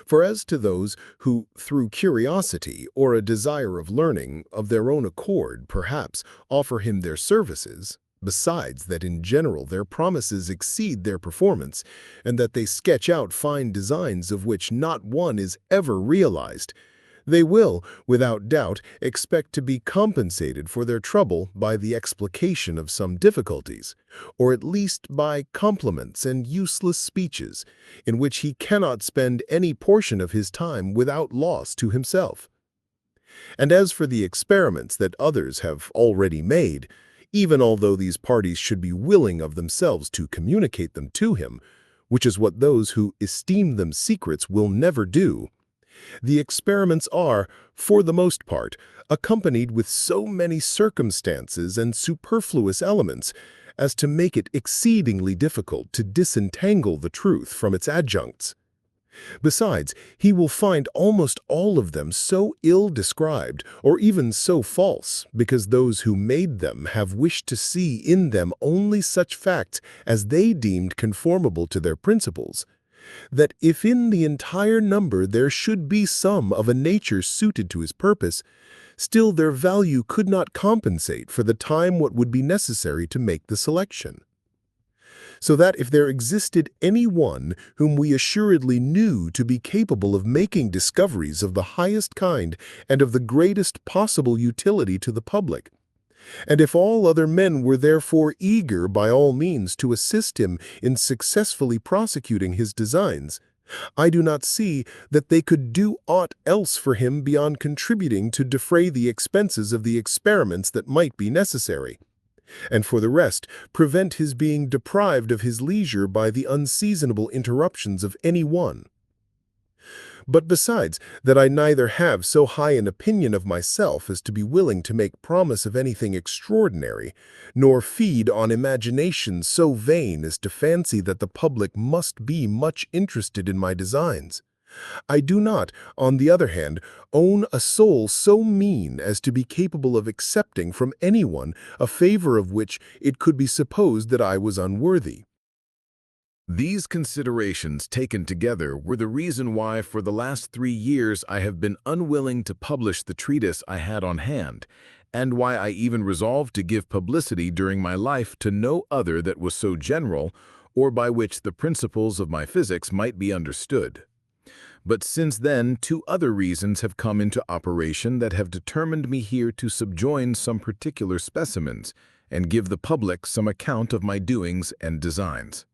For as to those who, through curiosity or a desire of learning, of their own accord, perhaps, offer him their services, besides that in general their promises exceed their performance, and that they sketch out fine designs of which not one is ever realized, they will, without doubt, expect to be compensated for their trouble by the explication of some difficulties, or at least by compliments and useless speeches, in which he cannot spend any portion of his time without loss to himself. And as for the experiments that others have already made, even although these parties should be willing of themselves to communicate them to him, which is what those who esteem them secrets will never do, the experiments are, for the most part, accompanied with so many circumstances and superfluous elements as to make it exceedingly difficult to disentangle the truth from its adjuncts. Besides, he will find almost all of them so ill described, or even so false, because those who made them have wished to see in them only such facts as they deemed conformable to their principles, that if in the entire number there should be some of a nature suited to his purpose, Still, their value could not compensate for the time what would be necessary to make the selection. So that if there existed any one whom we assuredly knew to be capable of making discoveries of the highest kind and of the greatest possible utility to the public, and if all other men were therefore eager by all means to assist him in successfully prosecuting his designs, I do not see that they could do aught else for him beyond contributing to defray the expenses of the experiments that might be necessary, and for the rest prevent his being deprived of his leisure by the unseasonable interruptions of any one. But besides that I neither have so high an opinion of myself as to be willing to make promise of anything extraordinary, nor feed on imagination so vain as to fancy that the public must be much interested in my designs, I do not, on the other hand, own a soul so mean as to be capable of accepting from anyone a favor of which it could be supposed that I was unworthy. These considerations taken together were the reason why for the last 3 years I have been unwilling to publish the treatise I had on hand, and why I even resolved to give publicity during my life to no other that was so general, or by which the principles of my physics might be understood. But since then 2 other reasons have come into operation that have determined me here to subjoin some particular specimens, and give the public some account of my doings and designs.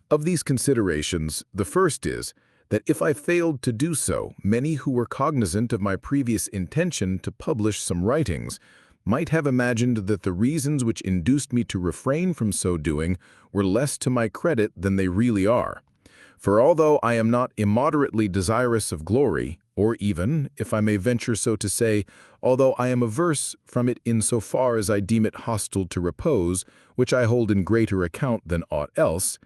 Of these considerations, the first is, that if I failed to do so, many who were cognizant of my previous intention to publish some writings might have imagined that the reasons which induced me to refrain from so doing were less to my credit than they really are. For although I am not immoderately desirous of glory, or even, if I may venture so to say, although I am averse from it in so far as I deem it hostile to repose, which I hold in greater account than aught else,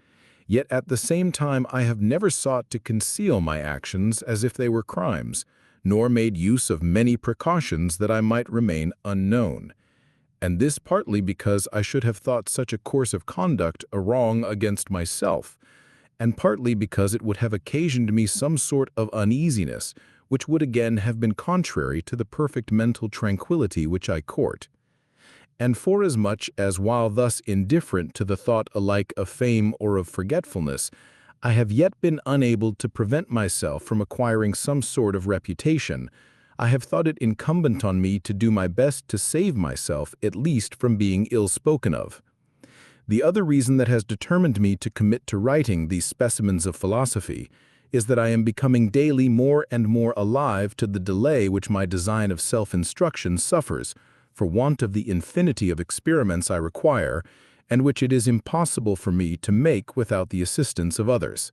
yet at the same time I have never sought to conceal my actions as if they were crimes, nor made use of many precautions that I might remain unknown. And this partly because I should have thought such a course of conduct a wrong against myself, and partly because it would have occasioned me some sort of uneasiness, which would again have been contrary to the perfect mental tranquillity which I court. And forasmuch as while thus indifferent to the thought alike of fame or of forgetfulness, I have yet been unable to prevent myself from acquiring some sort of reputation, I have thought it incumbent on me to do my best to save myself at least from being ill spoken of. The other reason that has determined me to commit to writing these specimens of philosophy is that I am becoming daily more and more alive to the delay which my design of self-instruction suffers, for want of the infinity of experiments I require, and which it is impossible for me to make without the assistance of others.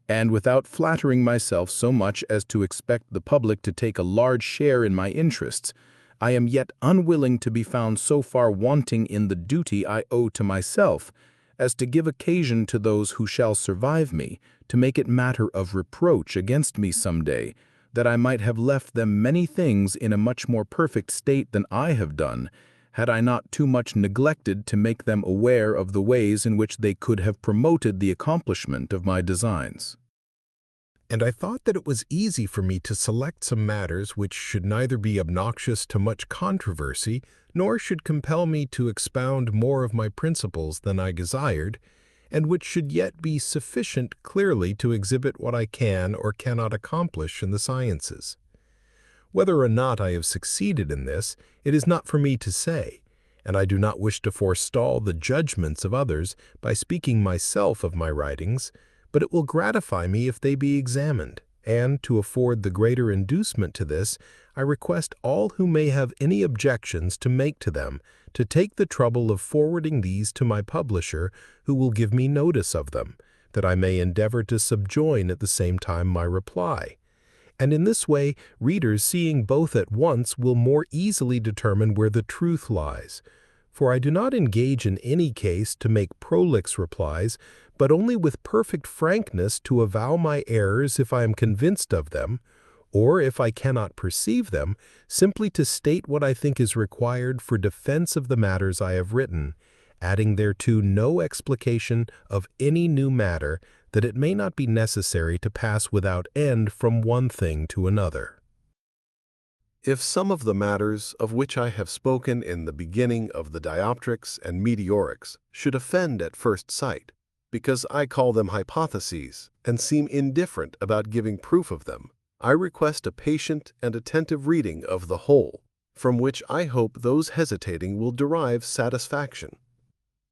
And without flattering myself so much as to expect the public to take a large share in my interests, I am yet unwilling to be found so far wanting in the duty I owe to myself, as to give occasion to those who shall survive me to make it matter of reproach against me some day, that I might have left them many things in a much more perfect state than I have done, had I not too much neglected to make them aware of the ways in which they could have promoted the accomplishment of my designs. And I thought that it was easy for me to select some matters which should neither be obnoxious to much controversy, nor should compel me to expound more of my principles than I desired, and which should yet be sufficient clearly to exhibit what I can or cannot accomplish in the sciences. Whether or not I have succeeded in this, it is not for me to say, and I do not wish to forestall the judgments of others by speaking myself of my writings, but it will gratify me if they be examined, and to afford the greater inducement to this, I request all who may have any objections to make to them, to take the trouble of forwarding these to my publisher, who will give me notice of them, that I may endeavor to subjoin at the same time my reply. And in this way, readers seeing both at once will more easily determine where the truth lies. For I do not engage in any case to make prolix replies, but only with perfect frankness to avow my errors if I am convinced of them, or if I cannot perceive them, simply to state what I think is required for defense of the matters I have written, adding thereto no explication of any new matter, that it may not be necessary to pass without end from one thing to another. If some of the matters of which I have spoken in the beginning of the dioptrics and meteorics should offend at first sight, because I call them hypotheses and seem indifferent about giving proof of them, I request a patient and attentive reading of the whole, from which I hope those hesitating will derive satisfaction.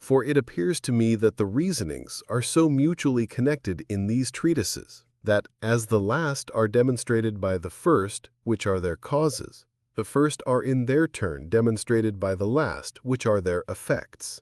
For it appears to me that the reasonings are so mutually connected in these treatises, that, as the last are demonstrated by the first, which are their causes, the first are in their turn demonstrated by the last, which are their effects.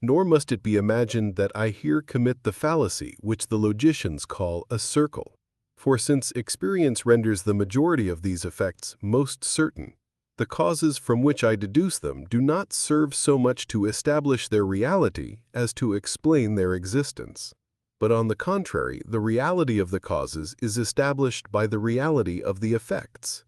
Nor must it be imagined that I here commit the fallacy which the logicians call a circle. For since experience renders the majority of these effects most certain, the causes from which I deduce them do not serve so much to establish their reality as to explain their existence. But on the contrary, the reality of the causes is established by the reality of the effects.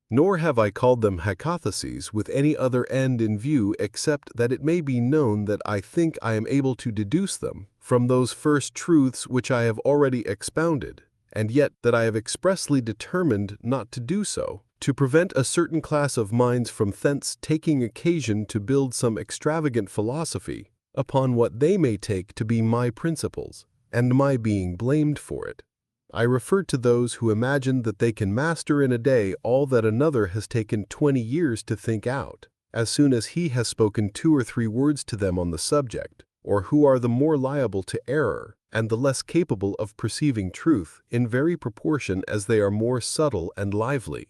Nor have I called them hypotheses with any other end in view except that it may be known that I think I am able to deduce them from those first truths which I have already expounded, and yet that I have expressly determined not to do so, to prevent a certain class of minds from thence taking occasion to build some extravagant philosophy upon what they may take to be my principles, and my being blamed for it. I refer to those who imagine that they can master in a day all that another has taken 20 years to think out, as soon as he has spoken 2 or 3 words to them on the subject, or who are the more liable to error and the less capable of perceiving truth in very proportion as they are more subtle and lively.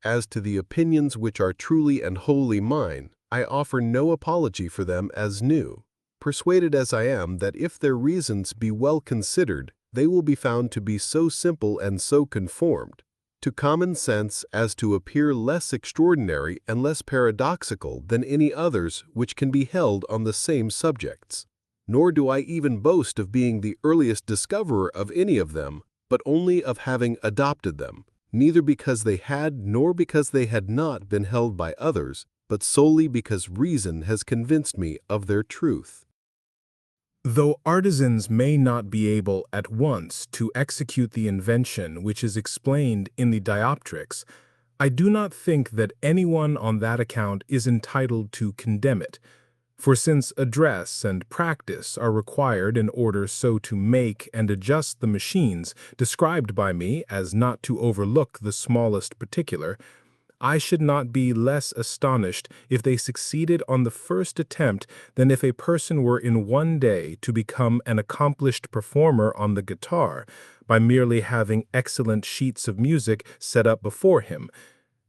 As to the opinions which are truly and wholly mine, I offer no apology for them as new, persuaded as I am that if their reasons be well considered, they will be found to be so simple and so conformed to common sense as to appear less extraordinary and less paradoxical than any others which can be held on the same subjects. Nor do I even boast of being the earliest discoverer of any of them, but only of having adopted them, neither because they had nor because they had not been held by others, but solely because reason has convinced me of their truth. Though artisans may not be able at once to execute the invention which is explained in the dioptrics, I do not think that anyone on that account is entitled to condemn it. For since address and practice are required in order so to make and adjust the machines described by me as not to overlook the smallest particular, I should not be less astonished if they succeeded on the first attempt than if a person were in one day to become an accomplished performer on the guitar by merely having excellent sheets of music set up before him.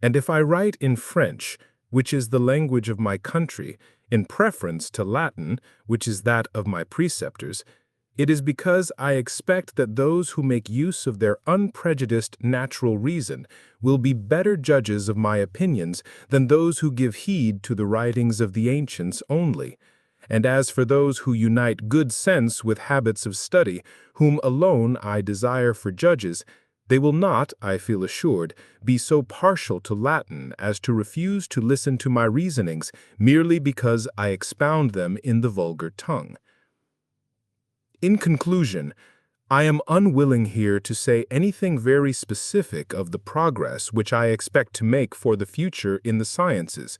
And if I write in French, which is the language of my country, in preference to Latin, which is that of my preceptors, it is because I expect that those who make use of their unprejudiced natural reason will be better judges of my opinions than those who give heed to the writings of the ancients only. And as for those who unite good sense with habits of study, whom alone I desire for judges, they will not, I feel assured, be so partial to Latin as to refuse to listen to my reasonings merely because I expound them in the vulgar tongue. In conclusion, I am unwilling here to say anything very specific of the progress which I expect to make for the future in the sciences,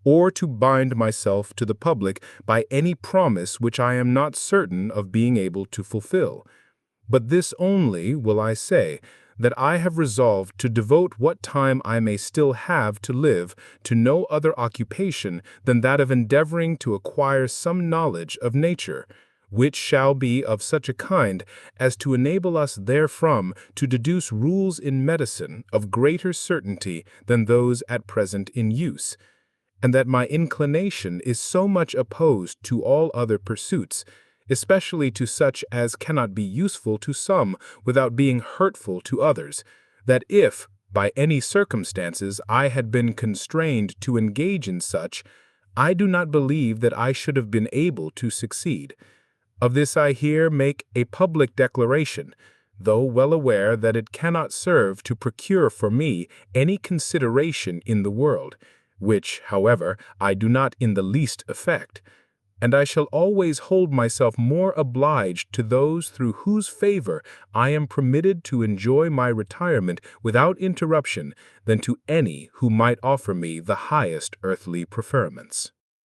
or to bind myself to the public by any promise which I am not certain of being able to fulfill. But this only will I say, that I have resolved to devote what time I may still have to live to no other occupation than that of endeavoring to acquire some knowledge of nature, which shall be of such a kind as to enable us therefrom to deduce rules in medicine of greater certainty than those at present in use, and that my inclination is so much opposed to all other pursuits, especially to such as cannot be useful to some without being hurtful to others, that if, by any circumstances, I had been constrained to engage in such, I do not believe that I should have been able to succeed. Of this I here make a public declaration, though well aware that it cannot serve to procure for me any consideration in the world, which, however, I do not in the least affect. and I shall always hold myself more obliged to those through whose favor I am permitted to enjoy my retirement without interruption than to any who might offer me the highest earthly preferments.